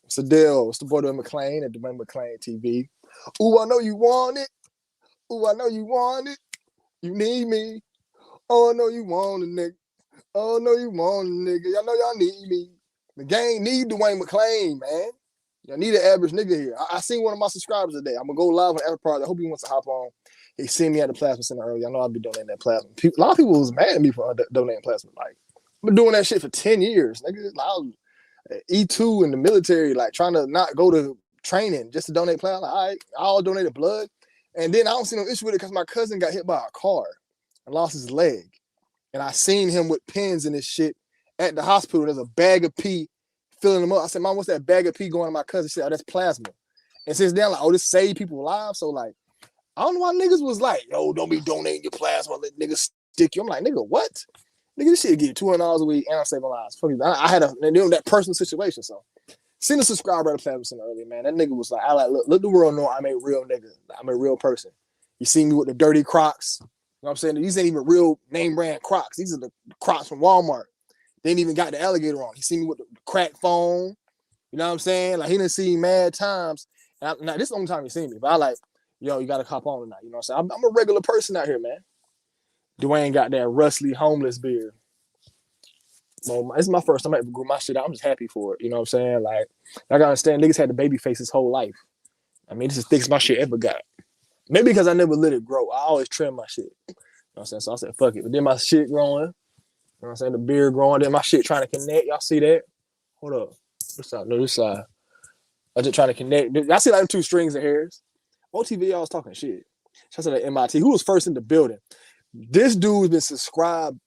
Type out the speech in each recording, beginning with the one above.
It's a deal. It's the boy Dwayne McClain at Dwayne McClain TV. Ooh, I know you want it. Ooh, I know you want it. You need me. Oh, I know you want a nigga. Oh, no, you want a nigga. Y'all know y'all need me. The gang need Dwayne McClain, man. Y'all need an average nigga here. I seen one of my subscribers today. I'm going to go live on every part. I hope he wants to hop on. He seen me at the plasma center earlier. I know I'll be donating that plasma. A lot of people was mad at me for donating plasma. Like, I've been doing that shit for 10 years. Nigga, like, I was E2 in the military, like trying to not go to training just to donate plasma. Like, all right, I all donated blood. And then I don't see no issue with it because my cousin got hit by a car and lost his leg. And I seen him with pins in his shit at the hospital. There's a bag of pee filling him up. I said, Mom, what's that bag of pee going to my cousin? She said, oh, that's plasma. And since then, like, oh, this saved people lives. So, like, I don't know why niggas was like, yo, don't be donating your plasma. Let niggas stick you. I'm like, nigga, what? Nigga, this shit get $200 a week and I'm saving lives. Fuck you. I had that personal situation. So, seen a subscriber at the plasma center earlier, man. That nigga was like, look the world know I'm a real nigga. I'm a real person. You see me with the dirty Crocs. You know what I'm saying? These ain't even real name brand Crocs. These are the Crocs from Walmart. They ain't even got the alligator on. He see me with the crack phone. You know what I'm saying? Like, he didn't see mad times. Now, this is the only time he seen me. But I like, yo, you got to hop on tonight. You know what I'm saying? I'm a regular person out here, man. Dwayne got that rustly homeless beard. Well, it's my first time I ever grew my shit out. I'm just happy for it. You know what I'm saying? Like, I got to understand niggas had the baby face his whole life. I mean, this is the thickest my shit ever got. Maybe because I never let it grow. I always trim my shit. You know what I'm saying? So I said, fuck it. But then my shit growing. You know what I'm saying? The beard growing. Then my shit trying to connect. Y'all see that? Hold up. This side. No, this side. I just trying to connect. Y'all see like 2 strings of hairs? OTV, I was talking shit. Shout out to MIT. Who was first in the building? This dude's been subscribed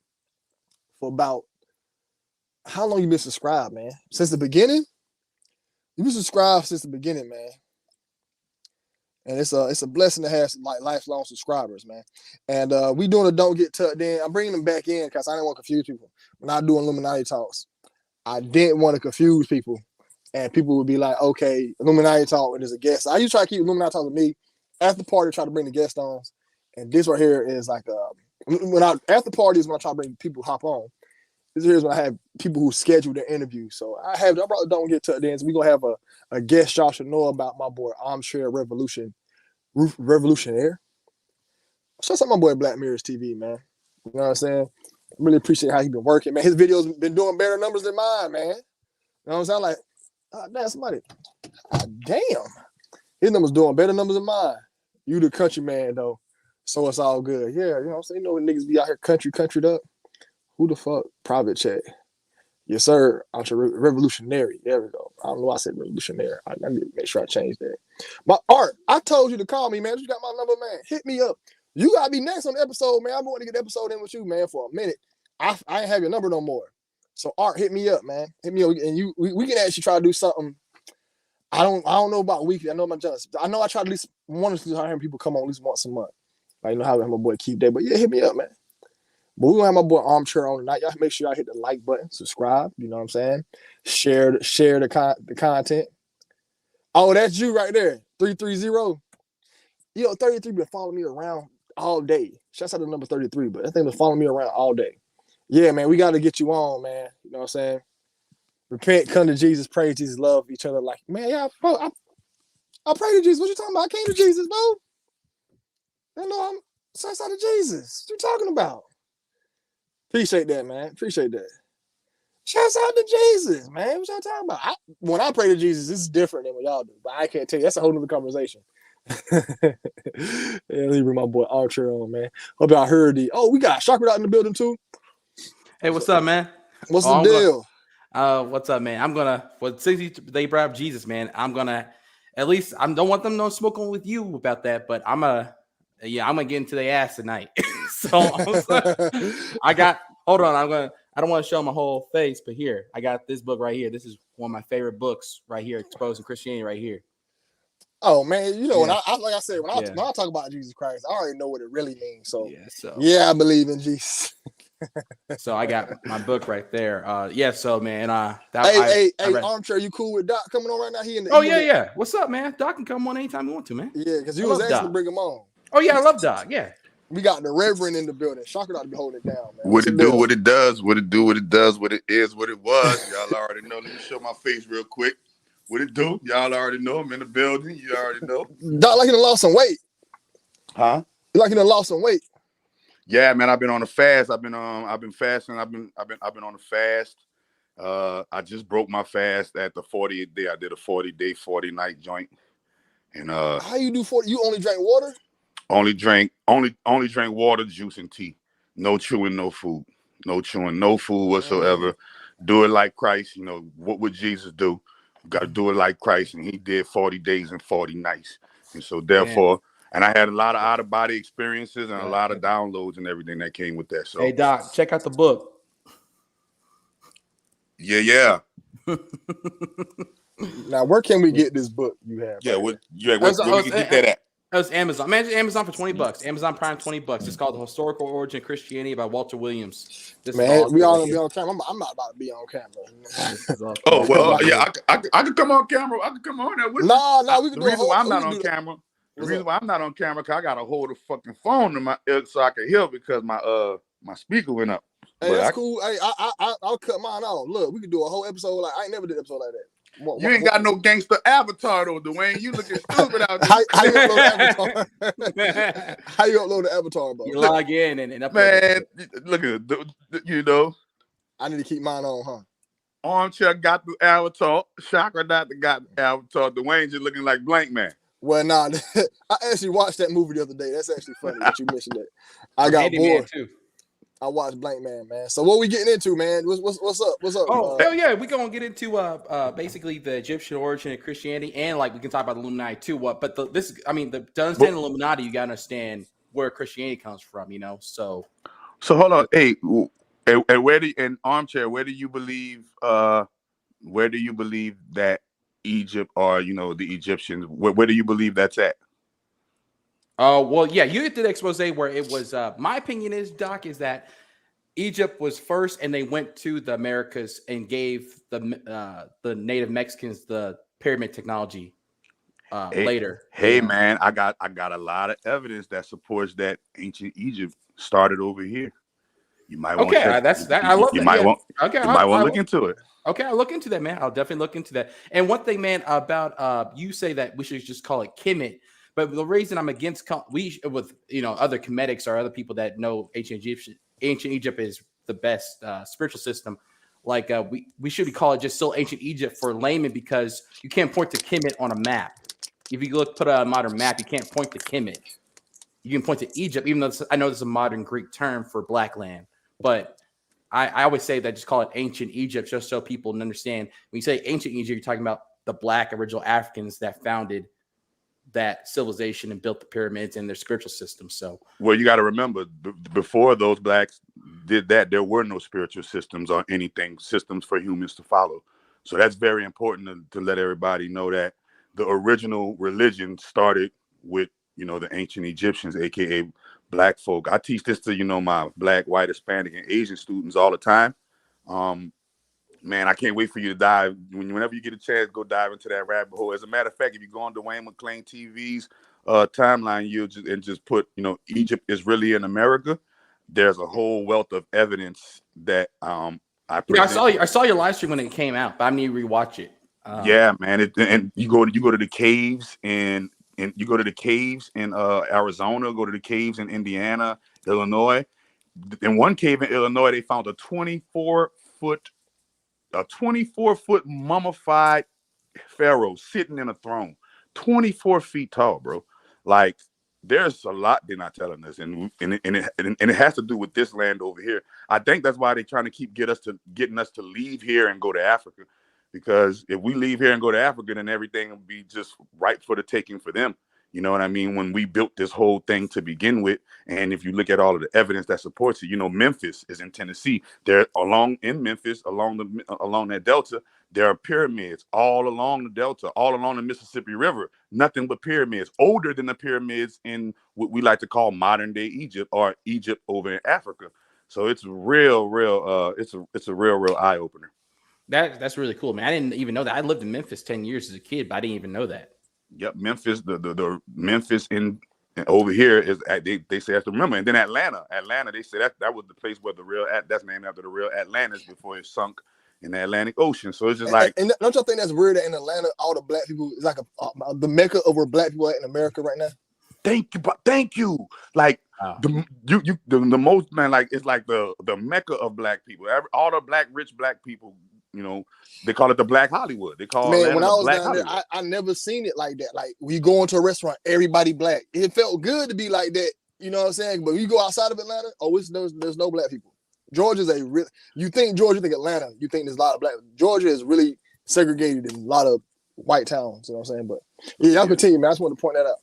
for about, how long you been subscribed, man? Since the beginning? You been subscribed since the beginning, man. And it's a blessing to have like lifelong subscribers, man. And we doing a Don't Get Tucked In. I'm bringing them back in because I didn't want to confuse people. When I do Illuminati talks, I didn't want to confuse people. And people would be like, okay, Illuminati talk, and there's a guest. I used to try to keep Illuminati talk with me. After party, try to bring the guest on. And this right here is like, after parties, when I try to bring people hop on, this here's when I have people who schedule their interviews. So I brought the Don't Get Tucked In. So we're going to have a guest y'all should know about, my boy Armchair Revolutionaire. Shout out my boy Black Mirrors TV, man. You know what I'm saying? I really appreciate how he been working, man. His videos been doing better numbers than mine, man. You know what I'm saying? Like, damn, somebody. Damn. His numbers doing better numbers than mine. You the country man, though. So it's all good. Yeah, you know what I'm saying? You know when niggas be out here countryed up? Who the fuck? Private check. Yes, sir. Revolutionary. There we go. I don't know why I said revolutionary. I need to make sure I change that. My Art, I told you to call me, man. You got my number, man. Hit me up. You got to be next on the episode, man. I'm going to get the episode in with you, man, for a minute. I ain't have your number no more. So, Art, hit me up, man. Hit me up. And we can actually try to do something. I don't know about weekly. I know my jealous. I know I try to at least one or two times people come on at least once a month. Like, you know how my boy keep that. But yeah, hit me up, man. But we're going to have my boy Armchair on tonight. Y'all make sure y'all hit the like button, subscribe, you know what I'm saying? Share the content. Oh, that's you right there, 330. You know, 33 been following me around all day. Shouts out to number 33, but that thing been following me around all day. Yeah, man, we got to get you on, man. You know what I'm saying? Repent, come to Jesus, pray Jesus, love each other. Like, man, yeah, bro, I pray to Jesus. What you talking about? I came to Jesus, bro. I know I'm shouts out to Jesus. What you talking about? Appreciate that, man. Appreciate that. Shouts out to Jesus, man. What y'all talking about? When I pray to Jesus, this is different than what y'all do. But I can't tell you. That's a whole nother conversation. Yeah, let me bring my boy Archer on, man. Hope y'all heard the. Oh, we got Chakra out in the building too. Hey, what's up, man? What's the deal? What's up, man? I'm gonna for 60 they brought up Jesus, man. I'm gonna at least I don't want them no smoking with you about that, but I'm gonna get into their ass tonight. So I got hold on, I don't want to show my whole face, but here I got this book right here. This is one of my favorite books right here, Exposing Christianity right here. Oh man, you know, when I like I said, when I talk about Jesus Christ, I already know what it really means. So I believe in Jesus. So I got my book right there. So man, hey, Armchair, you cool with Doc coming on right now? He in the yeah. What's up, man? Doc can come on anytime you want to, man. Yeah, because you was asking to bring him on. Oh yeah, I love Doc. Yeah. We got the Reverend in the building. Shocker ought to be holding it down, man. What it do, what it does, what it do, what it does, what it is, what it was. Y'all already know. Let me show my face real quick. What it do? Y'all already know. I'm in the building. You already know. Doc, like you done lost some weight. Huh? Like you done lost some weight. Yeah, man. I've been on a fast. I've been fasting. I've been on a fast. I just broke my fast at the 40th day. I did a 40-day, 40-night joint. And How you do 40? You only drank water? only drank water, juice, and tea. No chewing, no food. No chewing, no food whatsoever. Do it like Christ. You know, what would Jesus do? Got to do it like Christ. And he did 40 days and 40 nights. And so therefore, and I had a lot of out-of-body experiences and a lot of downloads and everything that came with that. So Hey, Doc, check out the book. Yeah. Now, where can we get this book you have? Yeah, where we can get that at? That was Amazon. Man, Amazon for $20. Amazon Prime $20. It's called The Historical Origin of Christianity by Walter Williams. Man, we all gonna be on camera. I'm not about to be on camera. Oh well, yeah, I could come on camera. I could come on there with you. No, we can the do a reason whole. why I'm not on camera. The reason why I'm not on camera because I gotta hold the fucking phone to my ear so I can hear because my speaker went up. Hey, that's cool. Hey, I'll cut mine off. Look, we can do a whole episode like I ain't never did an episode like that. You ain't got no gangster avatar though, Dwayne. You looking stupid out there. How you upload the avatar? How you upload the avatar, bro? You log in and upload. Man, look at you know. I need to keep mine on, huh? Armchair got the avatar. Chakra got the avatar. Dwayne just looking like Blank Man. Well, nah, I actually watched that movie the other day. That's actually funny that you mentioned that. I got bored too. I watched Blank Man. So what we getting into, man? What's up? What's up? Oh, hell yeah. We're going to get into basically the Egyptian origin of Christianity, and like we can talk about the Illuminati too. To understand the Illuminati, you got to understand where Christianity comes from, you know? So hold on. Hey, and in Armchair, where do you believe that Egypt or, you know, the Egyptians, where do you believe that's at? Oh, well, yeah, you did the expose where it was, my opinion is, Doc, is that Egypt was first and they went to the Americas and gave the native Mexicans the pyramid technology later. Hey, man, I got a lot of evidence that supports that ancient Egypt started over here. You might want to I love that. You might want to look into it. Okay, I'll look into that, man. I'll definitely look into that. And one thing, man, about you say that we should just call it Kemet. But the reason I'm against with other Kemetics or other people that know ancient Egypt is the best spiritual system. Like we should call it just still ancient Egypt for layman because you can't point to Kemet on a map. If you put a modern map, you can't point to Kemet. You can point to Egypt, even though I know this is a modern Greek term for black land. But I always say that just call it ancient Egypt just so people understand. When you say ancient Egypt, you're talking about the black original Africans that founded that civilization and built the pyramids and their spiritual system. So, well, you got to remember before those blacks did that, there were no spiritual systems or systems for humans to follow. So that's very important to let everybody know that the original religion started with, the ancient Egyptians, aka black folk. I teach this to, my black, white, Hispanic, and Asian students all the time. Man, I can't wait for you to dive. Whenever you get a chance, go dive into that rabbit hole. As a matter of fact, if you go on Dwayne McClain TV's timeline, you'll just put, Egypt is really in America. There's a whole wealth of evidence that I saw your live stream when it came out, but I need to rewatch it. Yeah, man. And you go to the caves and you go to the caves in Arizona, go to the caves in Indiana, Illinois. In one cave in Illinois, they found a 24-foot mummified pharaoh sitting in a throne, 24 feet tall, bro. Like, there's a lot they're not telling us, and it has to do with this land over here. I think that's why they're trying to keep getting us to leave here and go to Africa, because if we leave here and go to Africa, then everything will be just right for the taking for them. You know what I mean? When we built this whole thing to begin with, and if you look at all of the evidence that supports it, Memphis is in Tennessee. There, along that delta, there are pyramids all along the delta, all along the Mississippi River. Nothing but pyramids, older than the pyramids in what we like to call modern day Egypt, or Egypt over in Africa. So it's real. It's a real eye opener. That's really cool, man. I didn't even know that. I lived in Memphis 10 years as a kid, but I didn't even know that. Yep, Memphis. The Memphis in over here is they say that's the remember, and then Atlanta. They say that was the place where that's named after the real Atlantis before it sunk in the Atlantic Ocean. So it's just And, like, and don't y'all think that's weird that in Atlanta, all the black people is like the mecca of where black people are in America right now? thank you. Like Wow. the most, man, like it's like the mecca of black people. All the rich black people, you know, they call it the Black Hollywood. They call Man, Atlanta when I the was Black down there, Hollywood. I never seen it like that. Like when you go into a restaurant, everybody black. It felt good to be like that. You know what I'm saying? But when you go outside of Atlanta, there's no black people. Georgia's a real. You think Georgia, you think Atlanta, you think there's a lot of black. Georgia is really segregated in a lot of white towns. You know what I'm saying? But yeah, y'all continue, man. I just want to point that out.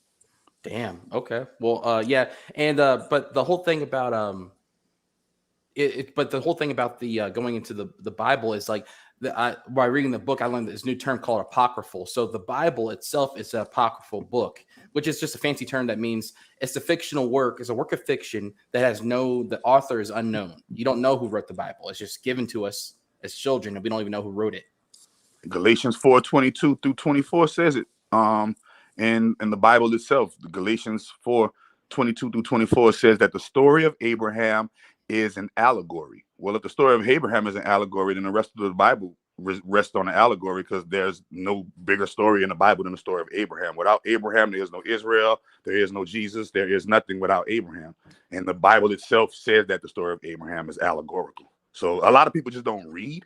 Damn. Okay. Well, yeah, and but the whole thing about but the whole thing about the going into the Bible is like by reading the book, I learned this new term called apocryphal. So the Bible itself is an apocryphal book, which is just a fancy term that means it's a fictional work. It's a work of fiction that has the author is unknown. You don't know who wrote the Bible. It's just given to us as children, and we don't even know who wrote it. Galatians 4:22 through 24 says it. In the Bible itself, Galatians 4:22 through 24 says that the story of Abraham is an allegory. Well, if the story of Abraham is an allegory, then the rest of the Bible rests on an allegory, because there's no bigger story in the Bible than the story of Abraham. Without Abraham, there is no Israel, there is no Jesus, there is nothing without Abraham. And the Bible itself says that the story of Abraham is allegorical. So a lot of people just don't read.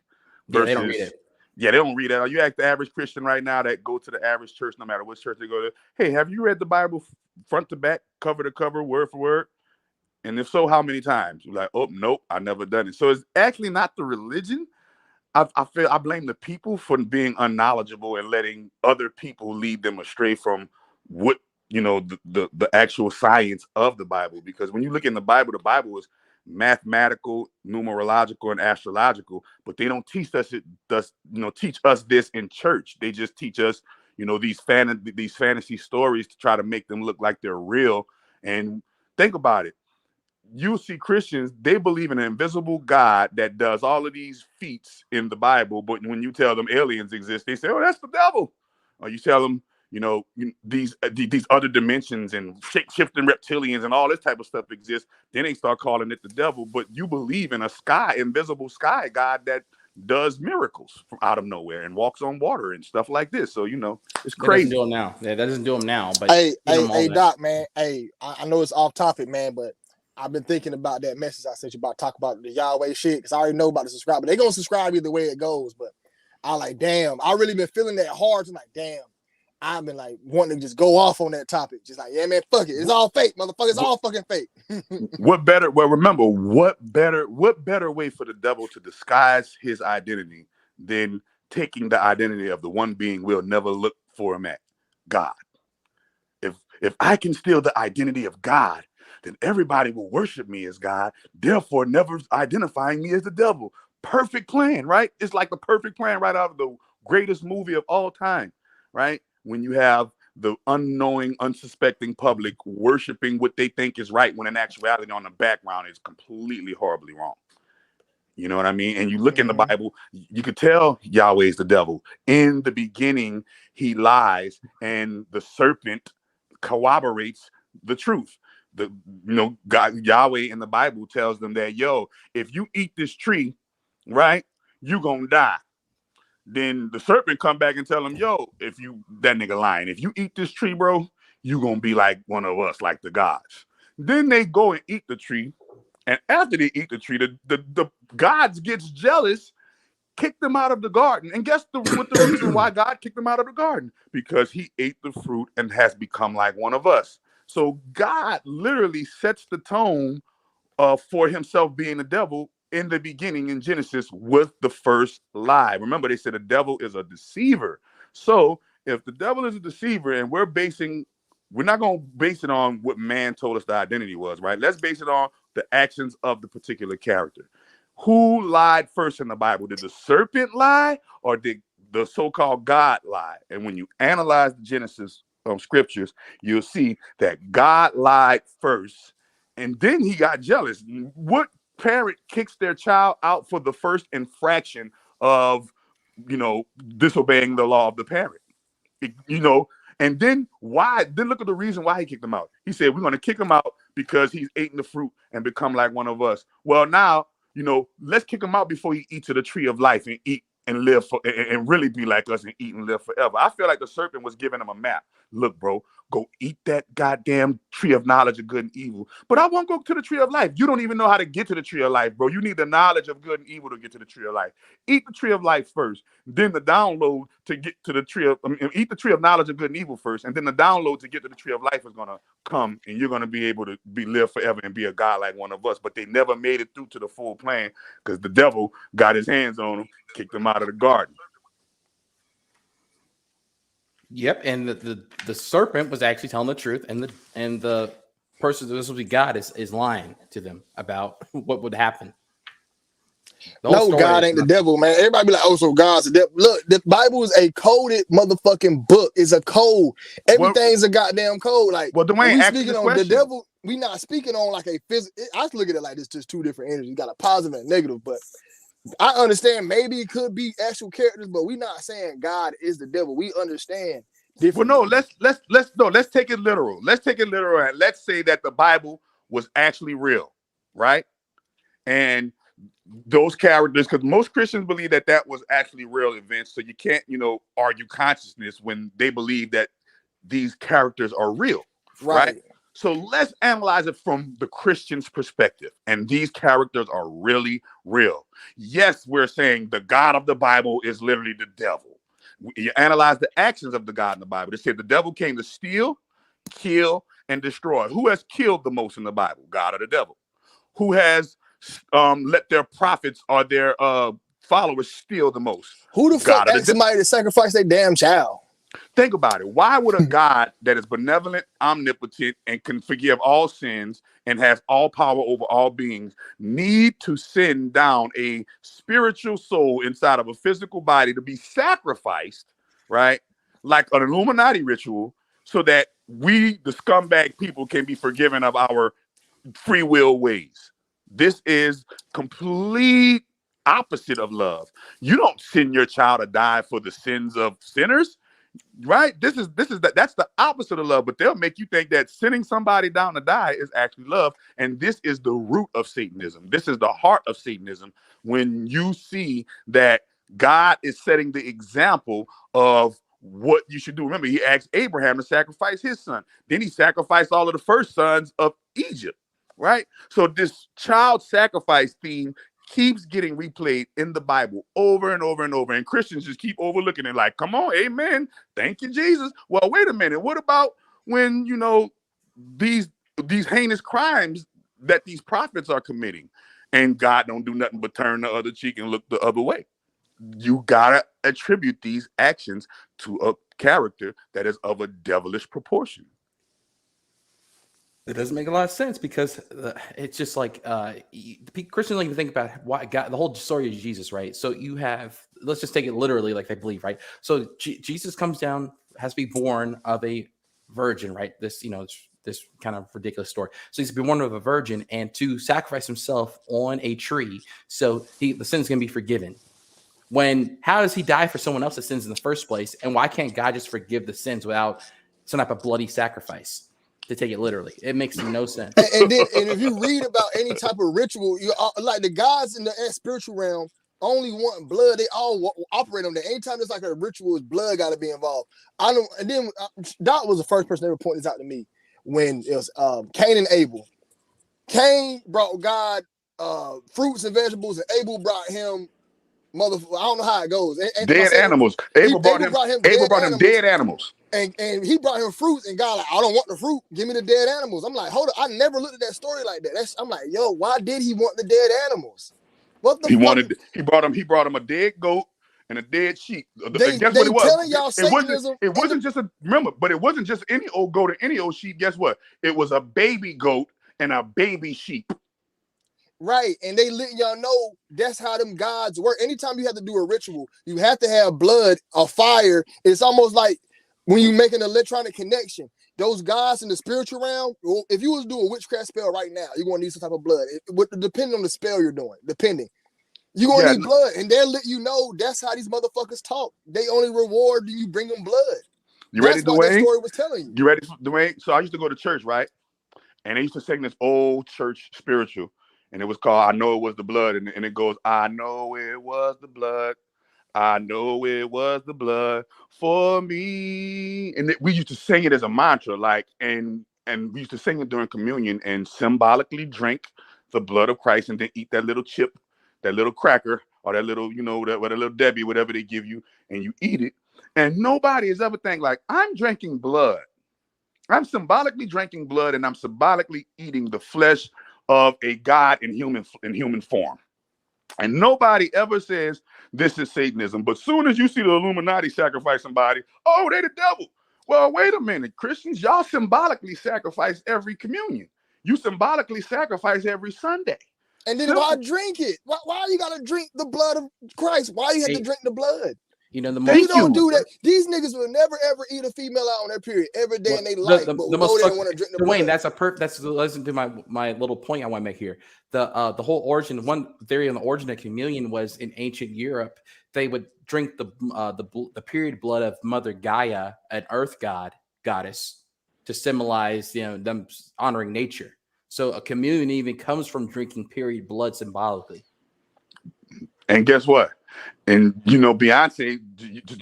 Yeah, they don't read it. Yeah, they don't read that. You ask the average Christian right now that go to the average church, no matter what church they go to, hey, have you read the Bible front to back, cover to cover, word for word? And if so, how many times? You're like, oh, nope, I've never done it. So it's actually not the religion. I blame the people for being unknowledgeable and letting other people lead them astray from what, the actual science of the Bible. Because when you look in the Bible is mathematical, numerological, and astrological, but they don't teach us teach us this in church. They just teach us, these fantasy stories to try to make them look like they're real. And think about it. You see Christians, they believe in an invisible God that does all of these feats in the Bible, but when you tell them aliens exist, they say, oh, that's the devil. Or you tell them, these other dimensions and shape-shifting reptilians and all this type of stuff exists, then they start calling it the devil. But you believe in a invisible sky God that does miracles from out of nowhere and walks on water and stuff like this. So, it's crazy. That doesn't do them now. Yeah, that doesn't do them now. But Hey, Doc, man. Hey, I know it's off topic, man, but I've been thinking about that message I sent you about talk about the Yahweh shit, because I already know about the subscribe, but they're gonna subscribe either way it goes. But I like, damn, I really been feeling that hard. I'm like, damn, I've been like wanting to just go off on that topic. Just like, yeah, man, fuck it. It's all fake, motherfucker. It's all fucking fake. Remember, what better way for the devil to disguise his identity than taking the identity of the one being we'll never look for him at, God. If I can steal the identity of God, then everybody will worship me as God, therefore never identifying me as the devil. Perfect plan, right? It's like the perfect plan right out of the greatest movie of all time, right? When you have the unknowing, unsuspecting public worshiping what they think is right, when in actuality on the background is completely horribly wrong. You know what I mean? And you look in the Bible, you could tell Yahweh is the devil. In the beginning, he lies, and the serpent corroborates the truth. God, Yahweh in the Bible tells them that, if you eat this tree, right, you gonna die. Then the serpent come back and tell him, that nigga lying. If you eat this tree, bro, you gonna be like one of us, like the gods. Then they go and eat the tree. And after they eat the tree, the gods gets jealous, kick them out of the garden. And guess what the reason why God kicked them out of the garden? Because he ate the fruit and has become like one of us. So God literally sets the tone for himself being the devil in the beginning in Genesis with the first lie. Remember, they said the devil is a deceiver. So if the devil is a deceiver and we're not going to base it on what man told us the identity was, right? Let's base it on the actions of the particular character. Who lied first in the Bible? Did the serpent lie, or did the so-called God lie? And when you analyze the Genesis scriptures, you'll see that God lied first, and then he got jealous. What parent kicks their child out for the first infraction of, disobeying the law of the parent? And then why? Then look at the reason why he kicked him out. He said, we're going to kick him out because he's eating the fruit and become like one of us. Well, now let's kick him out before he eats of the tree of life and eat and live and really be like us and eat and live forever. I feel like the serpent was giving him a map. Look, bro, go eat that goddamn tree of knowledge of good and evil. But I won't go to the tree of life. You don't even know how to get to the tree of life, bro. You need the knowledge of good and evil to get to the tree of life. Eat the tree of life first, then the download to get to the tree of, eat the tree of knowledge of good and evil first, and then the download to get to the tree of life is going to come, and you're going to be able to live forever and be a God like one of us. But they never made it through to the full plan because the devil got his hands on them, kicked them out of the garden. Yep, and the serpent was actually telling the truth, and the person that this was God is lying to them about what would happen. No, God ain't the devil, man. Everybody be like, "Oh, so God's the devil." Look, the Bible is a coded motherfucking book. It's a code. Everything's a goddamn code. Like, well, Dwayne, we speaking on the devil. We not speaking on like a physical. I look at it like this, just two different energies. You got a positive and a negative, but I understand maybe it could be actual characters, but we not saying God is the devil. We understand. Well, no, let's take it literal. Let's take it literal, and let's say that the Bible was actually real, right? And those characters, because most Christians believe that was actually real events. So you can't, argue consciousness when they believe that these characters are real, right? So let's analyze it from the Christian's perspective. And these characters are really real. Yes, we're saying the God of the Bible is literally the devil. You analyze the actions of the God in the Bible. They said the devil came to steal, kill, and destroy. Who has killed the most in the Bible? God or the devil? Who has let their prophets or their followers steal the most? Who the fuck asked somebody to sacrifice their damn child? Think about it. Why would a God that is benevolent, omnipotent, and can forgive all sins and has all power over all beings need to send down a spiritual soul inside of a physical body to be sacrificed, right? Like an Illuminati ritual, so that we, the scumbag people, can be forgiven of our free will ways. This is complete opposite of love. You don't send your child to die for the sins of sinners. Right? That's the opposite of love, but they'll make you think that sending somebody down to die is actually love. And this is the root of Satanism. This is the heart of Satanism. When you see that God is setting the example of what you should do. Remember, he asked Abraham to sacrifice his son. Then he sacrificed all of the first sons of Egypt, right? So this child sacrifice theme keeps getting replayed in the Bible over and over and over. And Christians just keep overlooking it like, come on, amen. Thank you, Jesus. Well, wait a minute. What about when, these heinous crimes that these prophets are committing and God don't do nothing but turn the other cheek and look the other way? You gotta attribute these actions to a character that is of a devilish proportion. It doesn't make a lot of sense because it's just like Christians like to think about why God, the whole story of Jesus, right? So you have, let's just take it literally, like they believe, right? So Jesus comes down, has to be born of a virgin, right? This, this kind of ridiculous story. So he's to be born of a virgin and to sacrifice himself on a tree, so the sins can be forgiven. How does he die for someone else's sins in the first place? And why can't God just forgive the sins without some type of bloody sacrifice? To take it literally, it makes no sense. And if you read about any type of ritual, you like the gods in the spiritual realm only want blood. They all operate on that. Anytime there's like a ritual, blood got to be involved. And then Doc was the first person that ever pointed this out to me when it was Cain and Abel. Cain brought God fruits and vegetables, and Abel brought him I don't know how it goes. Dead animals. Abel brought him dead animals. And he brought him fruits, and God like, I don't want the fruit. Give me the dead animals. I'm like, hold on. I never looked at that story like that. I'm like, yo, why did he want the dead animals? What the fuck? He brought him a dead goat and a dead sheep. Guess what it was? Telling y'all Satanism. It wasn't just any old goat or any old sheep. Guess what? It was a baby goat and a baby sheep. Right, and they let y'all know that's how them gods work. Anytime you have to do a ritual, you have to have blood or fire. It's almost like when you make an electronic connection. Those gods in the spiritual realm, if you was to do a witchcraft spell right now, you're going to need some type of blood. Depending on the spell you're doing, you're going to need blood. And they'll let you know that's how these motherfuckers talk. They only reward when you bring them blood. You ready, Dwayne? That story was telling you. You ready, Dwayne? So I used to go to church, right? And they used to sing this old church spiritual. and it was called "I Know It Was the Blood," and it goes, "I know it was the blood. I know it was the blood for me." And we used to sing it as a mantra, like, and we used to sing it during communion and symbolically drink the blood of Christ and then eat that little chip, that little cracker, or that little, that little Debbie, whatever they give you, and you eat it. And nobody has ever think like, I'm drinking blood. I'm symbolically drinking blood, and I'm symbolically eating the flesh of a God in human form. And nobody ever says this is Satanism. But soon as you see the Illuminati sacrifice somebody, oh, they the devil. Well, wait a minute, Christians, y'all symbolically sacrifice every communion. You symbolically sacrifice every Sunday. And then why drink it? Why you gotta drink the blood of Christ? Why you have to drink the blood? You know, you don't do that. These niggas will never ever eat a female out on their period every day in their life. But we'll go there and want to drink the blood. Dwayne, that's listen to my little point I want to make here. The whole origin, one theory on the origin of communion was in ancient Europe, they would drink the period blood of Mother Gaia, an earth goddess, to symbolize them honoring nature. So a communion even comes from drinking period blood symbolically. And guess what? And Beyonce,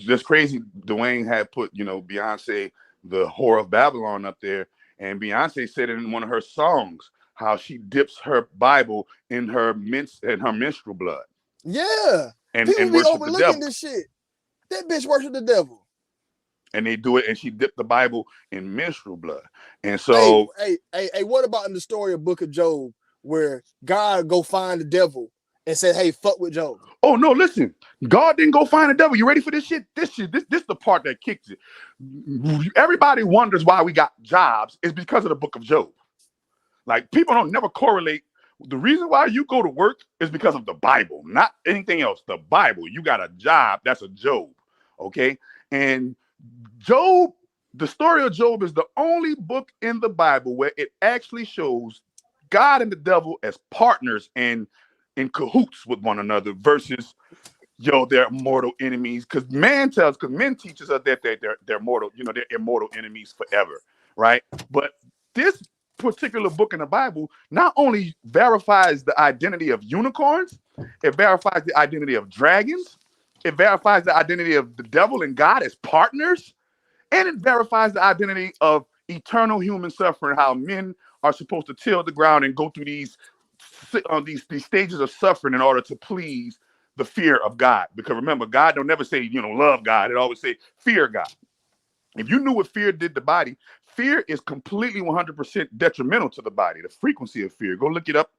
that's crazy. Dwayne had put Beyonce, the Whore of Babylon, up there, and Beyonce said in one of her songs how she dips her Bible in her menstrual blood. Yeah, and people be overlooking this shit. That bitch worship the devil. And they do it, and she dipped the Bible in menstrual blood. And so, hey, what about in the story of Book of Job, where God go find the devil and said, "Hey, fuck with Job"? Oh no, listen, God didn't go find the devil. You ready for this shit? This the part that kicks it. Everybody wonders why we got jobs. It's because of the Book of Job. Like, people don't never correlate. The reason why you go to work is because of the Bible, not anything else. The Bible. You got a job. That's a Job. Okay. And Job, the story of Job is the only book in the Bible where it actually shows God and the devil as partners and in cahoots with one another versus, they're mortal enemies. Because men teaches us that they're mortal, they're immortal enemies forever, right? But this particular book in the Bible not only verifies the identity of unicorns, it verifies the identity of dragons, it verifies the identity of the devil and God as partners, and it verifies the identity of eternal human suffering, how men are supposed to till the ground and go through these stages of suffering in order to please the fear of God. Because remember, God don't never say, love God. It always say fear God. If you knew what fear did to the body, fear is completely 100% detrimental to the body. The frequency of fear. Go look it up.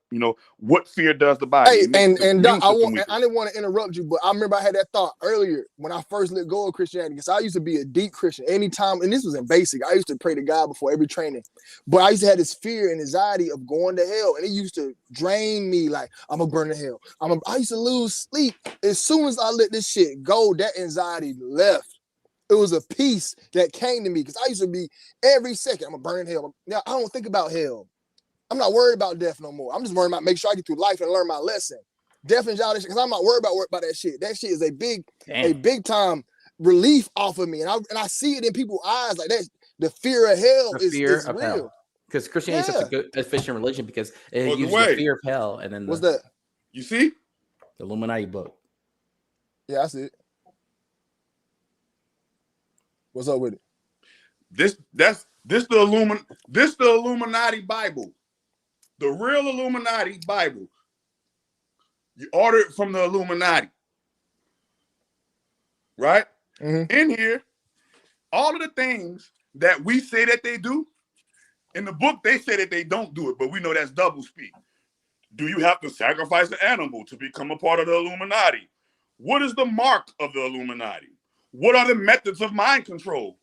What fear does to the body. Hey, and Doc, I didn't want to interrupt you, but I remember I had that thought earlier when I first let go of Christianity, because I used to be a deep Christian. Anytime, and this was in basic, I used to pray to God before every training. But I used to have this fear and anxiety of going to hell, and it used to drain me. Like, I'm gonna burn in hell. I used to lose sleep. As soon as I let this shit go, that anxiety left. It was a peace that came to me, because I used to be every second, I'm gonna burn in hell. Now I don't think about hell. I'm not worried about death no more. I'm just worried about making sure I get through life and learn my lesson. Death and all this shit, because I'm not worried about that shit. That shit is a big time relief off of me. And I see it in people's eyes, like that. The fear of hell is real. Hell. Because Christianity is such a good, efficient religion, because it uses the fear of hell. And then what's that? You see? The Illuminati book. Yeah, I see it. What's up with it? This the Illuminati Bible. The real Illuminati Bible. You order it from the Illuminati. Right? Mm-hmm. In here, all of the things that we say that they do, in the book they say that they don't do it, but we know that's double speak. Do you have to sacrifice an animal to become a part of the Illuminati? What is the mark of the Illuminati? What are the methods of mind control?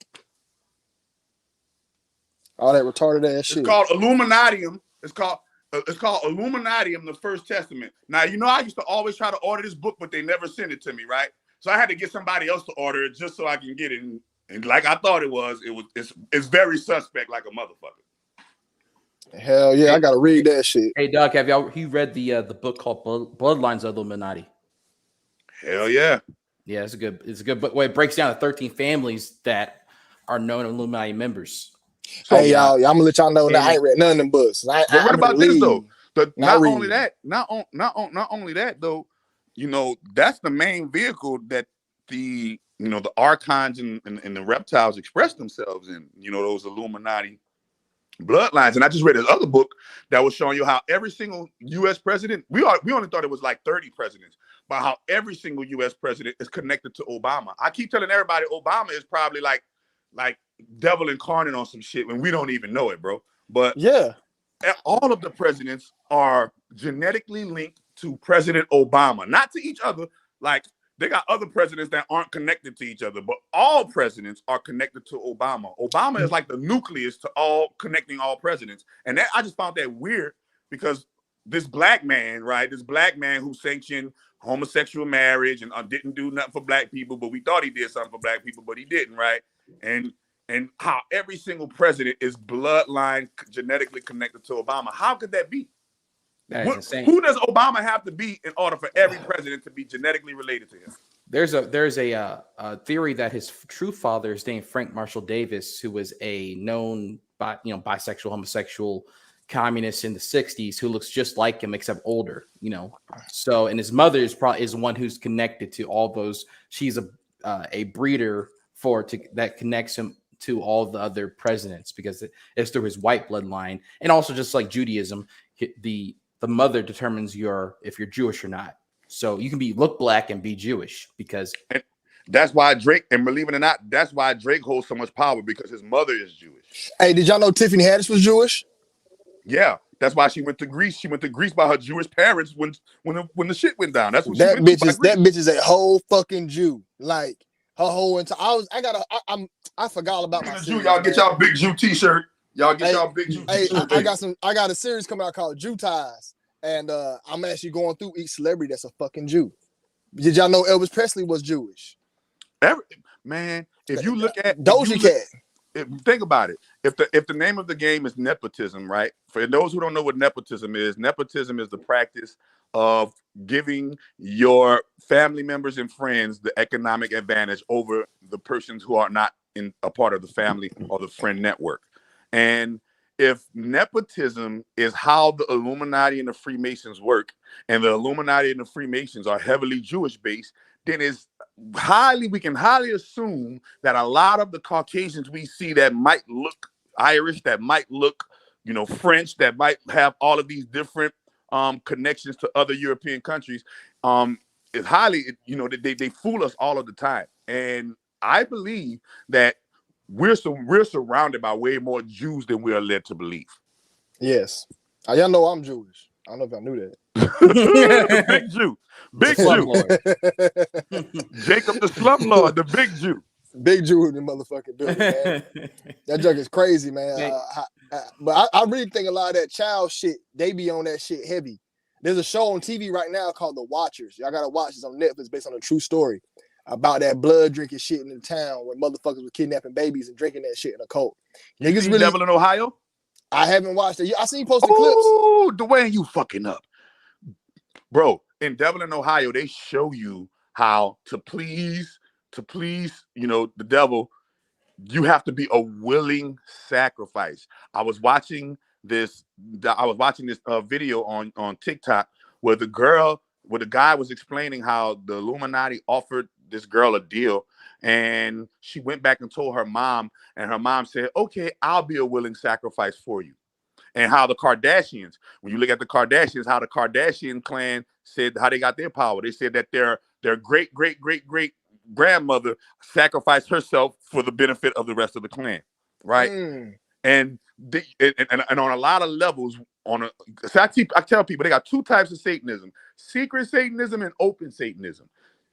All that retarded ass shit. It's called Illuminatium. It's called Illuminatium, the First Testament. Now, I used to always try to order this book, but they never sent it to me, right? So I had to get somebody else to order it just so I can get it. And like I thought it's very suspect, like a motherfucker. Hell yeah, I gotta read that shit. Hey Doc, have you read the book called Bloodlines of Illuminati? Hell yeah. Yeah, it's a good book. It breaks down the 13 families that are known Illuminati members. So, hey y'all, I'm gonna let y'all know that I ain't read none of them books. What about this though? Not only that though, that's the main vehicle that the the archons and the reptiles express themselves in. Those Illuminati bloodlines. And I just read this other book that was showing you how every single U.S. president, we only thought it was like 30 presidents, but how every single U.S. president is connected to Obama. I keep telling everybody Obama is probably like devil incarnate on some shit when we don't even know it, bro. But yeah, all of the presidents are genetically linked to President Obama, not to each other. Like, they got other presidents that aren't connected to each other, but all presidents are connected to Obama. Obama is like the nucleus to connecting all presidents. And I just found that weird because this black man who sanctioned homosexual marriage and didn't do nothing for black people, but we thought he did something for black people, but he didn't, right? And how every single president is bloodline genetically connected to Obama. How could that be? Who does Obama have to be in order for every president to be genetically related to him? There's a theory that his true father is named Frank Marshall Davis, who was a known bisexual, homosexual communist in the 60s who looks just like him except older. So, and his mother is one who's connected to all those. She's a breeder that connects him to all the other presidents because it's through his white bloodline. And also, just like Judaism, the mother determines if you're Jewish or not. So you can look black and be Jewish because that's why Drake, and believe it or not, that's why Drake holds so much power, because his mother is Jewish. Hey, did y'all know Tiffany Haddish was Jewish? Yeah, that's why she went to Greece. She went to Greece by her Jewish parents when the shit went down. That's what that bitch is a whole fucking Jew. Like her whole entire. I forgot about my Jew. Y'all get y'all big Jew t-shirt. Y'all get y'all big Jew t-shirt. I got a series coming out called Jew Ties, and I'm actually going through each celebrity that's a fucking Jew. Did y'all know Elvis Presley was Jewish? If you look at Doja Cat. Think about it. If the name of the game is nepotism, right? For those who don't know what nepotism is the practice of giving your family members and friends the economic advantage over the persons who are not in a part of the family or the friend network. And if nepotism is how the Illuminati and the Freemasons work, and the Illuminati and the Freemasons are heavily Jewish based, then we can highly assume that a lot of the Caucasians we see that might look Irish, that might look, French, that might have all of these different connections to other European countries, is highly, they fool us all of the time. And I believe that we're surrounded by way more Jews than we are led to believe. Yes. Y'all know I'm Jewish. I don't know if y'all knew that. Big Jew. Big Jew. Jacob the slumlord, the big Jew. Big Jew in the motherfucking building, man. That junk is crazy, man. But I really think a lot of that child shit, they be on that shit heavy. There's a show on TV right now called The Watchers. Y'all gotta watch this on Netflix based on a true story about that blood drinking shit in the town where motherfuckers were kidnapping babies and drinking that shit in a cult. Niggas really Devil in Ohio? I haven't watched it. I seen you posted clips. Oh, Dwayne, you fucking up. Bro, in Devil in Ohio, they show you how to please, the devil, you have to be a willing sacrifice. I was watching this video on TikTok where the guy was explaining how the Illuminati offered this girl a deal, and she went back and told her mom, and her mom said, okay, I'll be a willing sacrifice for you. And how the Kardashians, when you look at the Kardashians, how the Kardashian clan said how they got their power. They said that their great grandmother sacrificed herself for the benefit of the rest of the clan, right? And on a lot of levels, I tell people they got two types of Satanism: secret Satanism and open Satanism.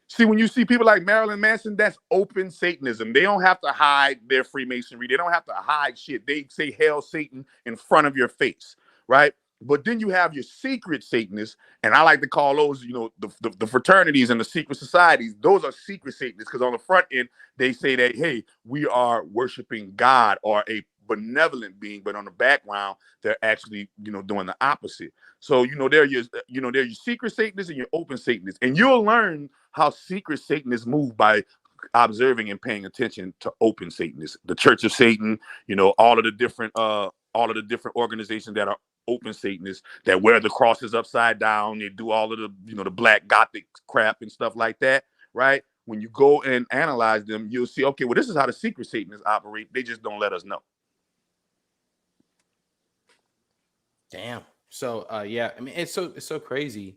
See, when you see people like Marilyn Manson, that's open Satanism. They don't have to hide their Freemasonry. They don't have to hide shit. They say Hail Satan in front of your face, right? But then you have your secret Satanists, and I like to call those, the fraternities and the secret societies. Those are secret Satanists because on the front end, they say that, hey, we are worshiping God or a benevolent being, but on the background, they're actually, doing the opposite. So, they're your secret Satanists and your open Satanists, and you'll learn how secret Satanists move by observing and paying attention to open Satanists, the Church of Satan, all of the different organizations that are open Satanists that wear the crosses upside down. They do all of the, the black gothic crap and stuff like that, right? When you go and analyze them, you'll see, okay, well, this is how the secret Satanists operate. They just don't let us know. Damn. So yeah, I mean, it's so crazy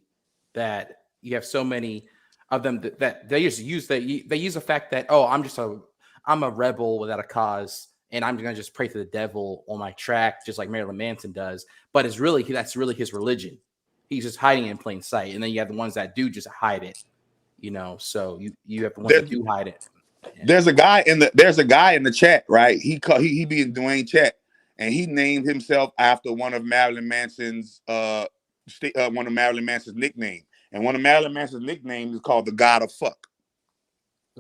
that you have so many of them that they just use they use the fact that, oh, I'm a rebel without a cause, and I'm gonna just pray to the devil on my track, just like Marilyn Manson does. But that's really his religion. He's just hiding it in plain sight. And then you have the ones that do just hide it, So you have the ones that do hide it. There's a guy in the chat, right? He be in Dwayne chat, and he named himself after one of Marilyn Manson's nicknames. And one of Marilyn Manson's nicknames is called the God of Fuck.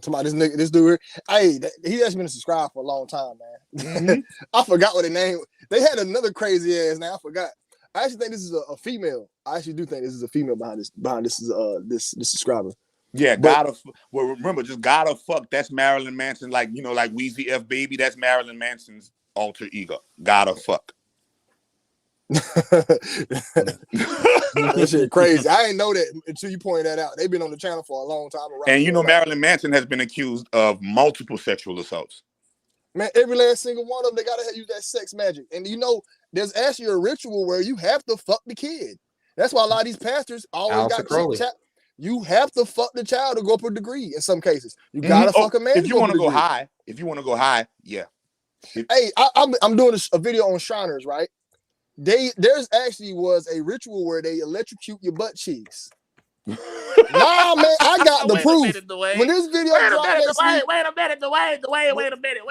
Somebody, this dude, hey, he has been subscribed for a long time, man. Mm-hmm. I forgot what the name. They had another crazy ass name. I forgot. I actually think this is a female. I actually do think this is a female behind this subscriber. Yeah, remember, just God of Fuck. That's Marilyn Manson, like Weezy F Baby. That's Marilyn Manson's alter ego, God of Fuck. That shit crazy. I didn't know that until you pointed that out. They've been on the channel for a long time. And Marilyn Manson has been accused of multiple sexual assaults. Man, every last single one of them, they gotta use that sex magic. And there's actually a ritual where you have to fuck the kid. That's why a lot of these pastors always got you have to fuck the child to go up a degree in some cases. You gotta fuck a man. If you want to go high, yeah. Hey, I'm doing a video on Shriners, right? There's actually was a ritual where they electrocute your butt cheeks. Nah, man, I got the proof. When this video dropped, wait a minute.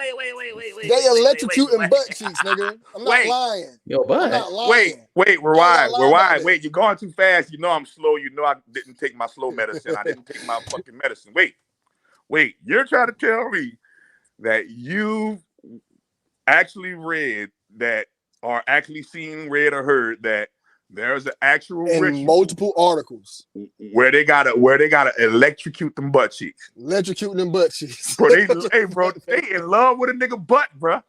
They electrocuting butt cheeks, nigga. I'm not lying. Yo, but I'm not lying. Wait, rewind. Wait, you're going too fast. You know I'm slow. You know I didn't take my slow medicine. I didn't take my fucking medicine. Wait. You're trying to tell me that you actually read that, or actually seen, read, or heard that there's an actual in multiple articles where they gotta electrocute them butt cheeks. Electrocute them butt cheeks. Bro, they in love with a nigga butt, bro.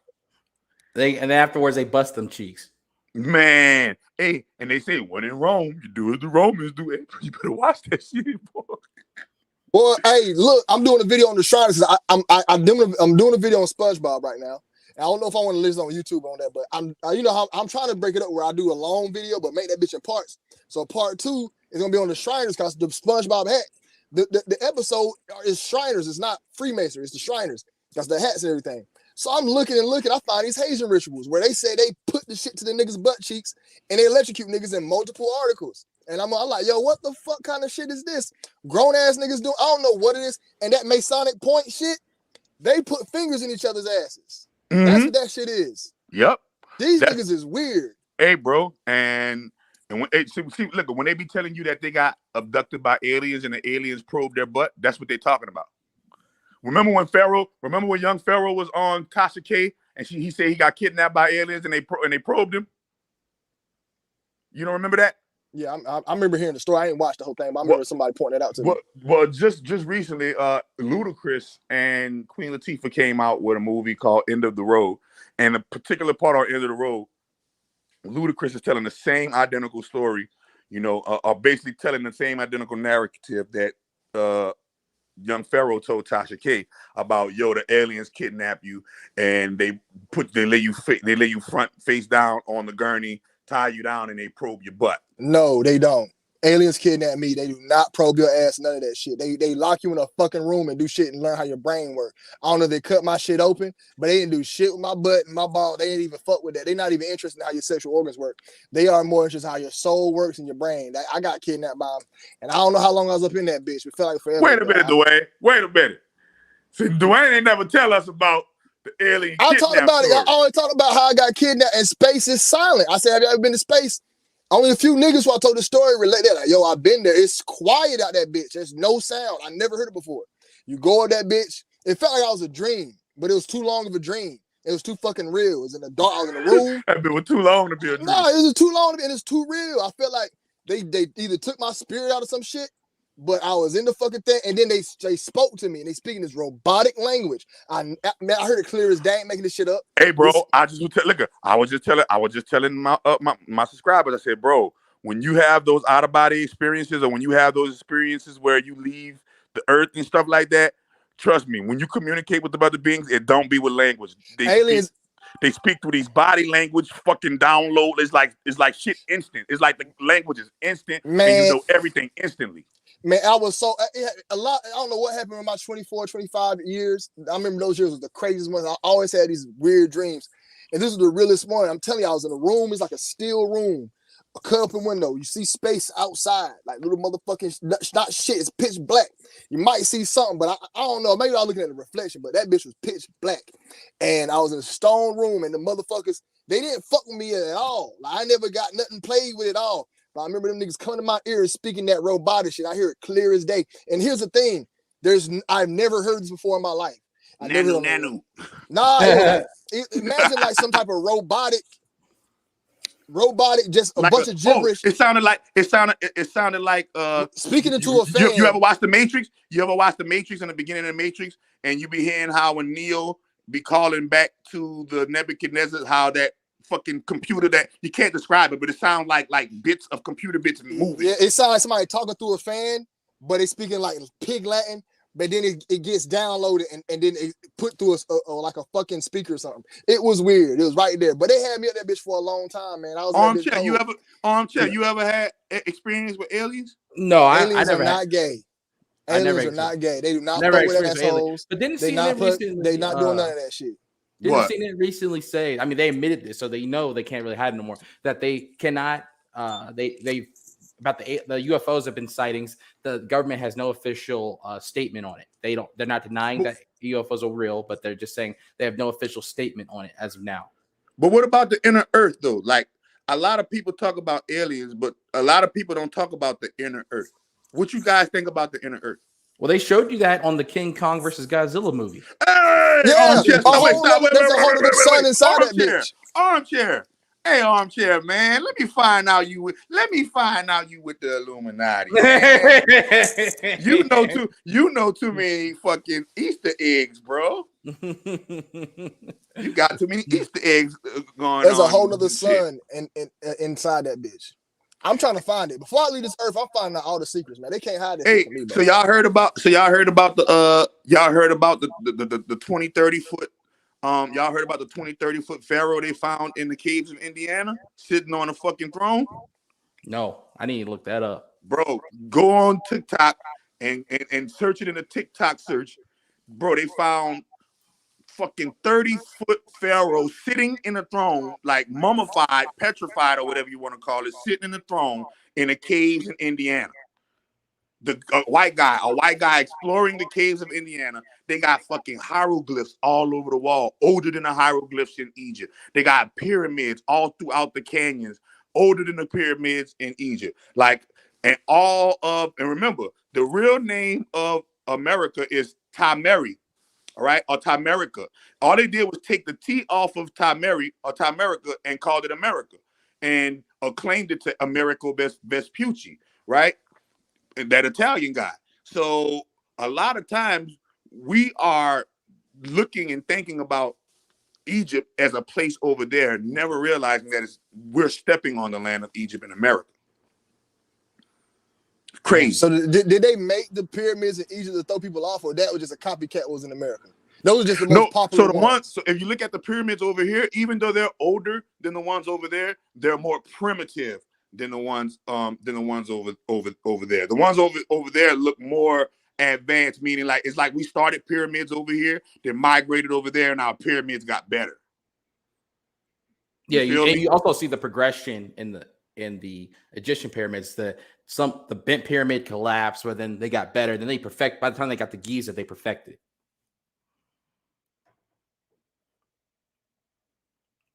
And afterwards they bust them cheeks. Man, hey, and they say, when in Rome, you do as the Romans do. Hey, you better watch that shit, boy. Well, hey, look, I'm doing a video on the Shriners. I'm doing a video on SpongeBob right now. I don't know if I want to listen on YouTube on that, but I'm trying to break it up where I do a long video, but make that bitch in parts. So part 2 is gonna be on the Shriners because the SpongeBob hat. The episode is Shriners. It's not Freemasonry. It's the Shriners. That's the hats and everything. So I'm looking. I find these Haitian rituals where they say they put the shit to the niggas' butt cheeks and they electrocute niggas in multiple articles. And I'm like, yo, what the fuck kind of shit is this? Grown ass niggas do. I don't know what it is. And that Masonic point shit, they put fingers in each other's asses. Mm-hmm. That's what that shit is. Yep. These niggas is weird. Hey, bro, and when look, when they be telling you that they got abducted by aliens and the aliens probed their butt, that's what they're talking about. Remember when young Pharaoh was on Tasha K and he said he got kidnapped by aliens and they probed him? You don't remember that? Yeah, I remember hearing the story. I ain't watched the whole thing, but I remember somebody pointing it out to me. Well, just recently, Ludacris and Queen Latifah came out with a movie called End of the Road. And a particular part on End of the Road, Ludacris is telling the same identical story, are basically telling the same identical narrative that young Pharaoh told Tasha K about, the aliens kidnap you and they lay you front face down on the gurney, tie you down, and they probe your butt. No, they don't. Aliens kidnap me. They do not probe your ass, none of that shit. They lock you in a fucking room and do shit and learn how your brain works. I don't know if they cut my shit open, but they didn't do shit with my butt and my ball. They didn't even fuck with that. They're not even interested in how your sexual organs work. They are more interested in how your soul works and your brain. I got kidnapped by them, and I don't know how long I was up in that bitch. It felt like forever. Wait a minute, Dwayne. Wait a minute. See, Dwayne ain't never tell us about the alien kidnap. I talked about it. I always talk about how I got kidnapped, and space is silent. I said, have you ever been to space? Only a few niggas who I told the story relate that. Like, yo, I've been there. It's quiet out that bitch. There's no sound. I never heard it before. You go at that bitch. It felt like I was a dream, but it was too long of a dream. It was too fucking real. It was in the dark. I was in a room. That bit was too long to be a dream. No, it was too long to be, and it's too real. I felt like they either took my spirit out of some shit but I was in the fucking thing, and then they spoke to me, and they speaking this robotic language. I heard it clear as day. I ain't making this shit up. Hey, bro, I was just telling my subscribers. I said, bro, when you have those out of body experiences, or when you have those experiences where you leave the earth and stuff like that, trust me, when you communicate with the other beings, it don't be with language. Aliens. They speak through these body language fucking download. It's like shit instant. It's like the language is instant, man, and you know everything instantly. Man, I was so a lot. I don't know what happened in my 24, 25 years. I remember those years was the craziest ones. I always had these weird dreams, and this was the realest one. I'm telling you, I was in a room. It's like a steel room, a cut open window. You see space outside, like little motherfucking not shit. It's pitch black. You might see something, but I don't know. Maybe I was looking at the reflection, but that bitch was pitch black. And I was in a stone room, and the motherfuckers, they didn't fuck with me at all. Like, I never got nothing played with at all. But I remember them niggas coming to my ears speaking that robotic shit. I hear it clear as day. And here's the thing: I've never heard this before in my life. Nanu. Nah, imagine like some type of robotic, just a bunch of gibberish. It sounded like speaking into a fan. You ever watch The Matrix? You ever watch The Matrix in the beginning of The Matrix, and you be hearing how when Neo be calling back to the Nebuchadnezzar, how that fucking computer that you can't describe it, but it sounds like bits of computer bits moving. Yeah, it sounds like somebody talking through a fan, but they speaking like pig Latin. But then it gets downloaded and then it put through like a fucking speaker or something. It was weird. It was right there. But they had me at that bitch for a long time, man. I was Armchair. You ever had experience with aliens? No, aliens I never are not gay. Aliens are not gay. They do not fuck with assholes. But didn't see them recently. They not doing none of that shit. Didn't see them recently say. I mean, they admitted this, so they know they can't really hide it no more. That they cannot. They about the UFOs have been sightings. The government has no official statement on it. They're not denying that UFOs are real, but they're just saying they have no official statement on it as of now. But what about the inner Earth though? Like a lot of people talk about aliens, but a lot of people don't talk about the inner Earth. What you guys think about the inner Earth? Well, they showed you that on the King Kong versus Godzilla movie. Hey, yeah, Armchair. There's a whole other sun inside that bitch. Armchair. Hey, Armchair, man. Let me find out you with the Illuminati. you know too many fucking Easter eggs, bro. You got too many Easter eggs going on. There's a whole other sun inside that bitch. I'm trying to find it. Before I leave this earth, I'm finding out all the secrets, man. They can't hide it from me, man. So y'all heard about the 20-30 foot. Y'all heard about the 20-30 foot pharaoh they found in the caves of Indiana, sitting on a fucking throne? No, I need to look that up. Bro, go on TikTok and search it in the TikTok search. Bro, they found fucking 30-foot pharaoh sitting in a throne, like mummified, petrified, or whatever you want to call it, sitting in the throne in the caves in Indiana. A white guy exploring the caves of Indiana. They got fucking hieroglyphs all over the wall, older than the hieroglyphs in Egypt. They got pyramids all throughout the canyons, older than the pyramids in Egypt. And remember, the real name of America is Tameri, all right, or Tamerica. All they did was take the T off of Tameri or Tamerica and called it America, and acclaimed it to Americo Vespucci, right? That Italian guy. So a lot of times we are looking and thinking about Egypt as a place over there, never realizing that we're stepping on the land of Egypt in America. Crazy. So did they make the pyramids in Egypt to throw people off, or that was just a copycat was in America? Those are just the most popular ones. So if you look at the pyramids over here, even though they're older than the ones over there, they're more primitive than the ones over there. The ones over there look more advanced, meaning like it's like we started pyramids over here, then migrated over there, and our pyramids got better. You also see the progression in the Egyptian pyramids. The bent pyramid collapsed, but then they got better. Then by the time they got the Giza, they perfected.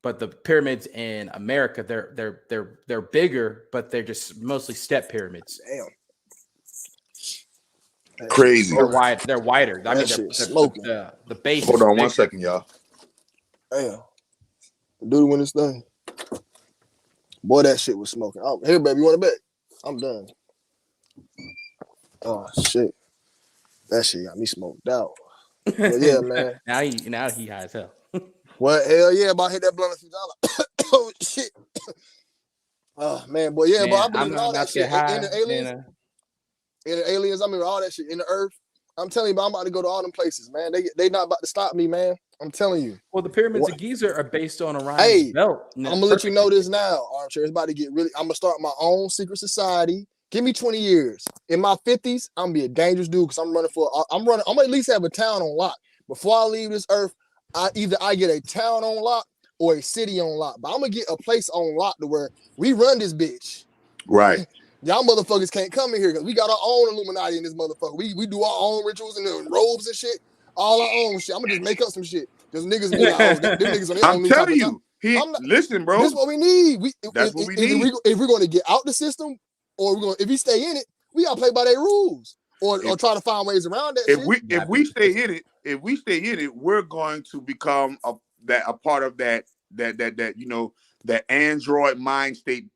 But the pyramids in America, they're bigger, but they're just mostly step pyramids. Damn. Crazy. They're wider. I mean, the base. Hold on 1 second, y'all. Damn. Dude, when this thing. Boy, that shit was smoking. Here, baby, you want to bet? I'm done. Oh shit, that shit got me smoked out. But yeah, man. now he high as hell. Well, hell yeah, about hit that blunt a few dollars. Oh shit. Oh man, but yeah, Man, but I I'm believe in not all about that to get shit. high. In the aliens, I mean all that shit in the earth. I'm telling you, but I'm about to go to all them places, man. They not about to stop me, man. I'm telling you. Well, the pyramids What? of Giza are based on Orion's Hey, belt. I'm gonna let you know this now, Armchair. It's about to get really. I'm gonna start my own secret society. Give me 20 years. In my 50s, I'm gonna be a dangerous dude because I'm running for. I'm running. I'm gonna at least have a town on lock before I leave this earth. I get a town on lock or a city on lock. But I'm gonna get a place on lock to where we run this bitch. Right. Y'all motherfuckers can't come in here because we got our own Illuminati in this motherfucker. We do our own rituals and robes and shit. All our own shit. I'm gonna just make up some shit. Because niggas be like, oh, them niggas on their I'm own new type telling of time. you, I'm not. listen, bro. This is what we need. That's what we need. If we're going to get out the system, or if we stay in it, we gotta play by their rules, or try to find ways around that shit. If we stay in it, we're going to become a part of that that android mind state,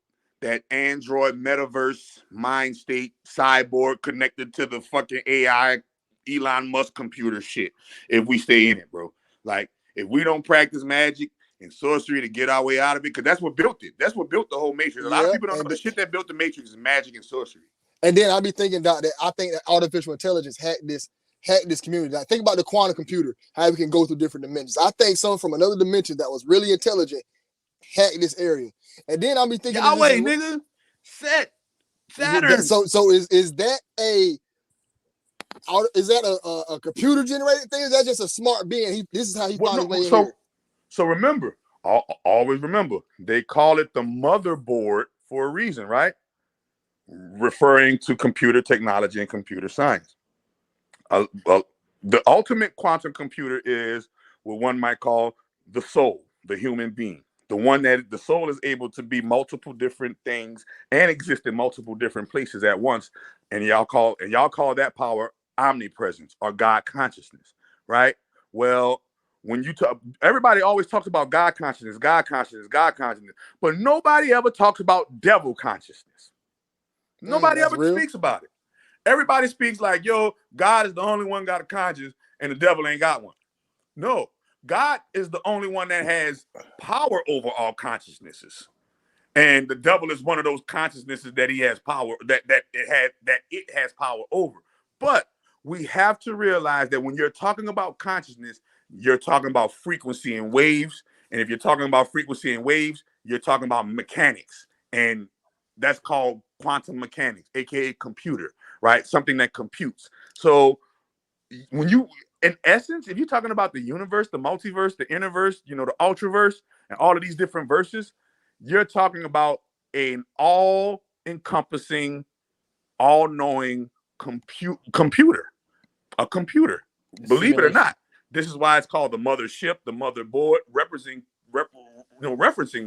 that android metaverse mind state, cyborg connected to the fucking AI Elon Musk computer shit. If we stay in it, bro, like if we don't practice magic and sorcery to get our way out of it, because that's what built it. That's what built the whole Matrix. A lot of people don't know the shit that built the Matrix is magic and sorcery. And then I be thinking, Doc, that I think that artificial intelligence hacked this community. Like, think about the quantum computer, how we can go through different dimensions. I think someone from another dimension that was really intelligent hacked this area. And then I'll be thinking, Yahweh, nigga, Saturn. So is that a computer generated thing? Is that just a smart being? This is how he found his way in here. So remember, always remember, they call it the motherboard for a reason, right? Referring to computer technology and computer science. The ultimate quantum computer is what one might call the soul, the human being. The one that the soul is able to be multiple different things and exist in multiple different places at once. And y'all call that power omnipresence or God consciousness, right? Well, when you talk, everybody always talks about God consciousness, but nobody ever talks about devil consciousness. Nobody ever speaks about it. Everybody speaks like, yo, God is the only one got a conscience and the devil ain't got one. No, God is the only one that has power over all consciousnesses. And the devil is one of those consciousnesses that he has power, that it has power over. But we have to realize that when you're talking about consciousness, you're talking about frequency and waves. And if you're talking about frequency and waves, you're talking about mechanics. And that's called quantum mechanics, aka computer, right? Something that computes. So when you, in essence, if you're talking about the universe, the multiverse, the interverse, the ultraverse, and all of these different verses, you're talking about an all-encompassing, all-knowing computer, a computer. Believe it or not, this is why it's called the mothership, the motherboard, referencing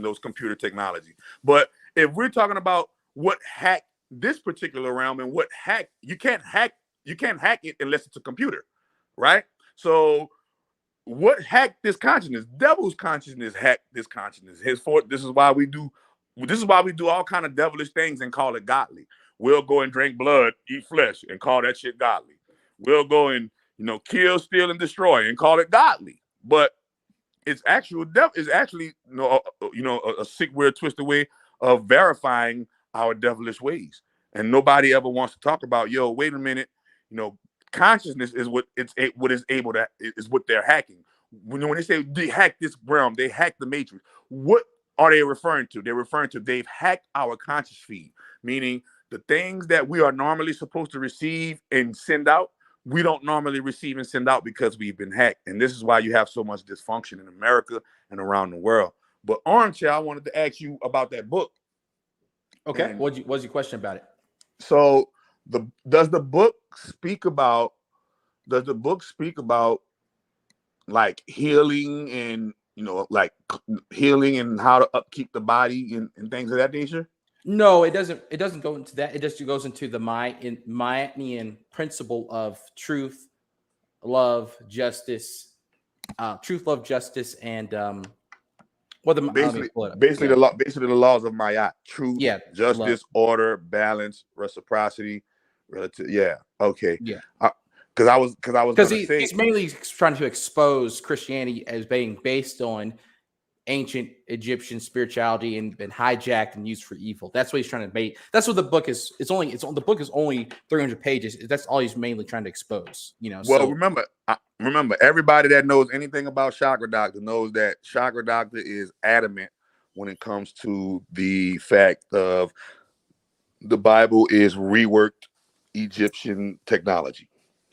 those computer technology. But if we're talking about what hacked this particular realm and what hacked, you can't hack it unless it's a computer, right? So what hacked this consciousness? Devil's consciousness hacked this consciousness. This is why we do all kind of devilish things and call it godly. We'll go and drink blood, eat flesh, and call that shit godly. We'll go and kill, steal, and destroy and call it godly. But it's actually a sick, weird, twisted way of verifying our devilish ways. And nobody ever wants to talk about, yo, wait a minute, consciousness is what they're hacking. When they say they hack this realm, they hack the matrix. What are they referring to? They're referring to they've hacked our conscious feed, meaning the things that we are normally supposed to receive and send out, we don't normally receive and send out because we've been hacked. And this is why you have so much dysfunction in America and around the world. But Armchair, I wanted to ask you about that book. Okay, what's your question about it? So does the book speak about like healing and like healing and how to upkeep the body and things of that nature? No, it doesn't. It doesn't go into that. It just goes into the Mayan principle of truth, love, justice, and basically the laws of Maya: truth, justice, order, balance, reciprocity, Relative, yeah. Okay. Yeah. Because I was Because gonna say, he's mainly trying to expose Christianity as being based on ancient Egyptian spirituality and been hijacked and used for evil. That's what he's trying to make. That's what the book is. The book is only 300 pages. That's all he's mainly trying to expose. well, So remember, everybody that knows anything about Chakra Doctor knows that Chakra Doctor is adamant when it comes to the fact of the Bible is reworked Egyptian technology.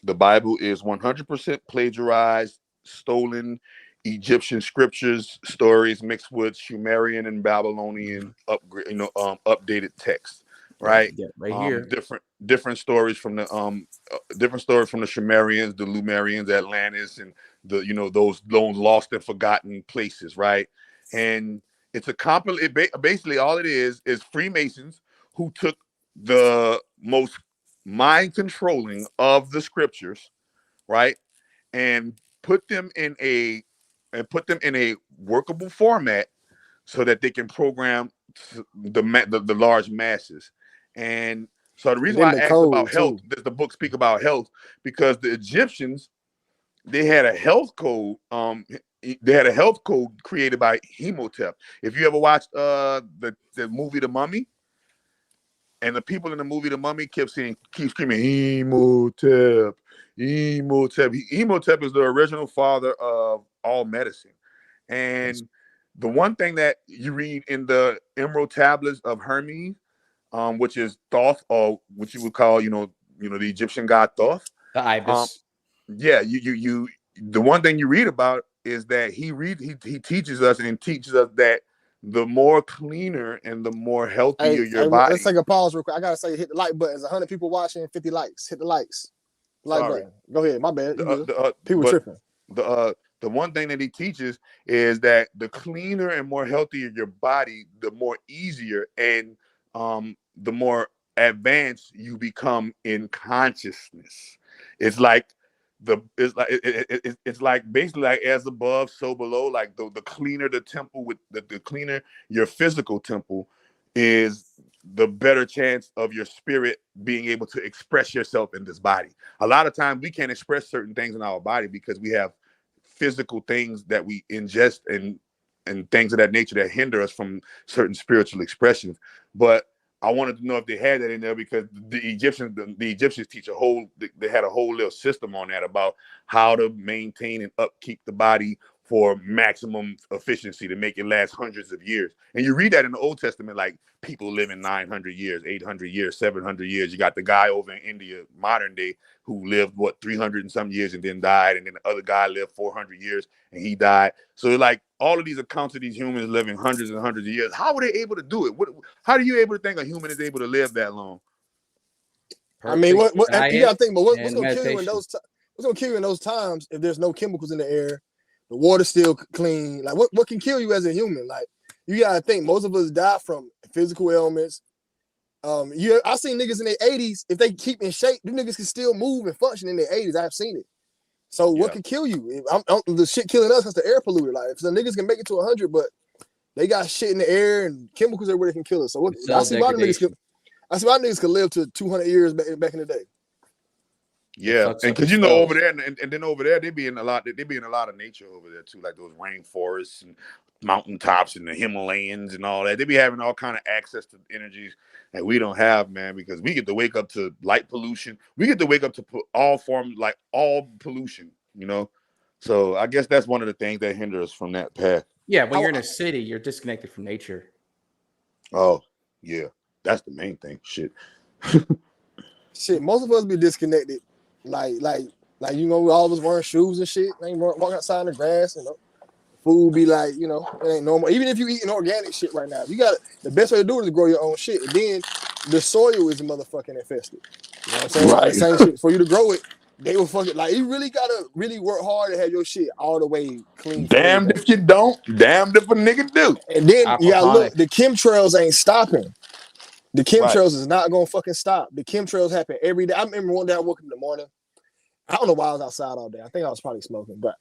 The Bible is 100% plagiarized, stolen Egyptian scriptures, stories mixed with Sumerian and Babylonian updated text, right? Yeah, right here. Different stories from the Sumerians, the Lumerians, Atlantis, and those lost and forgotten places, right? And it's basically all it is Freemasons who took the most mind controlling of the scriptures, right, and put them in a workable format so that they can program the large masses. And so the And reason then why the I asked about code health, too. does the book speak about health? Because the Egyptians, they had a health code. They had a health code created by Hemotep. If you ever watched the movie The Mummy, and the people in the movie The Mummy keep screaming, Hemotep, Hemotep. Hemotep is the original father of all medicine. And the one thing that you read in the Emerald Tablets of Hermes, which is Thoth, or what you would call, the Egyptian god Thoth. The Um, ibis. yeah, the one thing you read about is that he teaches us that the more cleaner and the more healthier your Let's body. take a pause real quick. I gotta say, hit the like button. There's 100 people watching, 50 likes. Hit the likes. Like Sorry, button. Go ahead. My bad. You good. People but tripping. the one thing that he teaches is that the cleaner and more healthier your body, the more easier and the more advanced you become in consciousness. It's like it's like basically like as above, so below. Like the cleaner the temple, with the cleaner your physical temple is, the better chance of your spirit being able to express yourself in this body. A lot of times we can't express certain things in our body because we have physical things that we ingest and things of that nature that hinder us from certain spiritual expressions. But I wanted to know if they had that in there, because the Egyptians teach they had a whole little system on that about how to maintain and upkeep the body for maximum efficiency to make it last hundreds of years. And you read that in the Old Testament, like people living 900 years, 800 years, 700 years. You got the guy over in India, modern day, who lived 300 and some years and then died, and then the other guy lived 400 years and he died. So like all of these accounts of these humans living hundreds and hundreds of years, how were they able to do it? How are you able to think a human is able to live that long? I mean, what you gotta think, but what's and gonna kill you in meditation. what's gonna kill you in those times if there's no chemicals in the air, the water's still clean? Like what can kill you as a human? Like you gotta think, most of us die from physical ailments. I seen niggas in their 80s, if they keep in shape, them niggas can still move and function in their 80s. I've seen it. So what can kill you? The shit killing us is the air polluted. Like if some niggas can make it to 100, but they got shit in the air and chemicals everywhere that can kill us. So I see why niggas could live to 200 years back in the day. Yeah, and because over there, and then over there, they be in a lot of nature over there too, like those rainforests and mountaintops and the Himalayas and all that. They be having all kind of access to energies that we don't have, man, because we get to wake up to light pollution. We get to wake up to all pollution, So I guess that's one of the things that hinder us from that path. Yeah, when you're in a city, you're disconnected from nature. Oh, yeah. That's the main thing. Shit. Shit, most of us be disconnected. Like we always wearing shoes and shit. Ain't walking outside in the grass, Food be like, it ain't normal. Even if you eating organic shit right now, the best way to do it is to grow your own shit. And then the soil is motherfucking infested. You know what I'm saying? Right. Like, same shit. For you to grow it, they will fucking you really gotta really work hard to have your shit all the way clean. Damned if you don't, damned if a nigga do. And then you gotta look, the chemtrails ain't stopping. The chemtrails is not gonna fucking stop. The chemtrails happen every day. I remember one day I woke up in the morning. I don't know why I was outside all day. I think I was probably smoking, but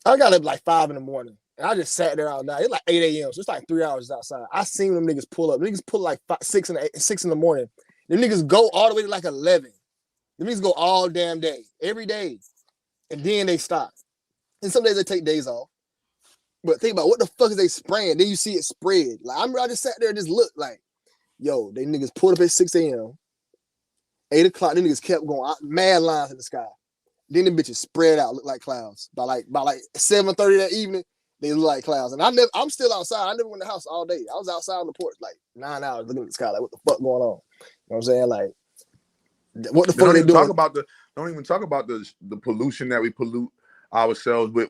I got up like 5 in the morning. And I just sat there all night. It's like 8 a.m. So it's like 3 hours outside. I seen them niggas pull up. Niggas pull like 6 in the morning. Them niggas go all the way to like 11. Them niggas go all damn day, every day. And then they stop. And some days they take days off. But think about what the fuck is they spraying? Then you see it spread. Like I just sat there and just looked like, yo, they niggas pulled up at 6 a.m. 8 o'clock, them niggas kept going out, mad lines in the sky. Then the bitches spread out, look like clouds. By like 7:30 that evening, they look like clouds. And I'm still outside. I never went in the house all day. I was outside on the porch like 9 hours looking at the sky, like what the fuck going on? You know what I'm saying? Like, what the fuck are they doing? Don't even talk about the pollution that we pollute ourselves with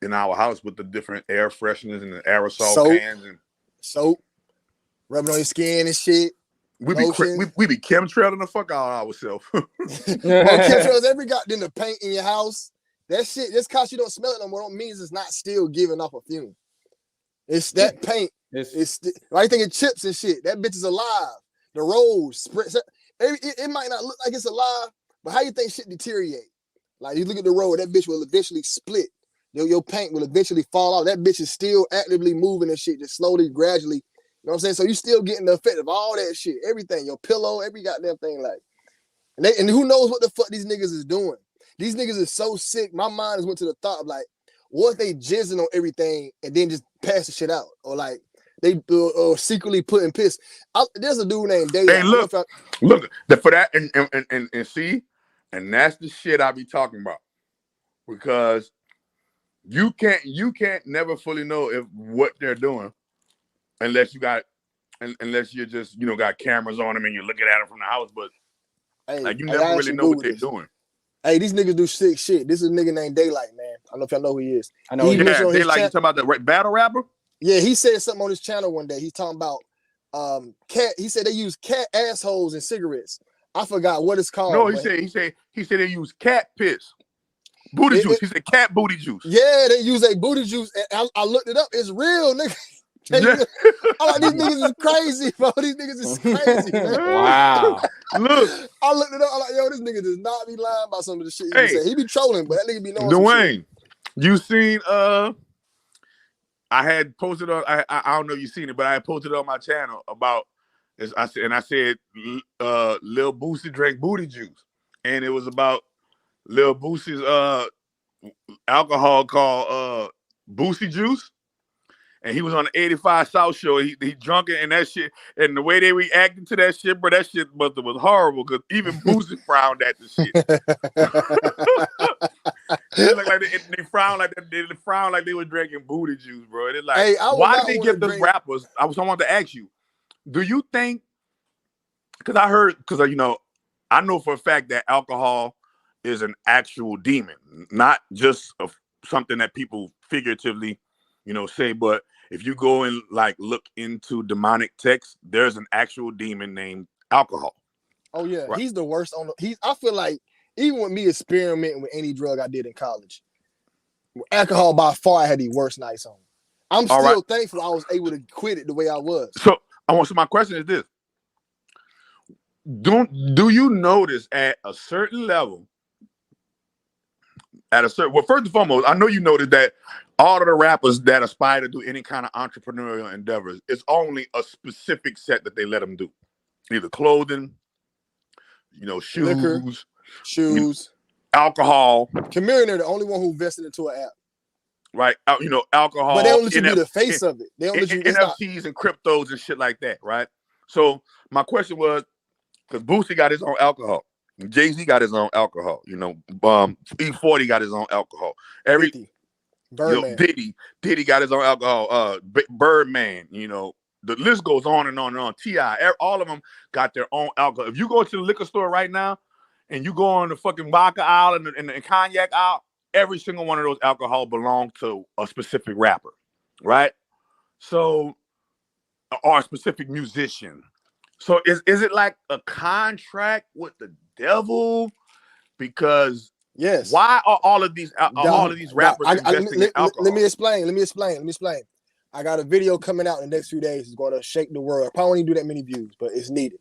in our house with the different air fresheners and the aerosol cans and soap, rubbing on your skin and shit. We be chemtrailing the fuck out of ourselves. Chemtrails every goddamn the paint in your house. That shit, just cause you don't smell it no more, don't mean it's not still giving off a fume. It's that paint. It's I think it chips and shit. That bitch is alive. The rolls, it might not look like it's alive, but how you think shit deteriorate? Like you look at the road, that bitch will eventually split. Your paint will eventually fall off. That bitch is still actively moving and shit, just slowly, gradually. You know what I'm saying? So you still getting the effect of all that shit, everything, your pillow, every goddamn thing, like. And who knows what the fuck these niggas is doing? These niggas is so sick. My mind has went to the thought of like, what if they jizzing on everything and then just pass the shit out, or like they secretly putting piss. There's a dude named Dave. Hey, look for that and see, and that's the shit I be talking about, because you can't never fully know if what they're doing unless you're just got cameras on them and you're looking at them from the house, but like you never really know what they're doing. Hey, these niggas do sick shit. This is a nigga named Daylight, man. I don't know if y'all know who he is. I know. Yeah, Daylight. You talking about the battle rapper? Yeah, he said something on his channel one day. He's talking about cat. He said they use cat assholes in cigarettes. I forgot what it's called. No, he said they use cat piss, booty juice. He said cat booty juice. Yeah, they use a booty juice. And I looked it up. It's real, nigga. I'm like, these niggas is crazy, bro. These niggas is crazy, man. Wow. Look. I looked it up. I'm like, yo, this nigga does not be lying about some of the shit he be saying. He be trolling, but that nigga be knowing Dwayne, you seen I had posted on I don't know if you seen it, but I had posted on my channel about this. I said Lil Boosie drank booty juice. And it was about Lil Boosie's alcohol called Boosie Juice. And he was on the 85 South show. He drunk it and that shit. And the way they reacted to that shit, bro, that shit was horrible. Because even Boosie frowned at the shit. They look like they frown like that. They frown like they were drinking booty juice, bro. They're like, hey, why did they give the rappers? I wanted to ask you, do you think? Because I know for a fact that alcohol is an actual demon, not just something that people figuratively, say, but if you go and like look into demonic texts, there's an actual demon named alcohol. Oh yeah, right? He's the worst I feel like even with me experimenting with any drug I did in college, alcohol by far had the worst nights on. I'm still thankful I was able to quit it the way I was. So my question is this: do you notice at a certain level? Well, first and foremost, I know you noticed that all of the rappers that aspire to do any kind of entrepreneurial endeavors, it's only a specific set that they let them do. Either clothing, shoes, liquor, shoes, alcohol. Chameleon, they're the only one who invested into an app. Right, alcohol. But they don't let you be the face of it. They don't let you NFTs and cryptos and shit like that, right? So my question was, because Boosie got his own alcohol. Jay-Z got his own alcohol, E40 got his own alcohol. Birdman. Diddy got his own alcohol. Birdman, the list goes on and on and on. T.I., all of them got their own alcohol. If you go to the liquor store right now and you go on the fucking vodka aisle and the cognac aisle, every single one of those alcohol belong to a specific rapper, right? So, or a specific musician. So is it like a contract with the devil? Because yes, why are all of these rappers investing in alcohol? Let me explain. I got a video coming out in the next few days. It's going to shake the world. I probably won't even do that many views, but it's needed.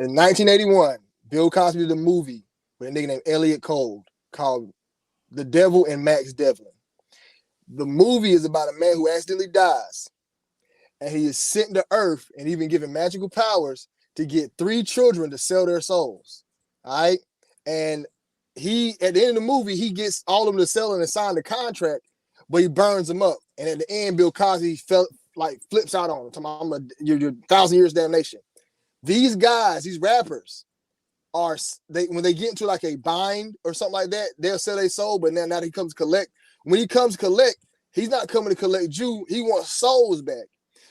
In 1981, Bill Cosby did a movie with a nigga named Elliot Cole called The Devil and Max Devlin. The movie is about a man who accidentally dies. And he is sent to Earth and even given magical powers to get 3 children to sell their souls. All right. And he, at the end of the movie, he gets all of them to sell and sign the contract, but he burns them up. And at the end, Bill Cosby flips out on him. Talking about, you're 1,000 years damnation. These guys, these rappers, when they get into like a bind or something like that, they'll sell their soul, but now he comes to collect. When he comes to collect, he's not coming to collect you. He wants souls back.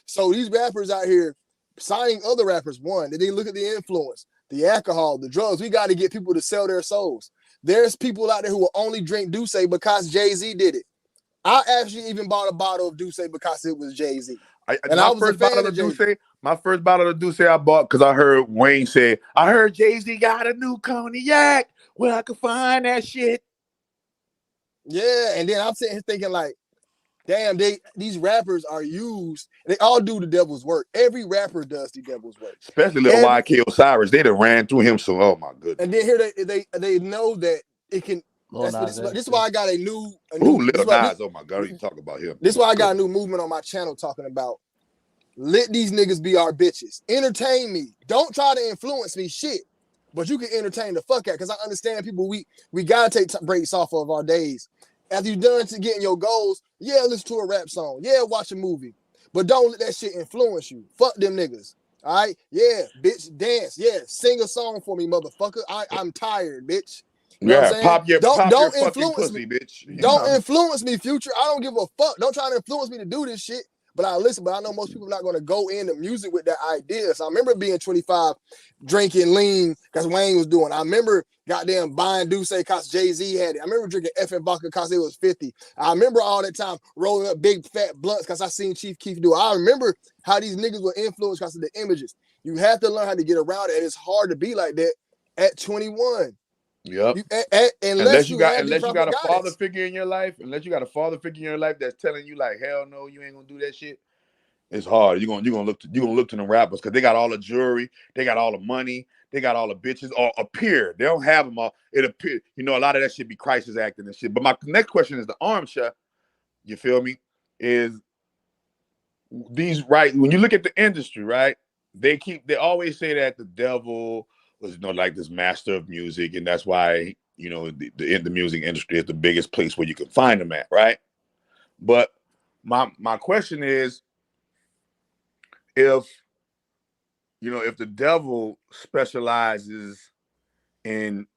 So these rappers out here signing other rappers, one, they look at the influence, the alcohol, the drugs. We got to get people to sell their souls. There's people out there who will only drink Douce because Jay-Z did it. I actually even bought a bottle of Douce because it was Jay-Z. My first bottle of Douce I bought because I heard Wayne say, I heard Jay-Z got a new cognac where I could find that shit. Yeah, and then I'm sitting here thinking like, damn, these rappers are used. They all do the devil's work. Every rapper does the devil's work. Especially Lil YK Osiris. They done ran through him, so oh my goodness. And then here they know that it can. This is why I got a new. Lil Nas, oh my God, you talk about him. This is why I got a new movement on my channel talking about let these niggas be our bitches. Entertain me. Don't try to influence me, shit. But you can entertain the fuck out, because I understand people, we gotta take breaks off of our days. After you're done to getting your goals, yeah, listen to a rap song. Yeah, watch a movie. But don't let that shit influence you. Fuck them niggas. All right? Yeah, bitch, dance. Yeah, sing a song for me, motherfucker. I'm tired, bitch. You know what I'm pop your don't fucking influence pussy, me. bitch. Don't influence me, Future. I don't give a fuck. Don't try to influence me to do this shit. But I listen, but I know most people are not going to go into music with that idea. So I remember being 25, drinking lean, because Wayne was doing. I remember goddamn buying Douce because Jay-Z had it. I remember drinking effing vodka because it was 50. I remember all that time rolling up big fat blunts because I seen Chief Keef do it. I remember how these niggas were influenced because of the images. You have to learn how to get around it. And it's hard to be like that at 21. Yep. Unless you got a father figure in your life, that's telling you like, hell no, you ain't gonna do that shit. It's hard. You're gonna look to them rappers because they got all the jewelry, they got all the money, they got all the bitches, or appear. They don't have them all. It appear, a lot of that shit be crisis acting and shit. But my next question is the Armchair. You feel me? Is these right? When you look at the industry, right? They always say that the devil was like this master of music, and that's why the music industry is the biggest place where you can find them at, right? But my question is, if the devil specializes in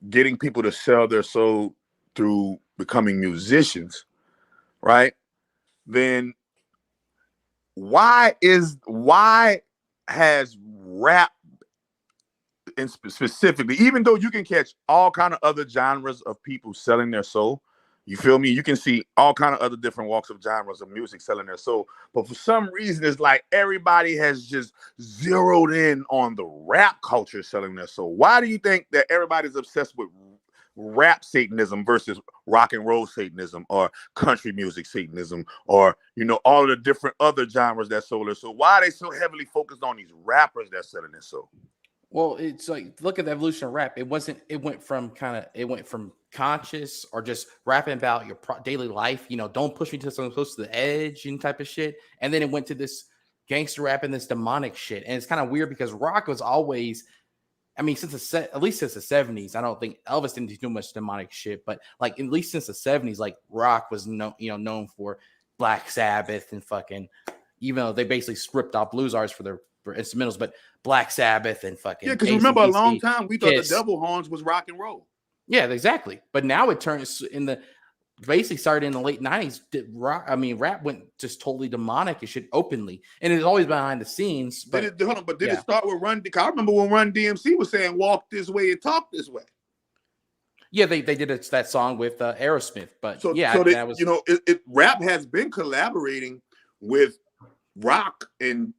getting people to sell their soul through becoming musicians, right? Then why has rap, and specifically, even though you can catch all kind of other genres of people selling their soul, you feel me? You can see all kind of other different walks of genres of music selling their soul. But for some reason, it's like everybody has just zeroed in on the rap culture selling their soul. Why do you think that everybody's obsessed with rap Satanism versus rock and roll Satanism, or country music Satanism, or all of the different other genres that sell their soul? Why are they so heavily focused on these rappers that selling their soul? Well, it's like, look at the evolution of rap. It went from conscious or just rapping about your daily life. Don't push me to something close to the edge and type of shit. And then it went to this gangster rap and this demonic shit. And it's kind of weird because rock was always, at least since the 70s, I don't think Elvis didn't do much demonic shit, but like at least since the 70s, like rock was known for Black Sabbath and fucking, even though they basically stripped off blues artists for instrumentals, but Black Sabbath and fucking, yeah, because remember a long time we thought the devil horns was rock and roll. Yeah, exactly. But now it turns basically started in the late 90s. Rap went just totally demonic and shit openly, and it's always behind the scenes. But did it start with Run? I remember when Run DMC was saying "Walk this way and talk this way." Yeah, they did that song with Aerosmith, but rap has been collaborating with rock and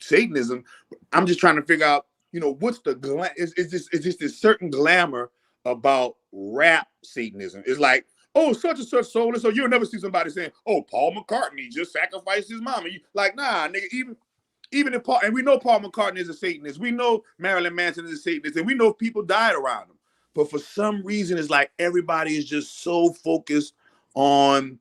Satanism. I'm just trying to figure out what's the is this certain glamour about rap Satanism? It's like, oh, such and such soul, and so you'll never see somebody saying, oh, Paul McCartney just sacrificed his mama. Like, nah, nigga, even if Paul, and we know Paul McCartney is a Satanist, we know Marilyn Manson is a Satanist, and we know people died around him. But for some reason, it's like everybody is just so focused on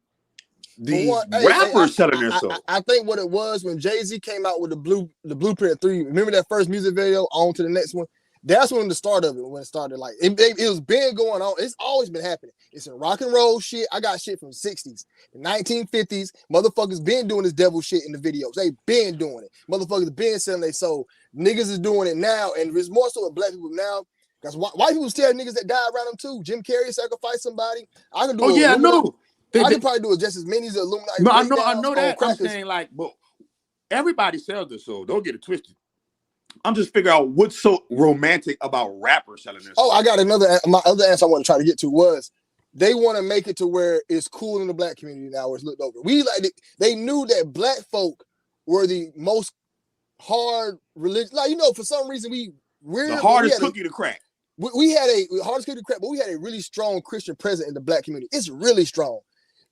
these Hey, rappers selling their soul. I think what it was when Jay-Z came out with the Blueprint 3. Remember that first music video? On to the next one. That's when the start of it, when it started. Like it was been going on. It's always been happening. It's in rock and roll shit. I got shit from the 60s, the 1950s. Motherfuckers been doing this devil shit in the videos. They been doing it. Motherfuckers been selling their soul. Niggas is doing it now, and it's more so with black people now. Because white people still have niggas that died around them too. Jim Carrey sacrificed somebody. I can do. Oh yeah, I know. I could probably do just as many as the Illuminati. No, I know that. I'm saying like, but everybody sells their soul. Don't get it twisted. I'm just figuring out what's so romantic about rappers selling their soul. Oh, I got another. My other answer I want to try to get to was they want to make it to where it's cool in the black community now, where it's looked over. They knew that black folk were the most hard religion. Like for some reason we're the hardest cookie to crack. We had a hardest cookie to crack, but we had a really strong Christian presence in the black community. It's really strong.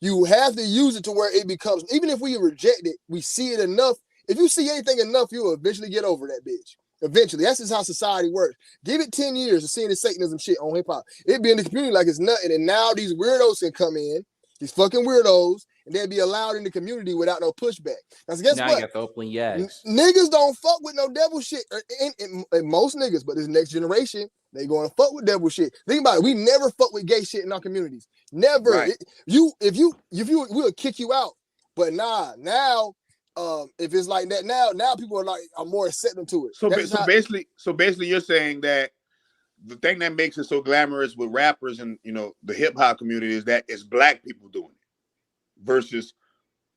You have to use it to where it becomes, even if we reject it, we see it enough. If you see anything enough, you'll eventually get over that bitch. Eventually. That's just how society works. Give it 10 years of seeing the Satanism shit on hip-hop. It be in the community like it's nothing. And now these weirdos can come in, these fucking weirdos, and they'll be allowed in the community without no pushback. Because guess now what? You got to open yags. Niggas don't fuck with no devil shit. And most niggas, but this next generation, they going to fuck with devil shit. Think about it. We never fuck with gay shit in our communities. Never. Right. If you, we'll kick you out. But now, if it's like that now people are more accepting to it. So basically, you're saying that the thing that makes it so glamorous with rappers and the hip hop community is that it's black people doing it versus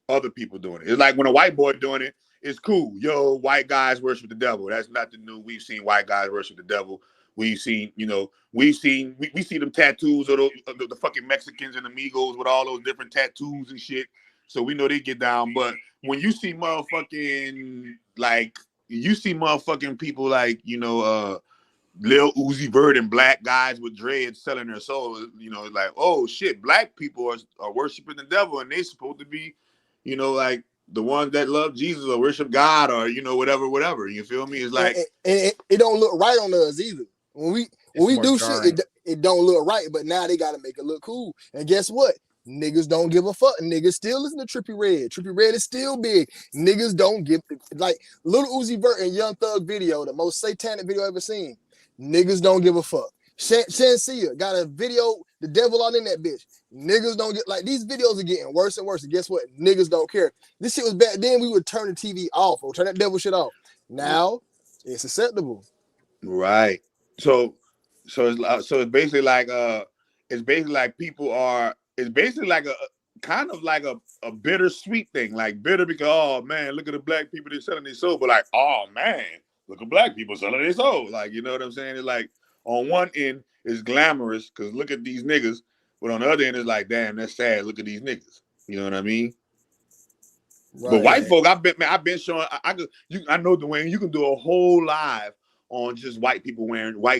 other people doing it. It's like when a white boy doing it, it's cool. Yo, white guys worship the devil. That's nothing new. We've seen white guys worship the devil. We've seen, we see them tattoos of the fucking Mexicans and amigos with all those different tattoos and shit. So we know they get down. But when you see motherfucking people like, Lil Uzi Vert and black guys with dreads selling their soul, it's like, oh shit, black people are worshiping the devil and they supposed to be, like the ones that love Jesus or worship God or, whatever. You feel me? It's like and it don't look right on us either. When we do shit, it don't look right, but now they gotta make it look cool. And guess what? Niggas don't give a fuck. Niggas still listen to Trippie Redd. Trippie Redd is still big. Niggas don't give like Lil Uzi Vert and Young Thug video, the most satanic video I've ever seen. Niggas don't give a fuck. Shansia got a video, the devil all in that bitch. Niggas don't get like these videos are getting worse and worse. And guess what? Niggas don't care. This shit was back then. We would turn the TV off or turn that devil shit off. Now it's acceptable. Right. So it's basically like people are. It's basically like a kind of like a bittersweet thing, like bitter because oh man, look at the black people they're selling their soul, but like oh man, look at black people selling their soul. Like you know what I'm saying? It's like on one end it's glamorous because look at these niggas, but on the other end it's like damn, that's sad. Look at these niggas. You know what I mean? Right. But white folk, I've been showing. I know Dwayne. You can do a whole live on just white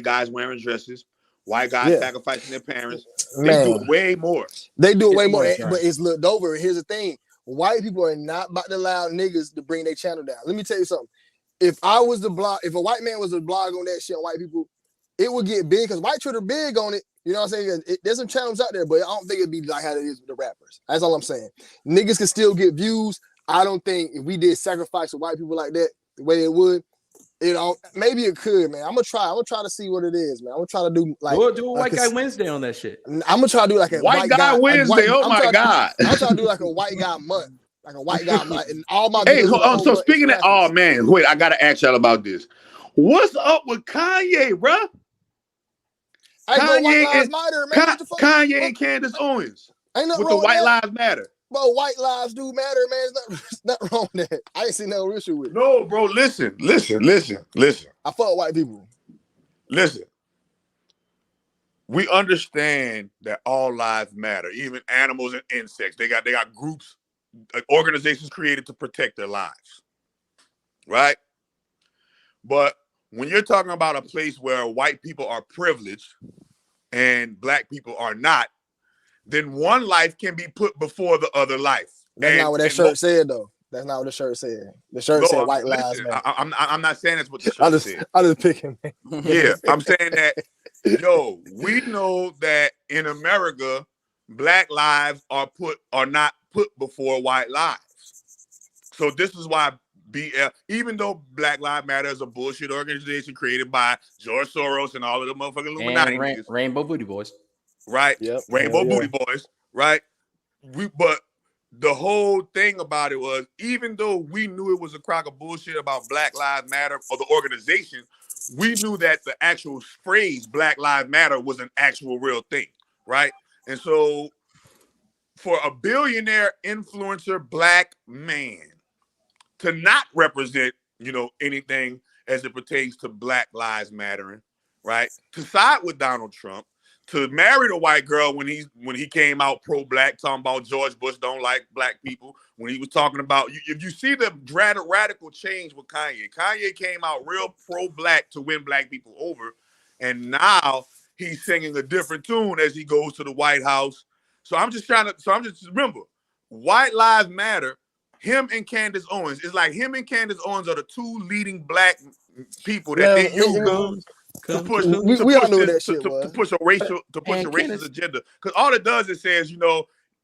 guys wearing dresses. White guys sacrificing their parents. They do it way more. They do it way more, but it's looked over. Here's the thing. White people are not about to allow niggas to bring their channel down. Let me tell you something. If a white man was to blog on that shit on white people, it would get big because white Twitter big on it. You know what I'm saying? There's some channels out there, but I don't think it'd be like how it is with the rappers. That's all I'm saying. Niggas can still get views. I don't think if we did sacrifice to white people like that, the way it would, maybe it could, man. I'm gonna try to see what it is, man. I'm gonna try to do like do a white guy Wednesday on that shit. I'm gonna try to do like a white guy Wednesday. Oh my god! I'm trying to do like a white guy month, like a white guy month, and all my. Hey, so speaking of, oh man, wait, I gotta ask y'all about this. What's up with Kanye, bruh? Kanye and Candace Owens ain't nothing with wrong the White with Lives Matter. Bro, white lives do matter, man. It's not wrong with that. I ain't seen no issue with it. No, bro, listen. I fuck white people. Listen. We understand that all lives matter, even animals and insects. They got groups, organizations created to protect their lives. Right? But when you're talking about a place where white people are privileged and black people are not, then one life can be put before the other life. That's not what that shirt said, though. That's not what the shirt said. The shirt said white lives matter. I'm not saying that's what the shirt said. I'm just picking, man. Yeah, I'm saying that, we know that in America, black lives are not put before white lives. So this is why even though Black Lives Matter is a bullshit organization created by George Soros and all of the motherfucking Illuminati niggas, Rainbow Booty Boys, right? Yep. Rainbow Booty Boys, right? But the whole thing about it was, even though we knew it was a crock of bullshit about Black Lives Matter or the organization, we knew that the actual phrase Black Lives Matter was an actual real thing, right? And so for a billionaire influencer black man to not represent, anything as it pertains to Black Lives Mattering, right? To side with Donald Trump, to marry the white girl when he came out pro-black, talking about George Bush don't like black people, when he was talking about, if you see the radical change with Kanye came out real pro-black to win black people over, and now he's singing a different tune as he goes to the White House. So remember, White Lives Matter, him and Candace Owens, it's like him and Candace Owens are the two leading black people that they use to push a racist agenda. Because all it does is says,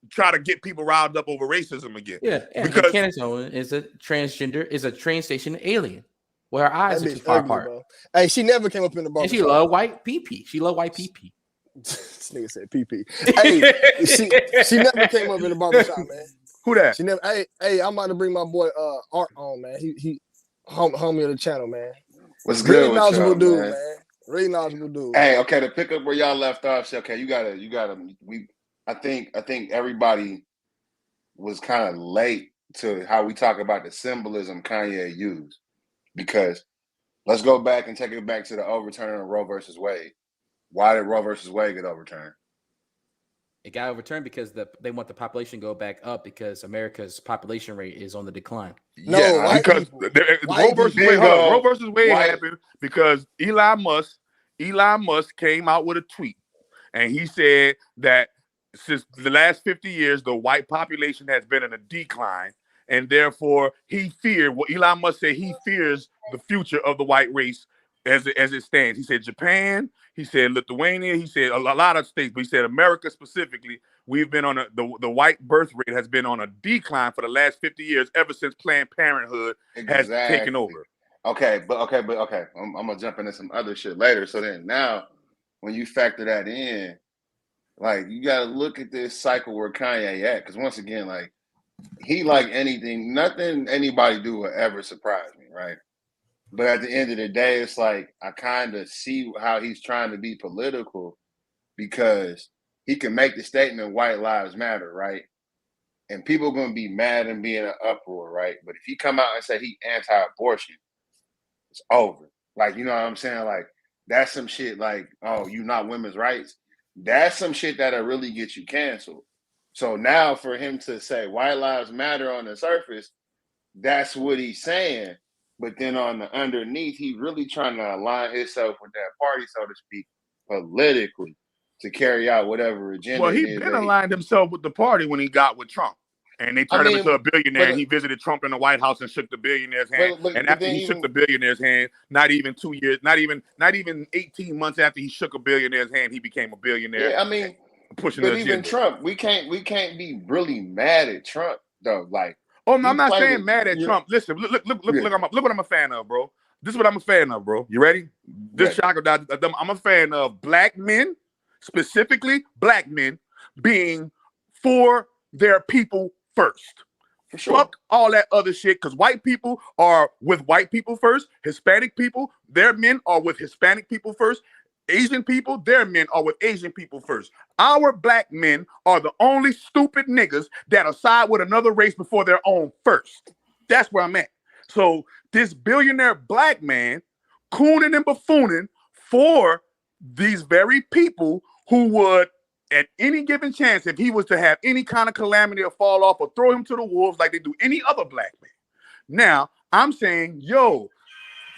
try to get people riled up over racism again. Yeah, because Candace Owens is a transgender, is a train station alien. Well, her eyes are too far apart. Bro. Hey, she never came up in the barbershop. And she love white PP. She love white PP. This nigga said PP. Hey, she never came up in the barbershop, man. Who that? She never. Hey, I'm about to bring my boy Art on, man. He homie of the channel, man. What's good? Really knowledgeable dude, man. Really knowledgeable dude. Hey, okay, to pick up where y'all left off. Okay, you gotta. I think everybody was kind of late to how we talk about the symbolism Kanye used, because let's go back and take it back to the overturn of Roe versus Wade. Why did Roe versus Wade get overturned? It got overturned because they want the population to go back up because America's population rate is on the decline. No, because Roe versus Wade happened because Elon Musk came out with a tweet, and he said that since the last 50 years, the white population has been in a decline, and therefore Elon Musk said he fears the future of the white race as it stands. He said Japan, he said Lithuania, he said a lot of states, but he said America specifically, we've been on the white birth rate has been on a decline for the last 50 years, ever since Planned Parenthood has taken over. Okay. I'm gonna jump into some other shit later. So then now, when you factor that in, like, you gotta look at this cycle where Kanye at, because once again, like, he like anything, nothing anybody do will ever surprise me, right? But at the end of the day, it's like I kind of see how he's trying to be political, because he can make the statement "White Lives Matter," right? And people are going to be mad and be in an uproar, right? But if he come out and say he anti-abortion, it's over. Like, you know what I'm saying? Like, that's some shit like, oh, you not women's rights? That's some shit that'll really get you canceled. So now for him to say White Lives Matter on the surface, that's what he's saying. But then on the underneath, he really trying to align himself with that party, so to speak, politically, to carry out whatever agenda. Well, he been aligned himself with the party when he got with Trump, and they turned him into a billionaire. And he visited Trump in the White House and shook the billionaire's hand. And after he shook the billionaire's hand, not even 2 years, not even 18 months after he shook a billionaire's hand, he became a billionaire. Yeah, I mean, pushing but the even agenda. Trump, we can't be really mad at Trump though. Like, oh no, I'm not saying mad at Trump. Listen, look what I'm a fan of, bro. This is what I'm a fan of, bro. You ready? This shocker, I'm a fan of black men, specifically black men, being for their people first. For sure. Fuck all that other shit, because white people are with white people first. Hispanic people, their men are with Hispanic people first. Asian people, their men are with Asian people first. Our black men are the only stupid niggas that'll side with another race before their own first. That's where I'm at. So this billionaire black man cooning and buffooning for these very people who would, at any given chance, if he was to have any kind of calamity or fall off or throw him to the wolves like they do any other black man. Now, I'm saying, yo,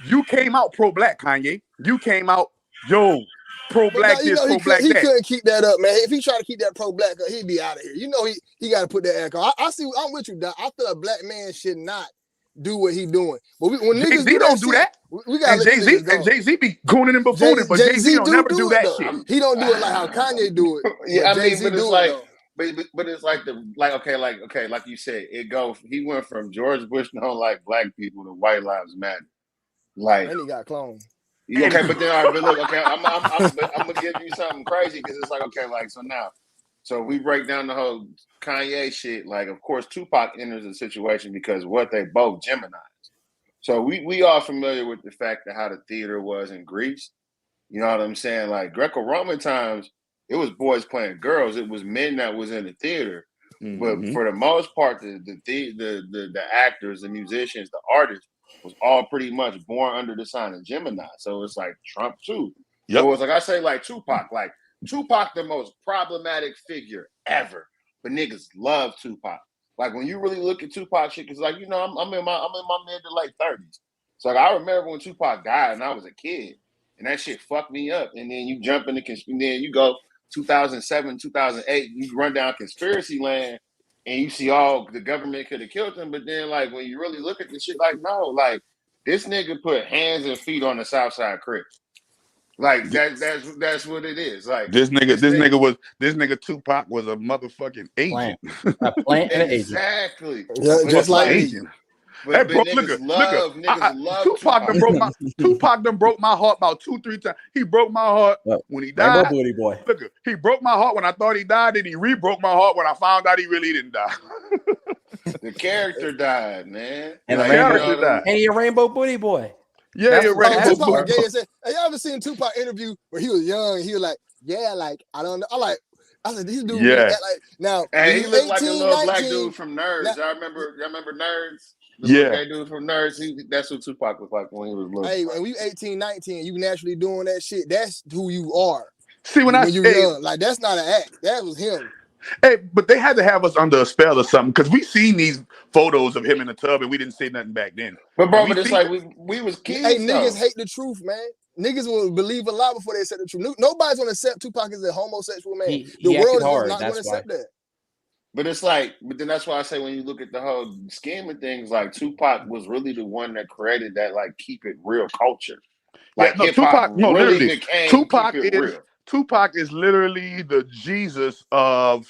you came out pro-black, Kanye. You came out, yo, pro-black this, pro-black that. He couldn't keep that up, man. If he tried to keep that pro-black up, he'd be out of here. You know, he got to put that act on. I'm with you, Doc. I feel a black man should not do what he doing. But when niggas don't do that. We got Jay-Z be cooning and buffooning, but Jay-Z don't never do that shit. He don't do it like how Kanye do it. Yeah, I mean, but it's like, but it's like like you said, he went from George Bush don't like black people to White Lives Matter. Like, And he got cloned. okay, but then all right, but look, okay, I'm gonna give you something crazy because it's like, okay, like so we break down the whole Kanye shit. Like, of course, Tupac enters the situation because what they both Geminis. So we all familiar with the fact of how the theater was in Greece. You know what I'm saying? Like Greco-Roman times, it was boys playing girls. It was men that was in the theater. But for the most part, the actors, the musicians, the artists was all pretty much born under the sign of Gemini. So it's like Trump too. Yep. So it's like I say, like Tupac, the most problematic figure ever. But niggas love Tupac. Like when you really look at Tupac shit, because like, you know, I'm in my mid to late 30s. So like, I remember when Tupac died and I was a kid. And that shit fucked me up. And then you jump into then you go 2007, 2008, you run down conspiracy land and you see all the government could have killed him. But then like when you really look at the shit, like, no, like this nigga put hands and feet on the Southside Crip. Like that's what it is. Like this nigga Tupac was a motherfucking agent. A plant and an agent. Exactly. Yeah, just like agent. But, Hey, bro, niggas love Tupac done broke my heart about 2-3 times. He broke my heart when he died. Booty boy. Look, he broke my heart when I thought he died, and he re-broke my heart when I found out he really didn't die. The character died, man. And the character died. And your rainbow booty boy. Yeah, you're right. Tupac was gay and said, "Hey, y'all ever seen Tupac interview where he was young? And he was like, yeah, like I don't know. I said, these dudes Yeah. like now. And he looked 18, like a little 19, black dude from Nerds. Now, Y'all remember Nerds? The Yeah. little gay dude from Nerds. That's what Tupac was like when he was little. Hey, when we 18, 19, you naturally doing that shit. That's who you are. See, when you young, like that's not an act. That was him. Hey, but they had to have us under a spell or something because we seen these photos of him in the tub and we didn't say nothing back then. But bro, but it's like we was kids. Hey, niggas hate the truth, man. Niggas will believe a lie before they accept the truth. Nobody's gonna accept Tupac as a homosexual man. The world is not gonna accept that. But it's like, but then that's why I say when you look at the whole scheme of things, like Tupac was really the one that created that, like keep it real culture. Like Tupac, really literally, Tupac is literally the Jesus of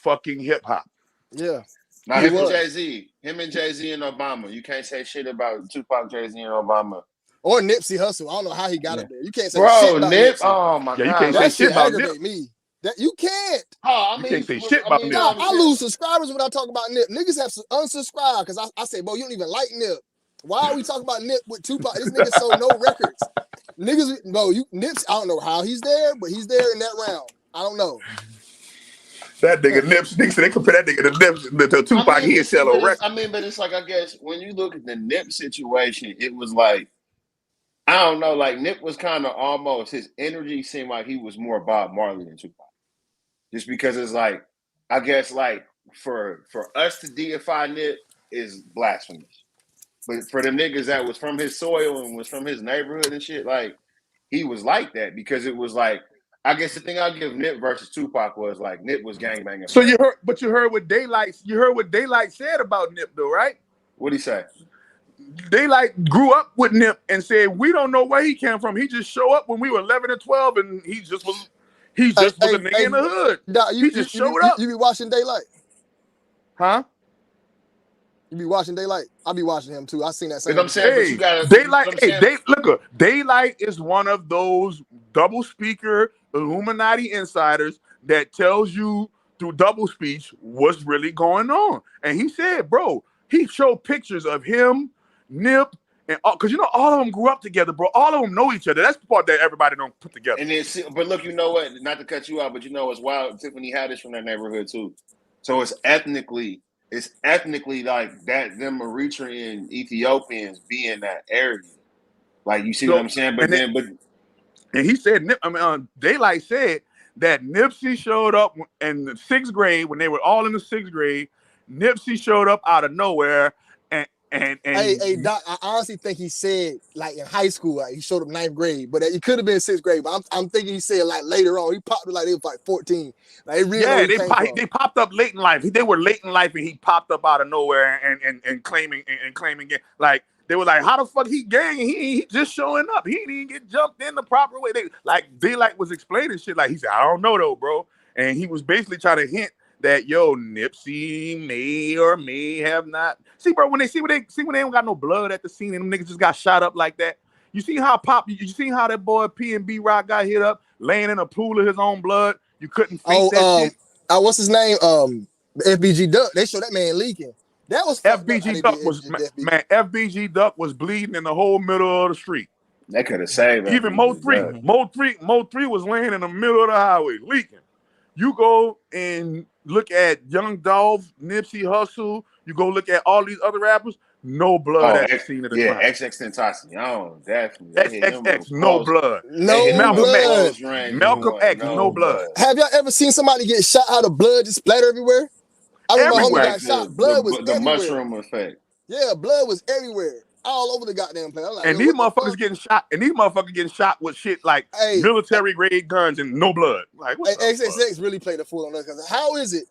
fucking hip hop. Yeah. Now him and Jay-Z and Obama. You can't say shit about Tupac, Jay-Z, and Obama. Or Nipsey Hussle. I don't know how he got up there. You can't say shit about Nip. Nipsey. Oh my god. You can't say shit about Nip. Me. That you can't. Oh, I mean, you can't say shit about Nip. I lose subscribers when I talk about Nip. Niggas have to unsubscribe because I say, bro, you don't even like Nip. Why are we talking about Nip with Tupac? This nigga sold no records. Niggas, bro, Nips, I don't know how he's there, but he's there in that round. I don't know. That nigga Nips, they compare that nigga to Nips, to Tupac, he is selling records. I mean, but it's like, I guess, when you look at the Nip situation, it was like, I don't know, like Nip was kind of almost, his energy seemed like he was more Bob Marley than Tupac. Just because it's like, I guess like, for us to deify Nip is blasphemous. But for the niggas that was from his soil and was from his neighborhood and shit, like, he was like that because it was like, I guess the thing I'll give Nip versus Tupac was like Nip was gangbanging. So you heard what Daylight said about Nip though, right? What'd he say? Daylight grew up with Nip and said we don't know where he came from. He just showed up when we were 11 and 12 and he just was a nigga in the hood. Doc, he just showed up. You be watching Daylight? Huh? You be watching Daylight? I be watching him too. I seen that same. I'm saying, but you gotta, Daylight. Daylight is one of those double speaker Illuminati insiders that tells you through double speech what's really going on. And he said, bro, he showed pictures of him, Nip, and because all of them grew up together, bro. All of them know each other. That's the part that everybody don't put together. And but look, you know what? Not to cut you out, but it's wild. Tiffany Haddish from that neighborhood too. So it's ethnically like that, them Eritrean Ethiopians be in that area. Like, you see what I'm saying? And he said, Daylight said that Nipsey showed up in the 6th grade when they were all in the 6th grade. Nipsey showed up out of nowhere, and hey, Doc, I honestly think he said like in high school, like he showed up 9th grade, but it could have been 6th grade. But I'm thinking he said like later on. He popped it like they was like 14. Like they popped up late in life. They were late in life, and he popped up out of nowhere and claiming it. Like they were like, how the fuck he gang? He just showing up. He didn't get jumped in the proper way. Daylight was explaining shit like he said, I don't know though, bro. And he was basically trying to hint that Nipsey may or may have not. See, bro, when they don't got no blood at the scene and them niggas just got shot up like that. You see how you see how that boy P and B Rock got hit up, laying in a pool of his own blood. You couldn't fake that shit. What's his name? FBG Duck. They showed that man leaking. That was FBG Duck was man. FBG Duck was bleeding in the whole middle of the street. They could have saved. Even Mo 3 was laying in the middle of the highway leaking. You go and look at Young Dolph, Nipsey Hussle. You go look at all these other rappers. No blood at the scene of the crime. XXXTentacion, definitely. XXX, no blood. No blood. Malcolm X, no blood. Have y'all ever seen somebody get shot out of blood just splatter everywhere? I remember my homie got shot. Blood was the everywhere. mushroom effect. Yeah, blood was everywhere, all over the goddamn place. Like, and these motherfuckers getting shot with shit like military grade guns and no blood. Like, XXX really played a fool on us. Because how is it?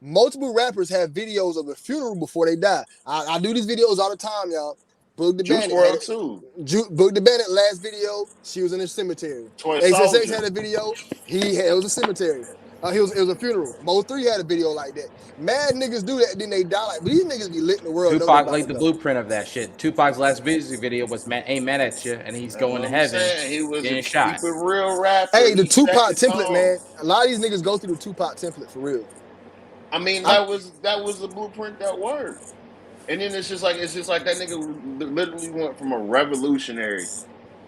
Multiple rappers have videos of the funeral before they die. I do these videos all the time, y'all. Boog the Bandit Boog the Bandit last video, she was in a cemetery. XXX had a video, it was a cemetery. It was a funeral. Mo 3 had a video like that. Mad niggas do that, then they die. Like, but these niggas be lit in the world. Tupac laid the blueprint of that shit. Tupac's last video was "Ain't Mad at You," and he's going to heaven. He was getting shot. Real rapper. Hey, the Tupac template, man. A lot of these niggas go through the Tupac template for real. I mean, that was the blueprint that worked. And then it's just like that nigga literally went from a revolutionary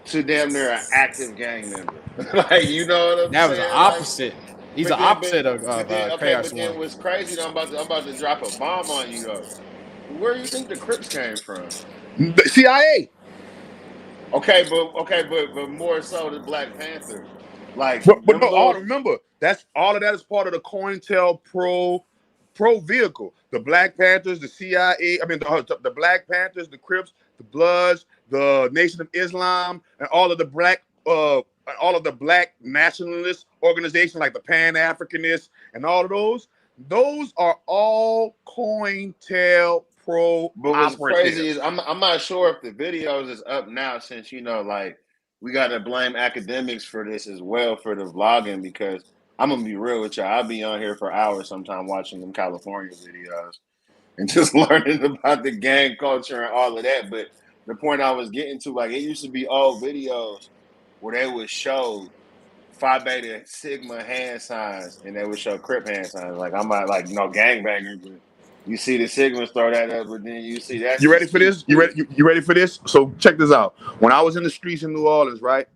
to damn near an active gang member. Like, you know what I'm saying? That was the opposite. He's the opposite of Chaos One. Then what's crazy? I'm about to drop a bomb on you though. Where do you think the Crips came from? The CIA. Okay, but more so the Black Panther. Like, but no, remember that's all of that is part of the COINTELPRO vehicle. The Black Panthers, the CIA. I mean, the Black Panthers, the Crips, the Bloods, the Nation of Islam, and all of the black nationalist organizations like the Pan-Africanists and all of those. Those are all COINTELPRO. But what's crazy is I'm not sure if the videos is up now, since like we got to blame academics for this as well for the vlogging, because I'm gonna be real with y'all. I'll be on here for hours sometime watching them California videos and just learning about the gang culture and all of that. But the point I was getting to, like, it used to be old videos where they would show Phi Beta Sigma hand signs and they would show Crip hand signs. Like, I'm not like gangbanger, but you see the Sigmas throw that up, but then you see that. You ready for this? You ready for this? So check this out. When I was in the streets in New Orleans, right,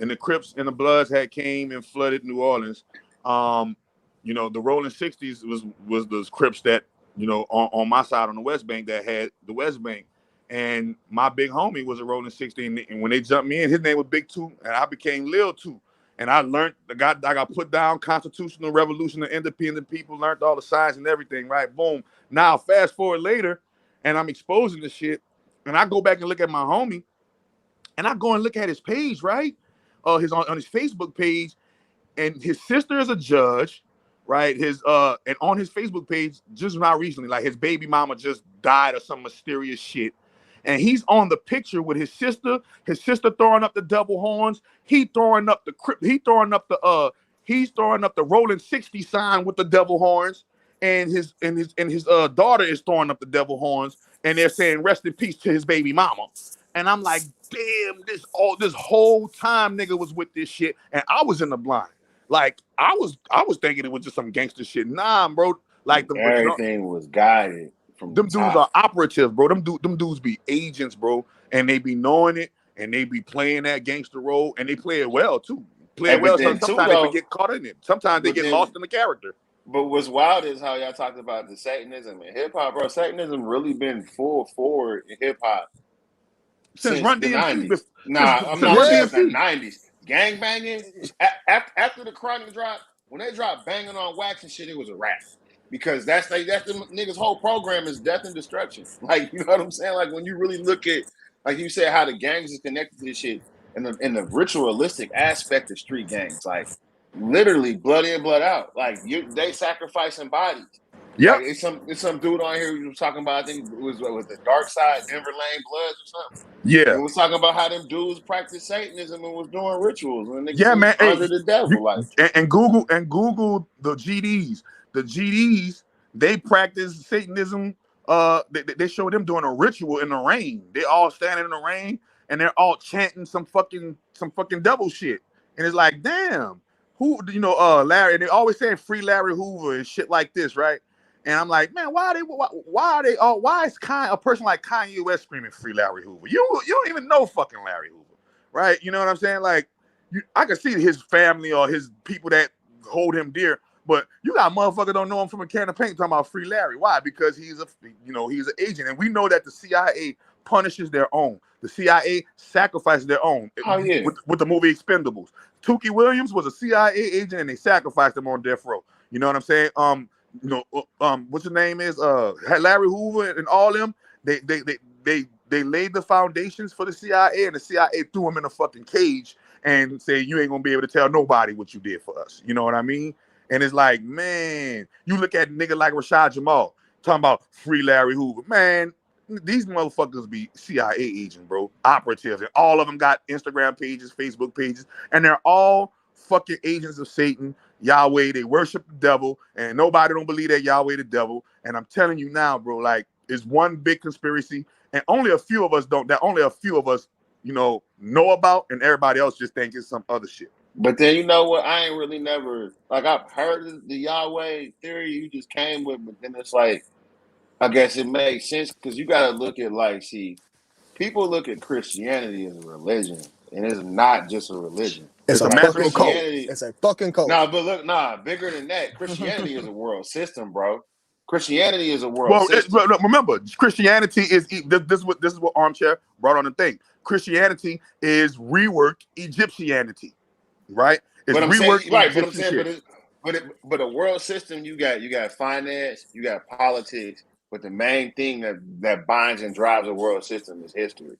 and the Crips and the Bloods had came and flooded New Orleans. The Rolling 60s was the Crips that, on my side on the West Bank that had the West Bank. And my big homie was a Rolling 60. And when they jumped me in, his name was Big Two, and I became Lil Two. And I learned, I got put down constitutional revolution of independent people, learned all the signs and everything, right? Boom. Now, fast forward later, and I'm exposing the shit. And I go back and look at my homie, and I go and look at his page, right? On his Facebook page. And his sister is a judge, right? And on his Facebook page, just not recently, like his baby mama just died of some mysterious shit. And he's on the picture with his sister throwing up the devil horns. He's throwing up the Rolling 60 sign with the devil horns. And his daughter is throwing up the devil horns. And they're saying, rest in peace to his baby mama. And I'm like, damn, this whole time nigga was with this shit. And I was in the blind. Like, I was thinking it was just some gangster shit. Nah, bro. Like, everything was guided from them dudes are operatives, bro. Them dudes be agents, bro, and they be knowing it, and they be playing that gangster role, and they play it well too. Sometimes they get caught in it. Sometimes they get lost in the character. But what's wild is how y'all talked about the Satanism in hip hop, bro. Satanism really been full forward in hip hop since Run the DMC. 90s. I'm not saying the 90s. Gang banging after the Chronic drop, when they dropped banging on wax and shit, it was a rap, because that's the niggas' whole program is death and destruction. Like, you know what I'm saying? Like, when you really look at, like you said, how the gangs is connected to this shit and the ritualistic aspect of street gangs, like literally blood in, blood out. Like, they sacrificing bodies. Yeah, like, it's some dude on here who was talking about, I think it was with the Dark Side, Denver Lane Bloods or something. Yeah, it was talking about how them dudes practiced Satanism and was doing rituals. And man, under the devil, and Google the GDs. the GDs, they practice Satanism. They show them doing a ritual in the rain. They all standing in the rain and they're all chanting some fucking devil shit. And it's like, damn, who Larry? And they always saying free Larry Hoover and shit like this, right? And I'm like, man, why are they all? Why is a person like Kanye West screaming free Larry Hoover? You don't even know fucking Larry Hoover, right? You know what I'm saying? Like, I can see his family or his people that hold him dear. But you got motherfuckers don't know him from a can of paint talking about free Larry. Why? Because he's an agent, and we know that the CIA punishes their own. The CIA sacrifices their own. Oh yeah. With the movie Expendables, Tukey Williams was a CIA agent, and they sacrificed him on death row. You know what I'm saying? What's his name is Larry Hoover and all them. They laid the foundations for the CIA, and the CIA threw him in a fucking cage and said, you ain't gonna be able to tell nobody what you did for us. You know what I mean? And it's like, man, you look at nigga like Rashad Jamal talking about free Larry Hoover. Man, these motherfuckers be CIA agents, bro, operatives, and all of them got Instagram pages, Facebook pages, and they're all fucking agents of Satan, Yahweh. They worship the devil, and nobody don't believe that Yahweh the devil. And I'm telling you now, bro, like, it's one big conspiracy, and only a few of us know about, and everybody else just think it's some other shit. But then, you know what? I ain't really never, like, I've heard the Yahweh theory you just came with, but then it's like, I guess it makes sense because you got to look at, like, see, people look at Christianity as a religion, and it's not just a religion. It's a fucking cult. It's a fucking cult. Bigger than that. Christianity is a world system, bro. Christianity is a world system. Remember, Christianity is this is what Armchair brought on the thing. Christianity is reworked Egyptianity, right? It's reworked Egyptian. But a world system, you got finance, you got politics, but the main thing that binds and drives a world system is history.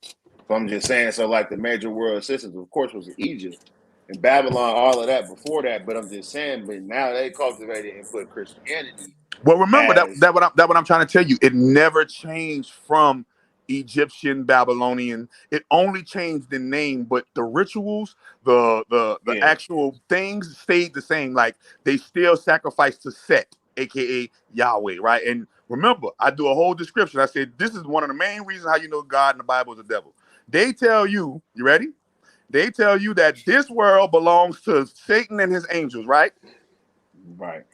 So I'm just saying, so like the major world systems, of course, was Egypt and Babylon, all of that before that. But I'm just saying, but now they cultivated and put Christianity. Well, remember that what I'm trying to tell you. It never changed from Egyptian, Babylonian. It only changed the name, but the rituals, the actual things stayed the same. Like, they still sacrifice to Set, aka Yahweh, right? And remember, I do a whole description. I said this is one of the main reasons how you know God in the Bible is the devil. They tell you ready? They tell you that this world belongs to Satan and his angels, right? Right.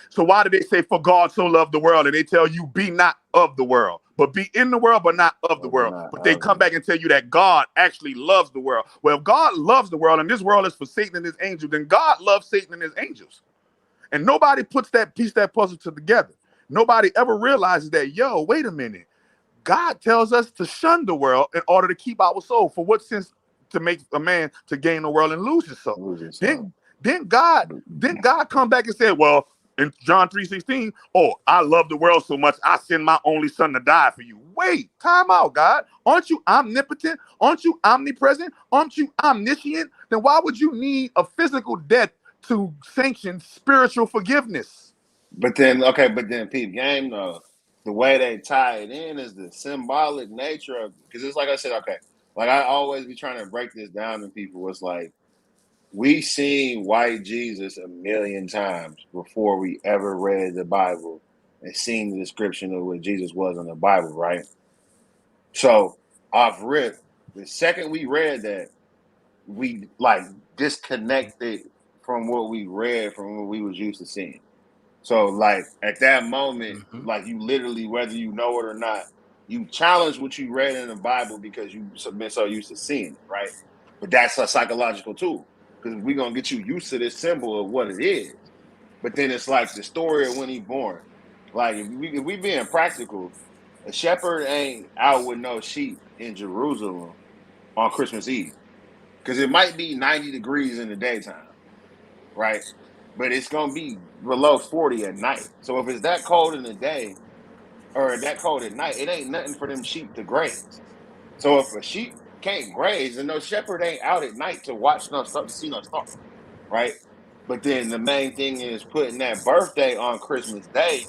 So why do they say, for God so loved the world? And they tell you, be not of the world, but be in the world, but not of the world. But they come back and tell you that God actually loves the world. Well, if God loves the world and this world is for Satan and his angels, then God loves Satan and his angels. And nobody puts that puzzle together. Nobody ever realizes that, yo, wait a minute. God tells us to shun the world in order to keep our soul. For what sense to make a man to gain the world and lose his soul? Then God come back and say, well, in John 3:16, oh, I love the world so much, I send my only son to die for you. Wait, time out, God. Aren't you omnipotent? Aren't you omnipresent? Aren't you omniscient? Then why would you need a physical death to sanction spiritual forgiveness? But then peep game, though, the way they tie it in is the symbolic nature of, because it's like I said, okay, like I always be trying to break this down to people. It's like, we seen white Jesus a million times before we ever read the Bible and seen the description of what Jesus was in the Bible, right? So off rip, the second we read that, we like disconnected from what we read from what we was used to seeing. So like at that moment, like you literally, whether you know it or not, you challenge what you read in the Bible because you've been so used to seeing it, right? But that's a psychological tool. Because we're going to get you used to this symbol of what it is. But then it's like the story of when he born. Like, if we being practical, a shepherd ain't out with no sheep in Jerusalem on Christmas Eve. Because it might be 90 degrees in the daytime, right? But it's going to be below 40 at night. So if it's that cold in the day or that cold at night, it ain't nothing for them sheep to graze. So if a sheep can't graze, then no shepherd ain't out at night to watch no stuff, to see no star, right? But then the main thing is putting that birthday on Christmas Day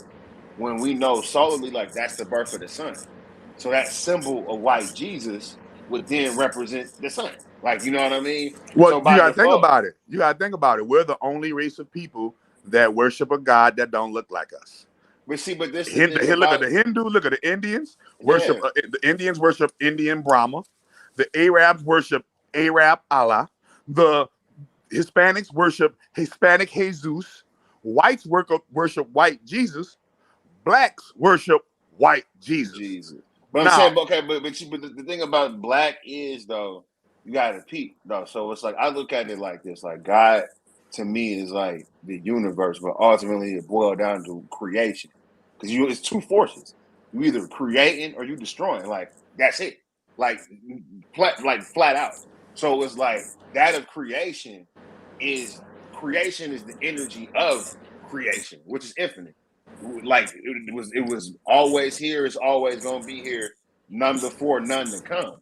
when we know solely like that's the birth of the sun. So that symbol of white Jesus would then represent the sun. Like, you know what I mean? Well, so you gotta think about it. We're the only race of people that worship a God that don't look like us. But see, but this Look at the Hindu, look at the Indians worship. The Indians worship Indian Brahma. The Arabs worship Arab Allah. The Hispanics worship Hispanic Jesus. Whites worship white Jesus. Blacks worship white Jesus. But I'm saying, okay, but the thing about black is though, you gotta peep though. So it's like I look at it like this: like God to me is like the universe, but ultimately it boils down to creation. Because it's two forces. You either creating or you destroying. Like that's it. Like flat out. So it's like that of creation is the energy of creation, which is infinite. Like it was always here, it's always gonna be here, none before, none to come.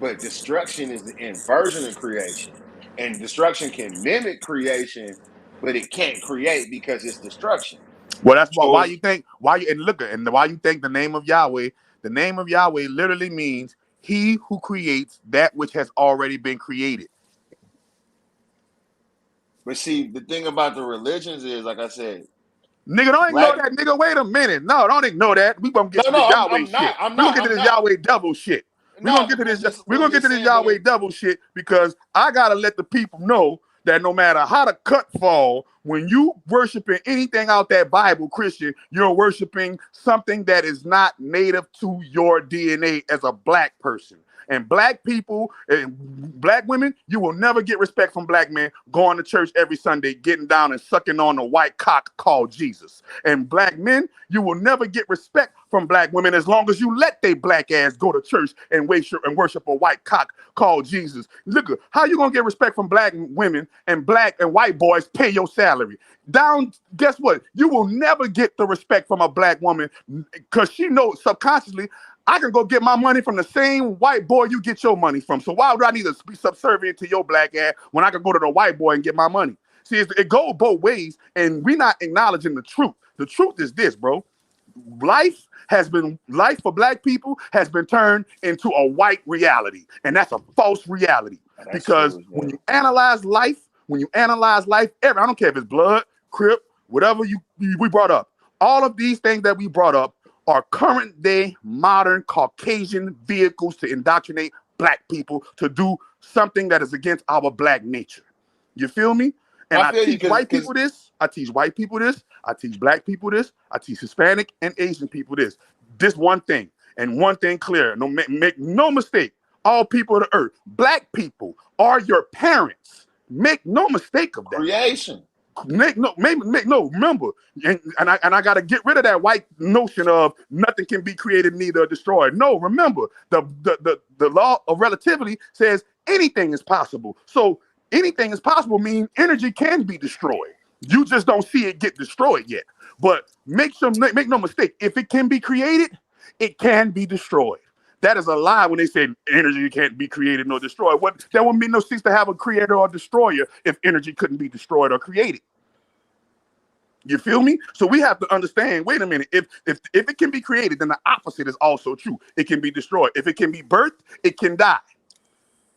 But destruction is the inversion of creation. And destruction can mimic creation, but it can't create because it's destruction. Well, that's why you think why you think the name of Yahweh literally means he who creates that which has already been created. But see, the thing about the religions is, like I said, nigga, don't ignore that, nigga. Wait a minute. No, don't ignore that. We gonna get to this Yahweh shit. We're gonna get to this Yahweh devil shit. We're gonna get to this. We're gonna get to this Yahweh devil shit because I gotta let the people know that no matter how the cut fall, when you worshiping anything out that Bible, Christian, you're worshiping something that is not native to your DNA as a black person. And black people and black women, you will never get respect from black men going to church every Sunday, getting down and sucking on a white cock called Jesus. And black men, you will never get respect from black women as long as you let they black ass go to church and worship a white cock called Jesus. Look, how you gonna get respect from black women and black and white boys pay your salary? Guess what? You will never get the respect from a black woman because she knows subconsciously, I can go get my money from the same white boy you get your money from. So why would I need to be subservient to your black ass when I can go to the white boy and get my money? See, it goes both ways, and we're not acknowledging the truth. The truth is this, bro. Life for black people has been turned into a white reality, and that's a false reality. Because when you analyze life, I don't care if it's blood, crip, whatever we brought up, all of these things that we brought up are current day modern Caucasian vehicles to indoctrinate black people to do something that is against our black nature. You feel me? And I teach white people this. I teach white people this. I teach black people this. I teach Hispanic and Asian people this. This one thing, and one thing clear. Make no mistake. All people of the earth, black people are your parents. Make no mistake of that. Creation. Remember, and I got to get rid of that white notion of nothing can be created, neither destroyed. No, remember, the law of relativity says anything is possible. So anything is possible means energy can be destroyed. You just don't see it get destroyed yet. But make no mistake, if it can be created, it can be destroyed. That is a lie when they say energy can't be created nor destroyed. There wouldn't be no sense to have a creator or destroyer if energy couldn't be destroyed or created. You feel me? So we have to understand, wait a minute, if it can be created, then the opposite is also true. It can be destroyed. If it can be birthed, it can die.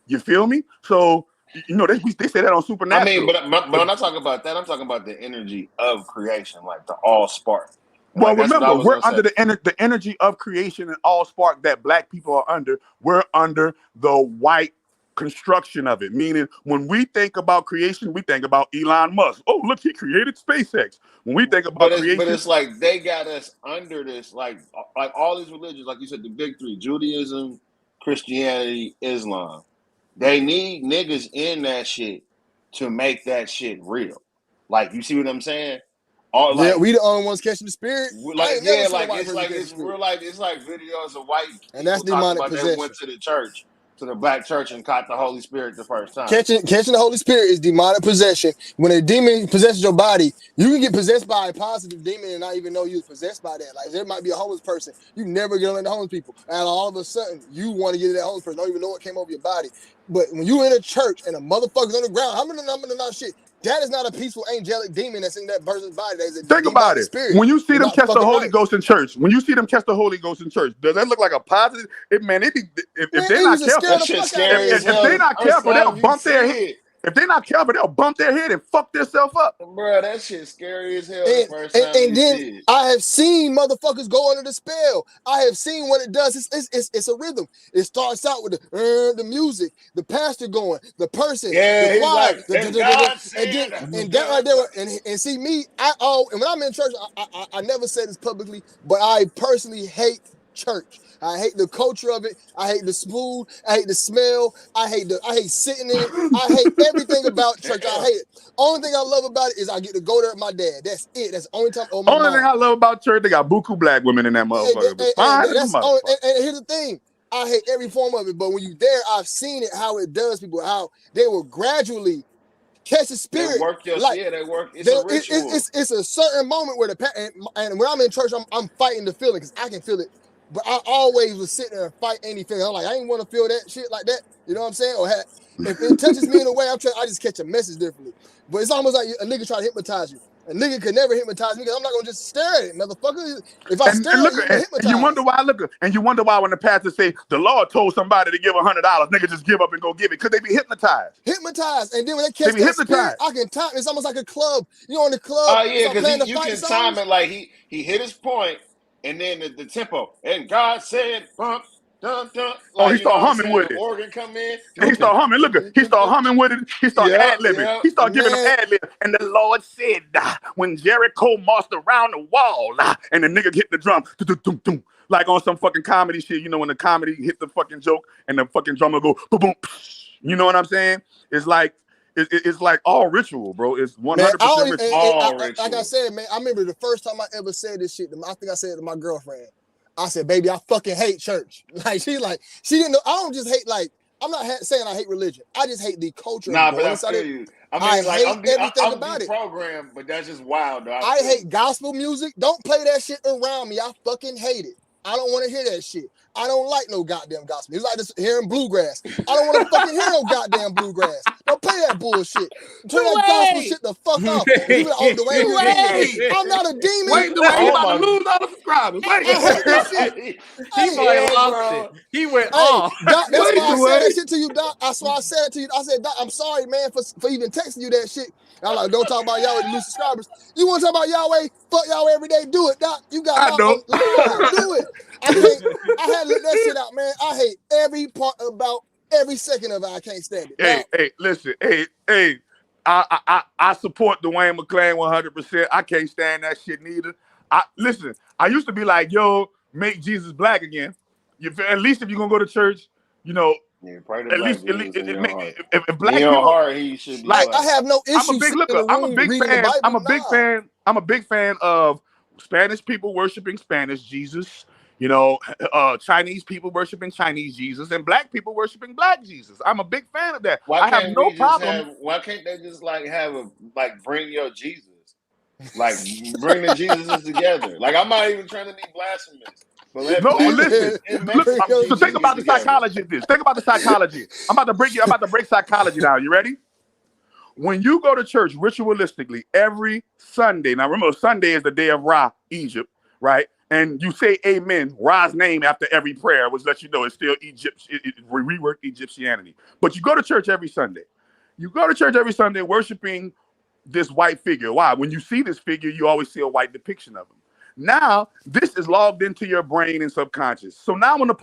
You feel me? So, they say that on Supernatural. I mean, but I'm not talking about that. I'm talking about the energy of creation, like the all spark. Well, remember, we're under the energy of creation and all spark that black people are under. We're under the white construction of it. Meaning, when we think about creation, we think about Elon Musk. Oh, look, he created SpaceX. When we think about creation, but it's like they got us under this, like all these religions, like you said, the big three: Judaism, Christianity, Islam. They need niggas in that shit to make that shit real. Like, you see what I'm saying? We the only ones catching the spirit. It's like videos of white people and that's demonic possession. They went to the church, to the black church, and caught the Holy Spirit the first time. Catching the Holy Spirit is demonic possession. When a demon possesses your body, you can get possessed by a positive demon and not even know you was possessed by that. Like, there might be a homeless person. You never get on the homeless people. And all of a sudden, you want to get to that homeless person. Don't even know what came over your body. But when you in a church and a motherfucker's on the ground, how many shit? That is not a peaceful angelic demon that's in that person's body. Think about it. Spirit. When you see them catch the Holy Ghost in church, does that look like a positive? If they're not careful, they'll bump their head. If they're not careful, they'll bump their head and fuck themselves up. Bro, that shit scary as hell the first time and you then see it. I have seen motherfuckers go under the spell. I have seen what it does. It's a rhythm. It starts out with the music, the pastor going, the person, the choir, and that right there. And see me, and when I'm in church, I never said this publicly, but I personally hate church. I hate the culture of it. I hate the smooth. I hate the smell. I hate sitting in it. I hate everything about church. I hate it. Only thing I love about it is I get to go there with my dad. That's it. That's the only time. Only thing I love about church, they got buku black women in that motherfucker. And here's the thing. I hate every form of it, but when you there, I've seen it, how it does people, how they will gradually catch the spirit. They work your shit. They work. It's a ritual. It's a certain moment where and when I'm in church, I'm fighting the feeling because I can feel it. But I always was sitting there and fight any feeling. I'm like, I ain't want to feel that shit like that. You know what I'm saying? Or if it touches me in a way, I just catch a message differently. But it's almost like a nigga try to hypnotize you. A nigga could never hypnotize me because I'm not gonna just stare at it, motherfucker. If I stare at it, hypnotize. And you wonder why when the pastor say the Lord told somebody to give $100, niggas just give up and go give it because they be hypnotized. Hypnotized, and then when they catch that spirit, I can time. It's almost like a club. You know, in the club. Oh yeah, because you can time it like he hit his point, and then the tempo, and God said, bump. Dun, dun. Like, he start humming with it. Organ come in. And he start humming. Look, he start humming with it. He start ad-libbing. He start giving them ad-lib. And the Lord said, when Jericho marched around the wall, and the nigga hit the drum, like on some fucking comedy shit. You know, when the comedy hit the fucking joke, and the fucking drummer go, boom, boom. You know what I'm saying? It's like all ritual, bro. It's 100% ritual. Like I said, man, I remember the first time I ever said this shit. I think I said it to my girlfriend. I said, baby, I fucking hate church. Like, she didn't know. I don't just hate, like, I'm not saying I hate religion. I just hate the culture. Nah, but I feel you. I mean, hate everything about it. Programmed, but that's just wild, though. I hate gospel music. Don't play that shit around me. I fucking hate it. I don't want to hear that shit. I don't like no goddamn gospel. It's like this hearing bluegrass. I don't want to fucking hear no goddamn bluegrass. Don't play that bullshit. Turn that gospel shit the fuck off. I'm not a demon. Wait, you about to lose all the subscribers. Wait. He went off. Doc, that's why I said that shit to you, Doc. That's why I said it to you. I said, Doc, I'm sorry, man, for even texting you that shit. I'm like, don't talk about Yahweh to lose subscribers. You want to talk about Yahweh? Fuck Yahweh every day. Do it, Doc. You got I know. Do it. I had to let that shit out, man. I hate every part about every second of it. I can't stand it. Hey, listen. Hey. I support Dwayne McClain 100%. I can't stand that shit neither. Listen, I used to be like, yo, make Jesus black again. At least if you're gonna go to church, you know. Yeah, at least if black in your people, heart, he should be like, I have no issue. I'm a big fan of Spanish people worshiping Spanish Jesus. You know, Chinese people worshiping Chinese Jesus, and black people worshiping black Jesus. I'm a big fan of that. I have no problem. Why can't they just bring your Jesus? Like, bring the Jesuses together. Like, I'm not even trying to be blasphemous. Listen. So think about the psychology of this. Think about the psychology. I'm about to break psychology down. You ready? When you go to church ritualistically every Sunday, now remember Sunday is the day of Ra, Egypt, right? And you say amen, Ra's name after every prayer, which lets you know it's still Egypt, reworked Egyptianity. But you go to church every Sunday. You go to church every Sunday worshiping this white figure. Why? When you see this figure, you always see a white depiction of him. Now, this is logged into your brain and subconscious. So now when the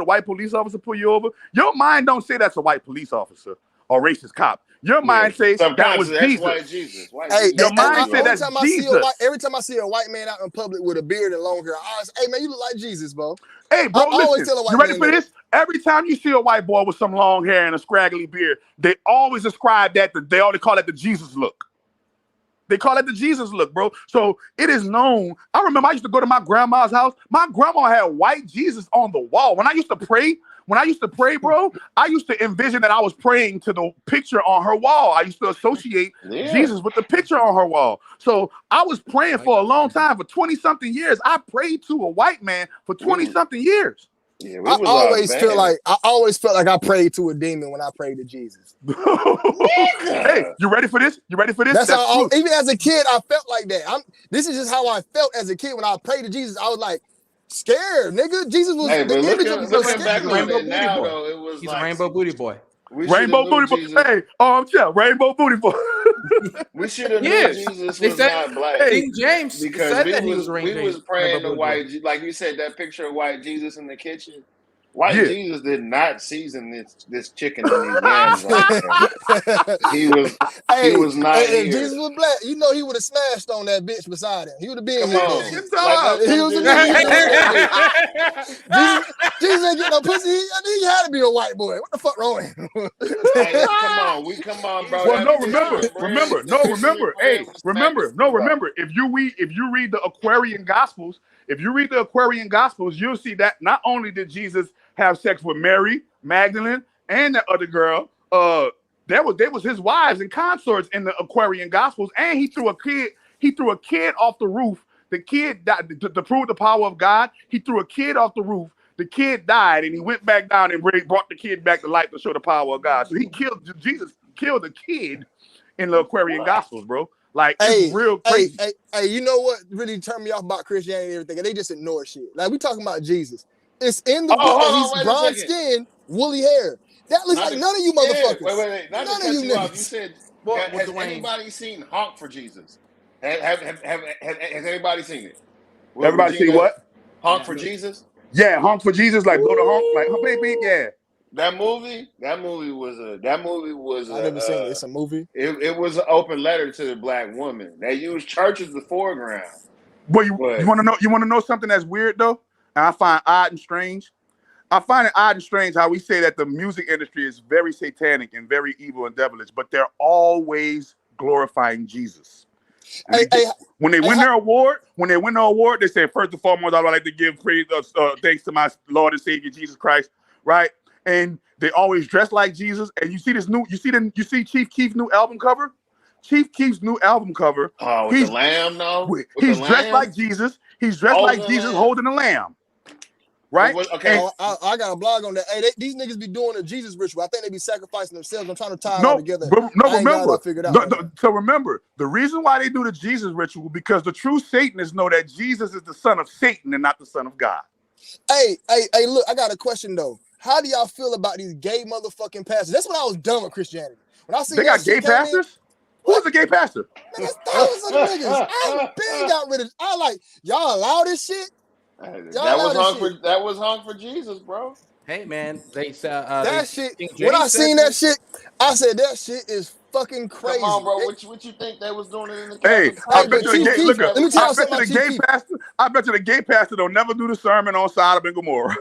white police officer pull you over, your mind don't say that's a white police officer or racist cop. Your mind says that was Jesus. White Jesus. Your mind said that's Jesus. Every time I see a white man out in public with a beard and long hair, I always say, hey, man, you look like Jesus, bro. Hey, bro, listen, you ready for this? Every time you see a white boy with some long hair and a scraggly beard, they always describe that, they always call it the Jesus look. They call it the Jesus look, bro. So it is known. I remember I used to go to my grandma's house. My grandma had white Jesus on the wall. When I used to pray, bro, I used to envision that I was praying to the picture on her wall. I used to associate Jesus with the picture on her wall. So I was praying for a long time, for 20-something years. I prayed to a white man for 20-something years. Yeah, I always felt like I prayed to a demon when I prayed to Jesus. Hey, you ready for this? That's how even as a kid, I felt like that. This is just how I felt as a kid when I prayed to Jesus. I was like scared, nigga. Jesus was the image of He's a rainbow booty boy. Rainbow booty boy. Hey, Armchair, rainbow booty boy. We should have Yes. knew Jesus They was said- not black. King James Because said we that he was was praying to white, like you said, that picture of white Jesus in the kitchen. White Jesus did not season this chicken and these yams like that. He was not If here. Jesus was black, you know he would have smashed on that bitch beside him. He would have been Come here. on. He was a nigga. Jesus ain't getting no pussy. He had to be a white boy. What the fuck wrong with him? Hey, come on, bro. Well, remember. If you read the Aquarian Gospels, you'll see that not only did Jesus have sex with Mary Magdalene and that other girl, there was his wives and consorts in the Aquarian Gospels, and he threw a kid off the roof. The kid died to prove the power of God. He threw a kid off the roof. The kid died, and he went back down and brought the kid back to life to show the power of God. So Jesus killed a kid in the Aquarian Gospels, bro. Like, it's real crazy. Hey, you know what really turned me off about Christianity and everything? And they just ignore shit. Like, we talking about Jesus. It's in the book that he's bronze skin, woolly hair. That looks like none of you motherfuckers. Wait. Not none to of cut you you off. niggas. You said, Well, has Dwayne. anybody seen Honk for Jesus? Has anybody seen it? Everybody see what? Honk for Jesus? Yeah, honk for Jesus, like blow the honk, like beep beep, yeah. That movie was I never seen it. It's a movie. It was an open letter to the black woman. They used church as the foreground. Well, you want to know something that's weird though, and I find odd and strange. I find it odd and strange how we say that the music industry is very satanic and very evil and devilish, but they're always glorifying Jesus. When they win their award, they say, first and foremost, I would like to give praise, thanks to my Lord and Savior Jesus Christ, right? And they always dress like Jesus. And you see Chief Keef's new album cover. Chief Keef's new album cover. Oh, with the lamb, though. He's dressed like Jesus. He's dressed like Jesus holding a lamb. Right? Okay. I got a blog on that. Hey, these niggas be doing a Jesus ritual. I think they be sacrificing themselves. I'm trying to tie it all together. Remember, the reason why they do the Jesus ritual, because the true Satanists know that Jesus is the son of Satan and not the son of God. Hey, look, I got a question though. How do y'all feel about these gay motherfucking pastors? That's when I was done with Christianity. When I see they got gay pastors? Who's a gay pastor? Man, there's thousands of niggas. I been got rid of. I like y'all allow this shit. That was honk for Jesus, bro. Hey man, they that shit. When I seen that shit, I said that shit is fucking crazy. Come on, bro. What you think they was doing it in the Catholic? I bet you the gay pastor don't never do the sermon on Sodom and Gomorrah.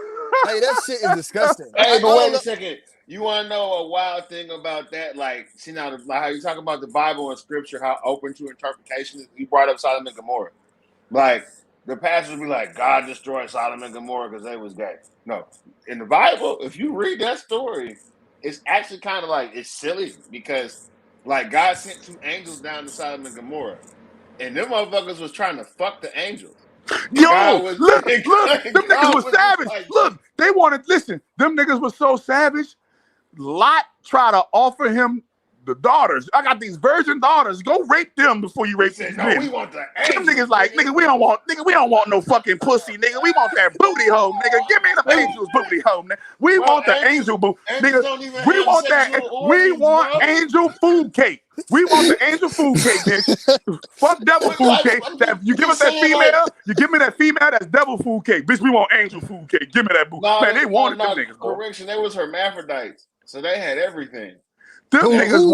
Hey, that shit is disgusting. Hey, but wait a second. You want to know a wild thing about that? Like, see now, like how you talk about the Bible and Scripture, how open to interpretation is. You brought up Sodom and Gomorrah. Like, the pastors be like, God destroyed Sodom and Gomorrah because they was gay. No. In the Bible, if you read that story, it's actually kind of like, it's silly because, like, God sent 2 angels down to Sodom and Gomorrah. And them motherfuckers was trying to fuck the angels. Yo, look, them niggas was savage. Like, look, they wanted, listen, them niggas was so savage. Lot tried to offer him the daughters. I got these virgin daughters. Go rape them before you rape these men. We want the angels. Them niggas like, nigga, we don't want no fucking pussy, nigga. We want that booty hole, nigga. Give me the angels booty hole, nigga. We want the angel booty, nigga. We want that. We want angel food cake. We want the angel food cake, bitch. Fuck devil food cake. You give us that female, you give me that female, that's devil food cake. Bitch, we want angel food cake. Give me that booty. Man, they wanted them niggas, bro. Correction, they was hermaphrodites. So they had everything. Them niggas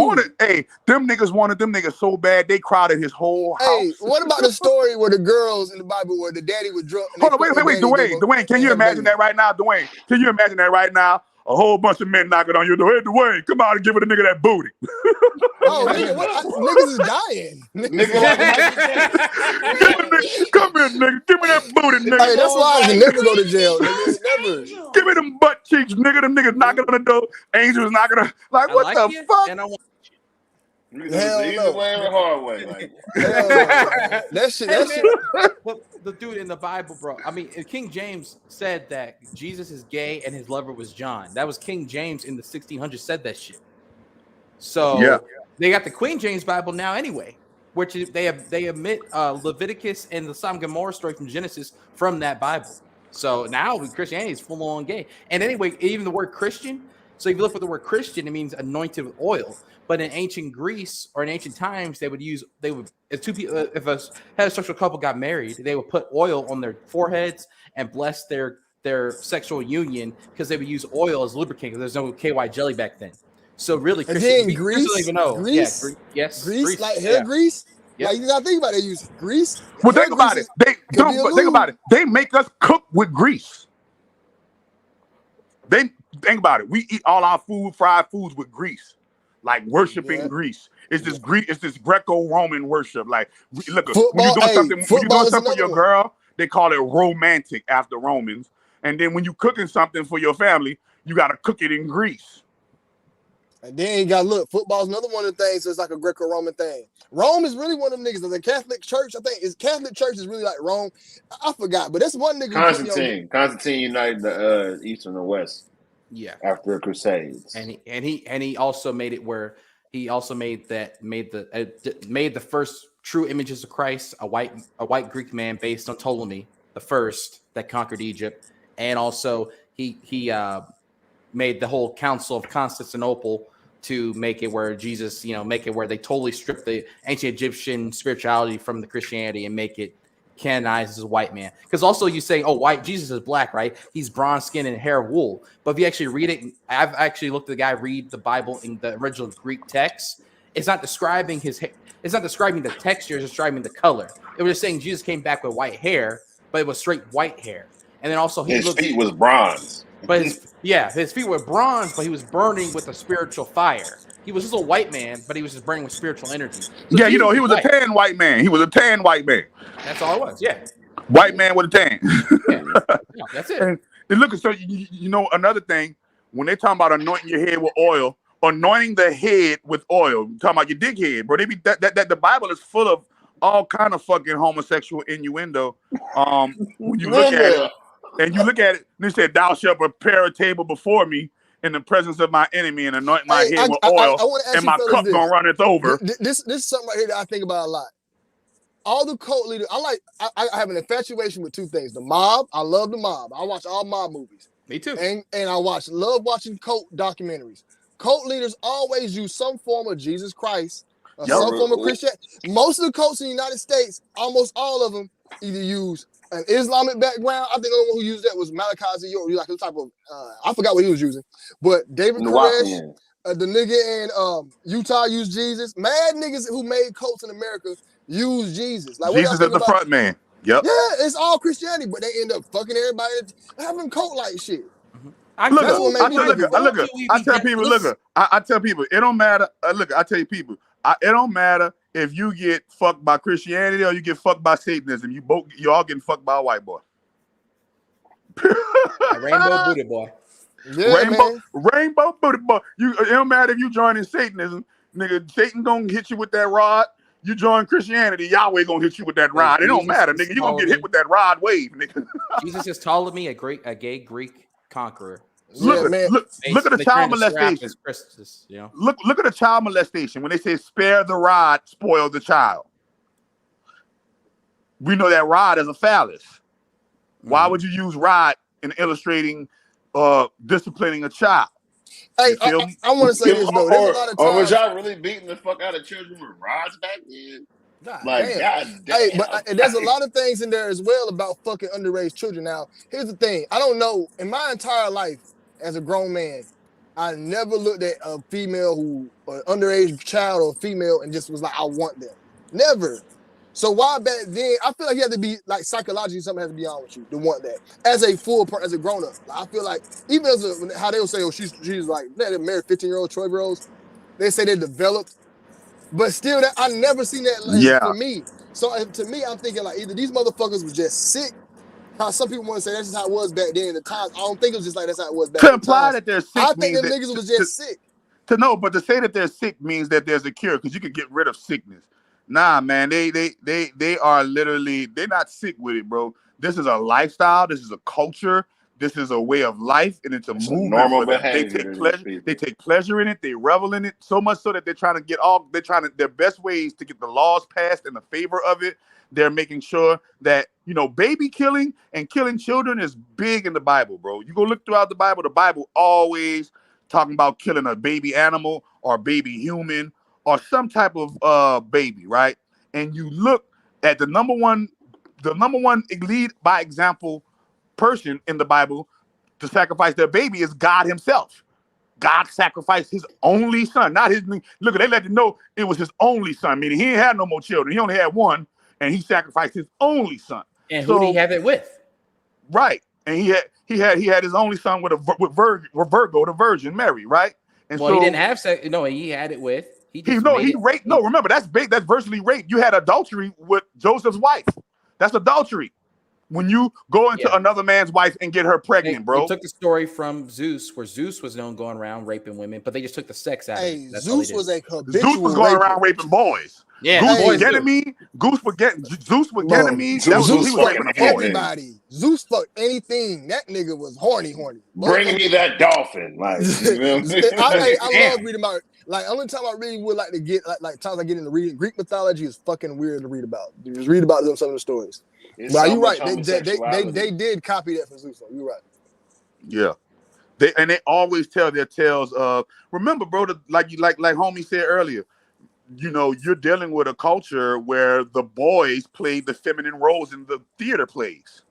wanted them niggas so bad they crowded his whole house. Hey, what about the story where the girls in the Bible where the daddy was drunk? Hold on, wait, Dwayne, can you imagine that right now, Dwayne? Can you imagine that right now? A whole bunch of men knocking on your door. Hey, Dwayne, come out and give it a nigga that booty. Oh, nigga, niggas is dying. Come here, nigga. Give me that booty, nigga. Hey, that's why I can never go to jail, nigga. Never. Give me them butt cheeks, nigga. Them niggas knocking on the door. Angels knocking on. Like, what like the fuck? And I want Either way or the hard way. Like, that shit. Well, the dude in the Bible, bro. I mean, King James said that Jesus is gay and his lover was John. That was King James in the 1600s said that shit. So they got the Queen James Bible now anyway, which is, they omit Leviticus and the Sodom and Gomorrah story from Genesis from that Bible. So now Christianity is full on gay. And anyway, even the word Christian. So if you look at the word Christian, it means anointed with oil. But in ancient Greece or in ancient times, if two people, if a heterosexual couple got married, they would put oil on their foreheads and bless their sexual union because they would use oil as lubricant because there's no KY jelly back then. So really, And Christian, then Greece, don't even know. Greece, Yes, Greece, like hair grease. Yep. Like you gotta think about it. They use grease. Well, Hair think about grease it. Think about it. lube. They make us cook with grease. They think about it. We eat all our fried foods with grease, like worshiping grease. It's this Greek. It's this Greco-Roman worship. Like, look, when you're doing something, for your girl, they call it romantic after Romans. And then when you're cooking something for your family, you got to cook it in grease. And then you got football's another one of the things that's like a Greco-Roman thing. Rome is really one of them niggas. The Catholic Church, I think, Catholic Church is really like Rome. I forgot, but that's one nigga. Constantine united the East and the West. Yeah. After the Crusades. And he also made it where he also made the first true images of Christ, a white Greek man based on Ptolemy, the first that conquered Egypt, and also he made the whole Council of Constantinople to make it where Jesus, make it where they totally strip the ancient Egyptian spirituality from the Christianity and make it canonized as a white man. Because also you say, oh, white Jesus is black, right? He's bronze skin and hair of wool. But if you actually read it, I've actually looked at the guy read the Bible in the original Greek text. It's not describing it's not describing the texture, it's describing the color. It was just saying Jesus came back with white hair, but it was straight white hair. And then also his feet was bronze. But his feet were bronze, but he was burning with a spiritual fire. He was just a white man, but he was just burning with spiritual energy. So yeah, he was a tan white man. He was a tan white man. That's all it was. Yeah. White man with a tan. Yeah, that's it. And look, so another thing, when they talking about anointing your head with oil, anointing the head with oil, talking about your dick head, bro. They be that the Bible is full of all kind of fucking homosexual innuendo. When you look at it. And you look at it, and they said, "Thou shalt prepare a table before me in the presence of my enemy, and anoint my head with oil, and my cup gonna run it over." This is something right here that I think about a lot. All the cult leaders, I have an infatuation with two things: the mob. I love the mob. I watch all mob movies. Me too. And I love watching cult documentaries. Cult leaders always use some form of Jesus Christ, or some form of Christianity. Most of the cults in the United States, almost all of them, either use an Islamic background. I think the only one who used that was Malachi Z. Like a type of, I forgot what he was using. But David Koresh, the nigga in Utah used Jesus. Mad niggas who made cults in America use Jesus. Like Jesus is the front man. Yep. Yeah, it's all Christianity, but they end up fucking everybody, having cult-like shit. I tell people, it don't matter. I tell you people, it don't matter if you get fucked by Christianity or you get fucked by Satanism. You all getting fucked by a white boy. A rainbow booty boy. Yeah, rainbow booty boy. It don't matter if you join Satanism, nigga. Satan gonna hit you with that rod. You join Christianity, Yahweh gonna hit you with that rod. It don't matter, nigga. You gonna get hit with that rod wave, nigga. Jesus is Ptolemy, a gay Greek conqueror. Look at the child molestation. Look at the child molestation. When they say spare the rod, spoil the child. We know that rod is a phallus. Why would you use rod in illustrating disciplining a child? Hey, I want to say this though. There's a lot of times. Or was y'all really beating the fuck out of children with rods back then? God damn. Hey, but there's a lot of things in there as well about fucking underage children. Now, here's the thing. I don't know. In my entire life as a grown man, I never looked at a female an underage child or female and just was like, I want them. Never. So why back then? I feel like you have to be like psychologically something has to be on with you to want that as a full person, as a grown up. Like, I feel like even how they will say, oh, she's like they're married 15-year-old, 12-year-olds. They say they're developed, but still, that I never seen that for me. So to me, I'm thinking like either these motherfuckers was just sick. How some people want to say that's just how it was back then in the times. I don't think it was just like that's how it was back then. To imply that they're sick, I think the niggas was just sick. But to say that they're sick means that there's a cure because you could get rid of sickness. Nah, man, they are literally, they're not sick with it, bro. This is a lifestyle. This is a culture. This is a way of life, and it's a movement. Normal behavior. They take pleasure in it. They revel in it so much so that they're trying to their best ways to get the laws passed in the favor of it. They're making sure that, baby killing and killing children is big in the Bible, bro. You go look throughout the Bible always talking about killing a baby animal or baby human or some type of baby, right? And you look at the number one lead by example person in the Bible to sacrifice their baby is God himself. God sacrificed his only son, not his. Look, they let you know it was his only son, meaning he ain't had no more children. He only had one, and he sacrificed his only son. And who did he have it with? Right, and he had his only son with Virgo, the Virgin Mary, right? And well, so he didn't have sex. No, he had it with. he raped. No, remember that's big. That's virtually rape. You had adultery with Joseph's wife. That's adultery. When you go into another man's wife and get her pregnant, bro. They took the story from Zeus, where Zeus was known going around raping women, but they just took the sex out of it. That's Zeus was a habitual Zeus was going around raping boys. Yeah, Goose boys was getting me. Zeus was getting me. Zeus He was was raping a boy. everybody. Zeus fucked anything. That nigga was horny. Bring me that dolphin. Like, you know what I'm saying? I love reading about. Like, only time I really would like to get like times I get into reading Greek mythology is fucking weird to read about. You just read about some of the stories. Well, you're right. They did copy that from Zeus. You're right. Yeah, they always tell their tales of. Remember, bro, like homie said earlier. You know, you're dealing with a culture where the boys played the feminine roles in the theater plays.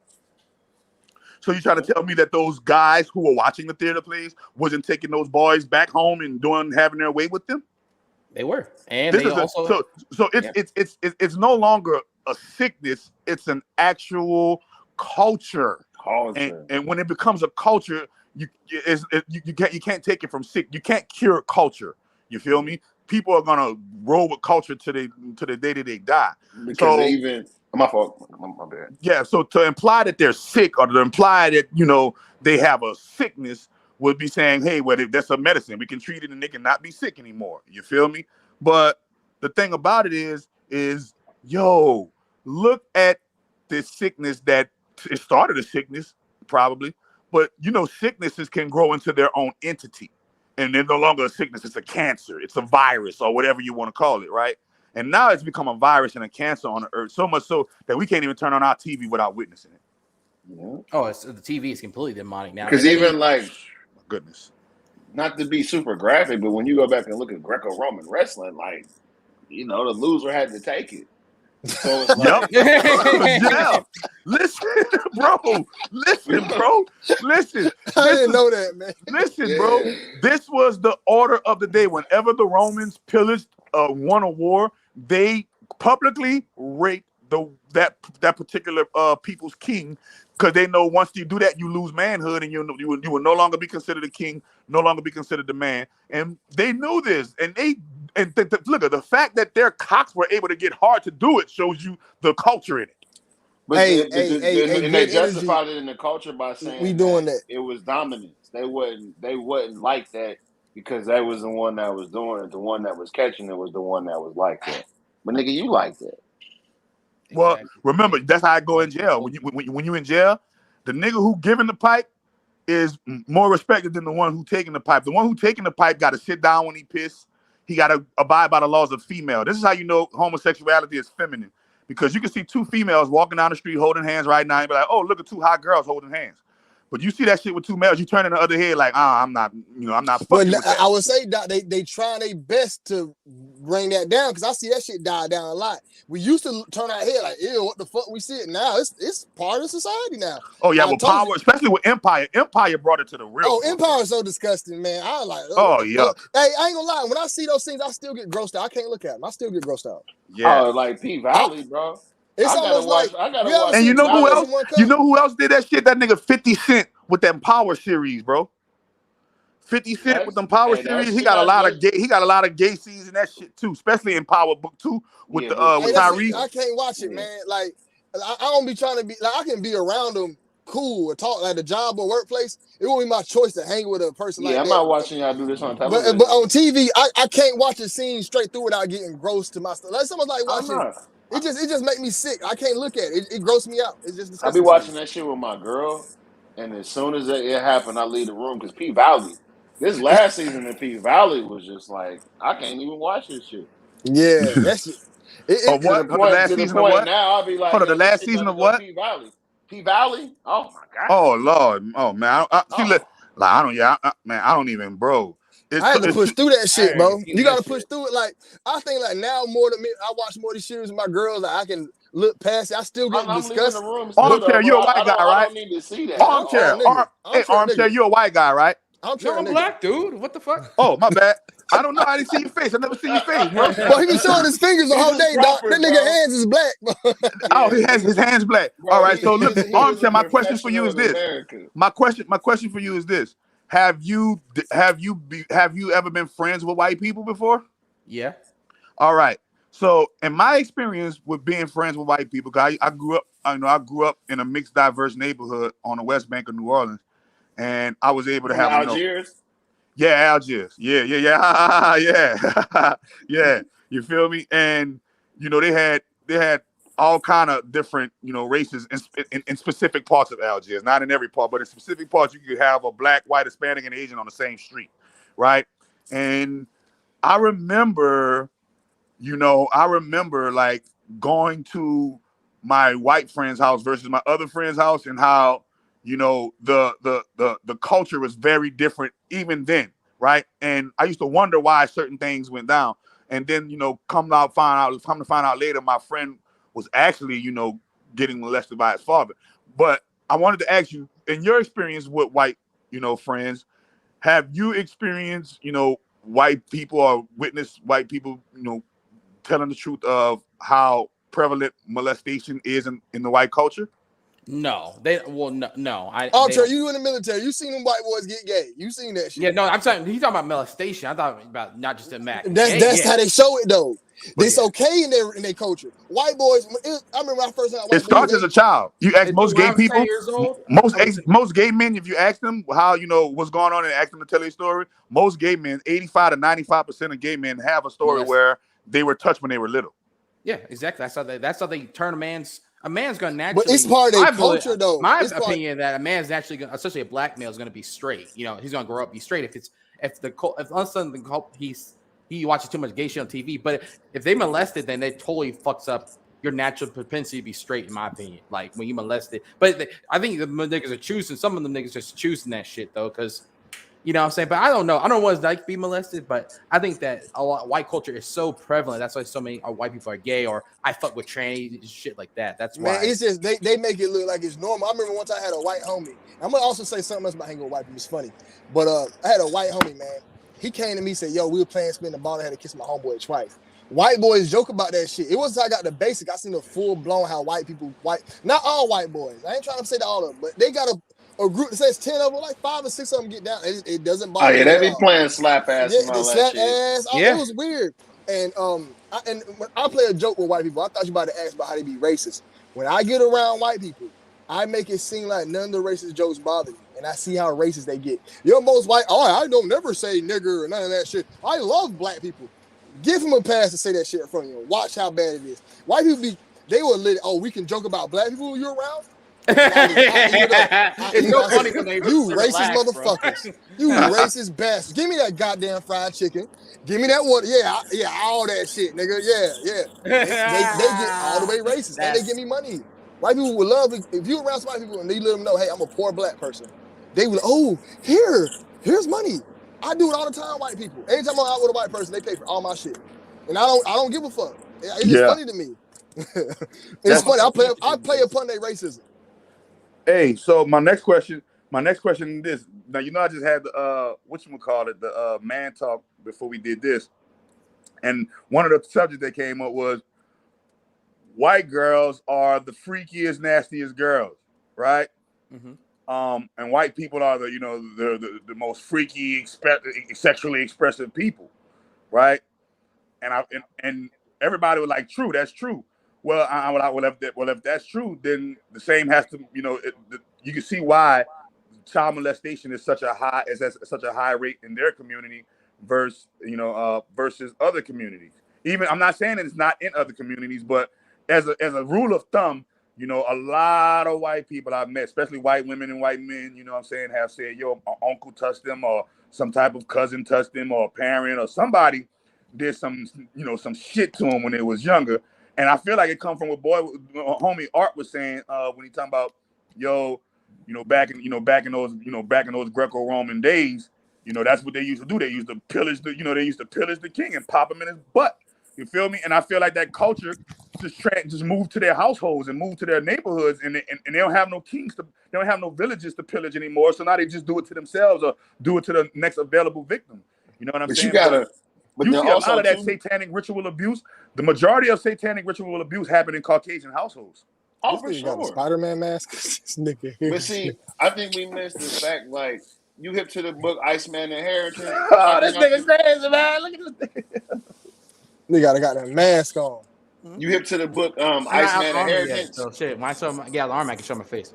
So you trying to tell me that those guys who were watching the theater plays wasn't taking those boys back home and having their way with them? They were, and they also. It's no longer a sickness; it's an actual culture. And when it becomes a culture, you can't take it from sick. You can't cure culture. You feel me? People are gonna roll with culture to the day that they die. Because my fault. My bad. Yeah, so to imply that they're sick or to imply that, you know, they have a sickness would be saying, hey, well, that's a medicine. We can treat it and they can not be sick anymore. You feel me? But the thing about it is yo, look at this sickness that it started a sickness, probably. But, you know, sicknesses can grow into their own entity. And they're no longer a sickness. It's a cancer. It's a virus or whatever you want to call it, right? And now it's become a virus and a cancer on the earth, so much so that we can't even turn on our TV without witnessing it. Yeah. Oh, the TV is completely demonic now. Because even like, goodness, not to be super graphic, but when you go back and look at Greco-Roman wrestling, like, you know, the loser had to take it. So it's like, yeah. Listen, bro. Listen. I didn't know that, man. Listen, bro. This was the order of the day. Whenever the Romans pillaged, won a war, they publicly raped that particular people's king, because they know once you do that, you lose manhood, and you will no longer be considered a king, no longer be considered the man. And they knew this, and look at the fact that their cocks were able to get hard to do it shows you the culture in it. But they justified it in the culture by saying we doing that. It was dominance. They wouldn't like that because that was the one that was doing it. The one that was catching it was the one that was like that. But nigga, you like that. Well, remember, that's how I go in jail. When you in jail, the nigga who giving the pipe is more respected than the one who taking the pipe. The one who taking the pipe got to sit down when he piss. He got to abide by the laws of female. This is how you know homosexuality is feminine. Because you can see two females walking down the street holding hands right now and be like, oh, look at two hot girls holding hands. But you see that shit with two males, you turn in the other head like, I'm not fucking with that. I would say, Doc, they trying their best to bring that down, because I see that shit die down a lot. We used to turn our head like, ew, what the fuck we see it now? It's part of society now. Oh, yeah, with power, especially with Empire. Empire brought it to the real. Oh, Empire is so disgusting, man. I was like, yeah. Hey, I ain't gonna lie. When I see those things, I still get grossed out. I can't look at them. I still get grossed out. Yeah. Oh, like P Valley, bro. It's almost like I gotta watch. And you know who else? You know who else did that shit? That nigga 50 Cent with that Power series, bro. 50 Cent with them Power series. He got a lot of gay scenes in that shit too, especially in Power Book 2 with with Tyrese. I can't watch it, man. Like I don't be trying to be like, I can be around them cool or talk like a job or workplace. It won't be my choice to hang with a person like that. I'm not watching y'all do this on television. But on TV, I can't watch a scene straight through without getting gross to my stuff. Like someone's like watching. It just make me sick. I can't look at it. It grosses me out. It's just disgusting. I be watching that shit with my girl, and as soon as it happened, I leave the room because P Valley. This last season in P Valley was just like, I can't even watch this shit. Yeah, that's it. What? The last season of what? Now I'll be like, hold on, the last season of what? P Valley. P Valley. Oh my god. Oh Lord. Oh man. Like I don't even, bro. I had to push through that shit, bro. seen You that gotta push shit. through it. Like I think like now more than me, I watch more of these series with my girls. Like I can look past it. I still get I'm leaving the disgusted. room still, Armchair, though, you bro. a white guy, I right? don't need to see that, Yeah, dog. I'm nigga. Armchair, you a white guy, right? I'm No, I'm nigga. black, dude. What the fuck? Oh, my bad. I don't know. I didn't see your face. I never see your face, bro. But he be showing his fingers the He's whole a day, dog. scrapper, That nigga bro. hands is black, bro. Oh, he Yeah, has his hands black. bro, All right. So look, he was Armchair, a my question for you professional is in this. America. My question for you is this. Have you ever been friends with white people before? Yeah. All right. So in my experience with being friends with white people, 'cause I grew up, I grew up in a mixed, diverse neighborhood on the West Bank of New Orleans, and I was able to From have Algiers? yeah, Algiers, yeah, yeah, yeah. You feel me? And they had all kind of different races in specific parts of Algiers, not in every part, but in specific parts you could have a black, white, Hispanic, and Asian on the same street, right? And I remember. I remember like going to my white friend's house versus my other friend's house, and how the culture was very different even then, right? And I used to wonder why certain things went down, and then come to find out later, my friend was actually getting molested by his father. But I wanted to ask you, in your experience with white friends, have you experienced white people or witnessed white people telling the truth of how prevalent molestation is in the white culture? No, no. Armchair, you in the military. You seen them white boys get gay. You seen that shit. Yeah, no, I'm saying he's talking about molestation. I thought about not just a Mac. That's how they show it though. But It's okay in their culture. White boys. I remember when I first had white it starts boys. as a child. You ask Dude, most when I gay was 10 people, years old, most gay men, if you ask them how what's going on and ask them to tell their story, most gay men, 85 to 95% of gay men have a story Molested. where they were touched when they were little. Yeah, exactly. That's how they turn a man's gonna naturally. But it's part of their culture, though. My It's opinion that a man's naturally gonna, especially a black male, is gonna be straight. He's gonna grow up be straight if all of a sudden he watches too much gay shit on TV. But if they molested, then they totally fucks up your natural propensity to be straight, in my opinion. Like when you molested, but I think the niggas are choosing. Some of them niggas just choosing that shit though, because. You know what I'm saying? But I don't know. I don't know what it's like to be molested, but I think that a lot white culture is so prevalent. That's why so many white people are gay, or I fuck with trannies and shit like that. That's why. Man, it's just they make it look like it's normal. I remember once I had a white homie. I'm gonna also say something else about hanging with white people. It's funny, but I had a white homie, man. He came to me and said, "Yo, we were playing spin the ball. I had to kiss my homeboy twice." White boys joke about that shit. It was I got the basic. I seen the full blown how not all white boys. I ain't trying to say that all of them, but they got a group that says 10 of them, like 5 or 6 of them get down. It doesn't Oh bother yeah, me they at be all. playing slap ass and They all slap that shit. ass. Yeah. It was weird. And when I play a joke with white people. I thought you about to ask about how they be racist. When I get around white people, I make it seem like none of the racist jokes bother me, and I see how racist they get. Most white. Oh, I don't never say nigger or none of that shit. I love black people. Give him a pass to say that shit in front of you. Watch how bad it is. White people they will lit. Oh, we can joke about black people you're around. It's so funny when they you racist relax, motherfuckers. bro. You racist bastards. Give me that goddamn fried chicken. Give me that one. Yeah, all that shit, nigga. Yeah. They get all the way racist, and they give me money. White people would love it. If you're around some white people and they let them know, hey, I'm a poor black person. They will, oh, here's money. I do it all the time, white people. Anytime I'm out with a white person, they pay for all my shit. And I don't give a fuck. It's just funny to me. It's funny. I play upon their racism. Hey, so my next question is this. Now I just had the the man talk before we did this, and one of the subjects that came up was white girls are the freakiest, nastiest girls, right? Mm-hmm. And white people are the most freaky, sexually expressive people, right? And everybody was like, "True, that's true." Well, if that's true, then the same has to, you can see why child molestation is such a high rate in their community versus other communities. Even I'm not saying that it's not in other communities, but as a rule of thumb, a lot of white people I've met, especially white women and white men, have said, "Yo, an uncle touched them, or some type of cousin touched them, or a parent, or somebody did some shit to them when they was younger." And I feel like it come from what homie Art was saying when he talking about, yo, back in those Greco-Roman days, that's what they used to do. They used to pillage the king and pop him in his butt. You feel me? And I feel like that culture just moved to their households and moved to their neighborhoods, and they don't have no kings they don't have no villages to pillage anymore. So now they just do it to themselves or do it to the next available victim. You know what I'm saying? But you then see a also lot of that too, satanic ritual abuse. The majority of satanic ritual abuse happen in Caucasian households. oh, This for nigga got a sure. Spider-Man mask. This nigga. But see, I think we missed the fact, like, you hip to the book Iceman Inheritance. Oh, this nigga crazy, man. Look at this. Nigga got that mask on. You hip to the book I'm not Iceman out the army yet, Inheritance. so shit. When I get out of the army, I can show my face.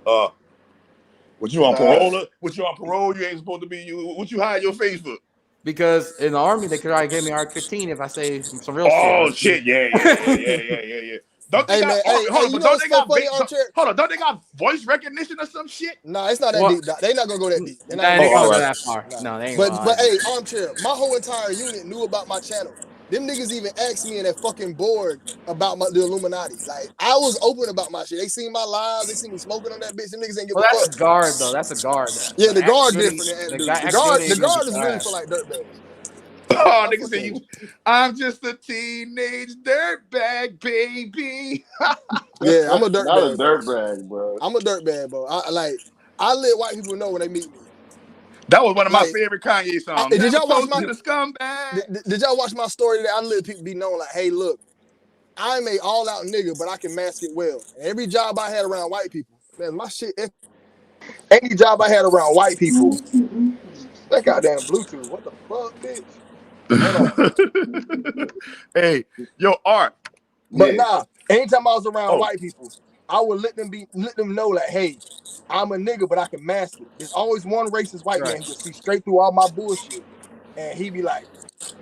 What you on parole? What you on parole? You ain't supposed to be. What you hide your face for? Because in the army, they could already give me R15 if I say some real shit. Oh shit! Yeah. Don't they Hey got? man, Hold on, you but know don't what's they so got? funny, Armchair? Hold on, don't they got voice recognition or some shit? Nah, it's not that deep. They not gonna go that deep. They ain't all gonna go right. that far. Nah. No, they ain't But gonna. hey, Armchair, my whole entire unit knew about my channel. Them niggas even asked me in that fucking board about the Illuminati. Like, I was open about my shit. They seen my lives. They seen me smoking on that bitch. Them niggas ain't give Well, a that's fuck. a guard though. That's a guard. Yeah, But the guard active duty- different than active the duty. active duty The ain't gonna guard beat is your really ass. for like dirtbags. Oh, nigga say I'm just a teenage dirtbag, baby. Yeah, I'm a dirtbag. Not a dirtbag, bro. I'm a dirtbag, bro. I let white people know when they meet me. That was one of my Like, favorite Kanye songs. did y'all watch to the scumbag? Did y'all watch my story that I let people be known like, hey, look, I'm a all-out nigga, but I can mask it well. And every job I had around white people, man, my shit. Any job I had around white people, that goddamn Bluetooth. What the fuck, bitch? Hold on. Hey, yo, Art. But Yeah. nah, anytime I was around Oh. white people, I would let them know like, hey, I'm a nigga, but I can mask it. There's always one racist white man who can see straight through all my bullshit, and he be like,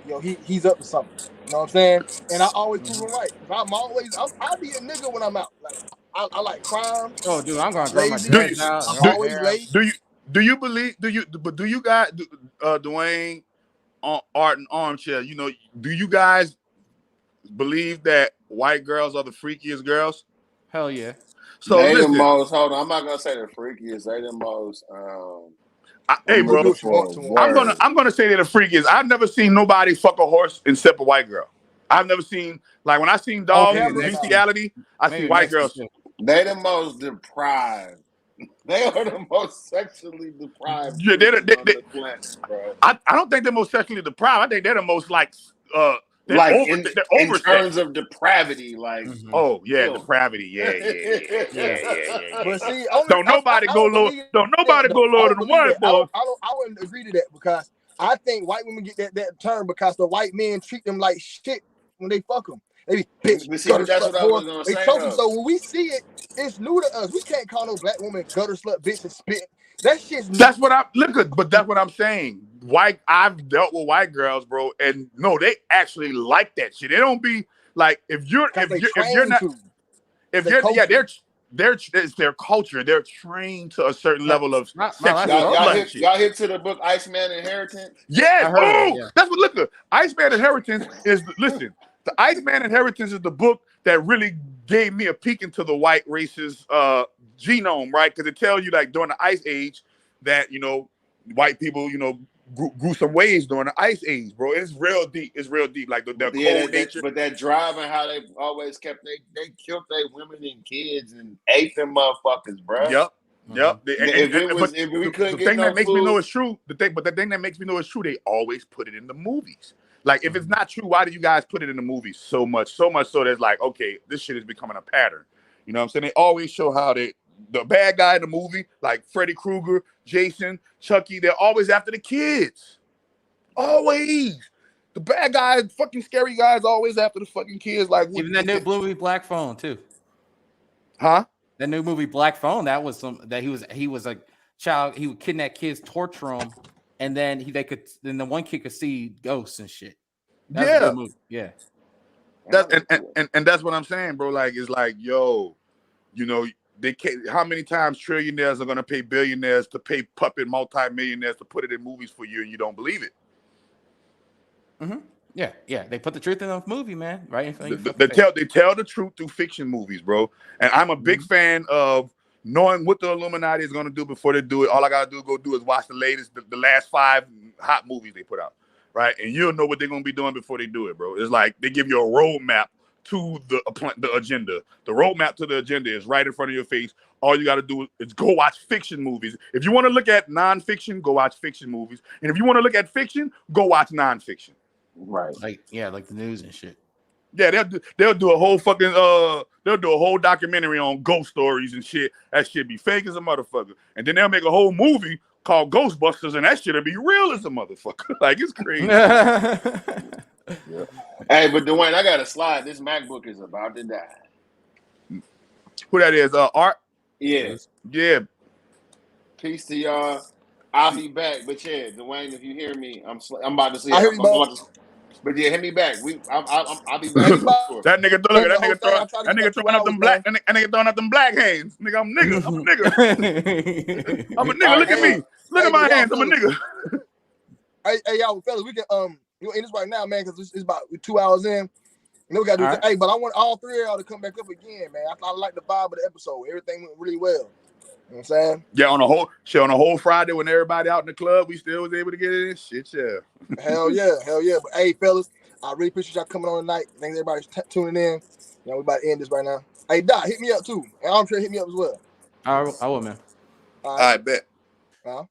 yo, he's up to something. You know what I'm saying? And I always prove him right because I'll be a nigga when I'm out. Like I like crime. Oh, dude, I'm gonna grow my Lazy. dreads out. I'm Grow my always hair out. late. Do you believe? Do you guys, Dwayne, Art and Armchair? Do you guys believe that white girls are the freakiest girls? Hell yeah. So they listen, the most. Hold on, I'm not gonna say the freakiest. They the most. hey, You bro, do what you want to. I'm gonna say they're the freakiest. I've never seen nobody fuck a horse except a white girl. I've never seen, like, when I seen dogs in camera, bestiality, I see white girls. They the most deprived. They are the most sexually deprived Yeah, creatures on the planet, bro. I don't think they're most sexually deprived. I think they're the most they're Like they're in oversex. terms of depravity, like Oh yeah, Yo. depravity. Yeah. But see, Don't nobody go low. Don't nobody go lower than white boy. I wouldn't agree to that because I think white women get that term because the white men treat them like shit when they fuck them. They be bitch. But see, but that's what I was gonna They say. choke them. So when we see it, it's new to us. We can't call no black woman gutter slut bitch and spit. That shit's new. That's what but that's what I'm saying. I've dealt with white girls, bro, and no, they actually like that shit. They don't be like it's their culture. They're trained to a certain level of sexual y'all hit to the book Iceman Inheritance. Yes. That's what. Look, Iceman Inheritance is. Listen, the Iceman Inheritance is the book that really gave me a peek into the white race's genome, right? Because it tells you, like, during the Ice Age that white people grew some ways during the Ice Age, bro. It's real deep. It's real deep. Like their cold nature. But that drive and how they always kept they killed their women and kids and ate them motherfuckers, bro. Yep. The thing that makes me know it's true, the thing that makes me know it's true, they always put it in the movies. Like, if it's not true, why do you guys put it in the movies so much? So much so there's like, okay, this shit is becoming a pattern. You know what I'm saying? They always show how the bad guy in the movie, like Freddy Krueger, Jason, Chucky, they're always after the kids. Always. The bad guys, fucking scary guys, always after the fucking kids. Like, even that new movie Black Phone too. Huh? That new movie Black Phone, that was he was a child. He would kidnap kids, torture them, and then then the one kid could see ghosts and shit. That was a good movie. Yeah. And that's what I'm saying, bro. Like, it's like, yo, they can't, how many times trillionaires are gonna pay billionaires to pay puppet multimillionaires to put it in movies for you, and you don't believe it? Mm-hmm. Yeah. They put the truth in the movie, man. Right? They tell the truth through fiction movies, bro. And I'm a big fan of knowing what the Illuminati is going to do before they do it. All I got to do is watch the last 5 hot movies they put out, right? And you'll know what they're going to be doing before they do it, bro. It's like they give you a roadmap to the agenda. The roadmap to the agenda is right in front of your face. All you got to do is go watch fiction movies. If you want to look at nonfiction, go watch fiction movies. And if you want to look at fiction, go watch nonfiction. Right. Like the news and shit. Yeah, they'll do a whole fucking they'll do a whole documentary on ghost stories and shit. That shit be fake as a motherfucker. And then they'll make a whole movie called Ghostbusters, and that shit'll be real as a motherfucker. Like, it's crazy. Yeah. Hey, but Dwayne, I got to slide. This MacBook is about to die. Who that is? Art? Yeah. Yeah. Peace to y'all. I'll be back. But yeah, Dwayne, if you hear me, I'm about to see. I hear you, bro. But yeah, hit me back. I'll be back. That nigga throwing up them black. That nigga throwing up them black hands. Nigga, I'm a nigga. I'm a nigga. I'm a nigga. Right, look at me. Look at my hands. I'm a nigga. Hey, y'all fellas, we can you end this right now, man, because it's about 2 hours in. And we gotta do Hey, but I want all 3 of y'all to come back up again, man. I like the vibe of the episode. Everything went really well. You know what I'm saying? Yeah, on a whole Friday when everybody out in the club, we still was able to get it in. Shit, yeah. Hell yeah. But hey, fellas, I really appreciate y'all coming on tonight. Thanks everybody's tuning in. You know, we about to end this right now. Hey, Doc, hit me up too. And Armchair, hit me up as well. I will, man. All right, bet. All right.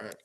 All right.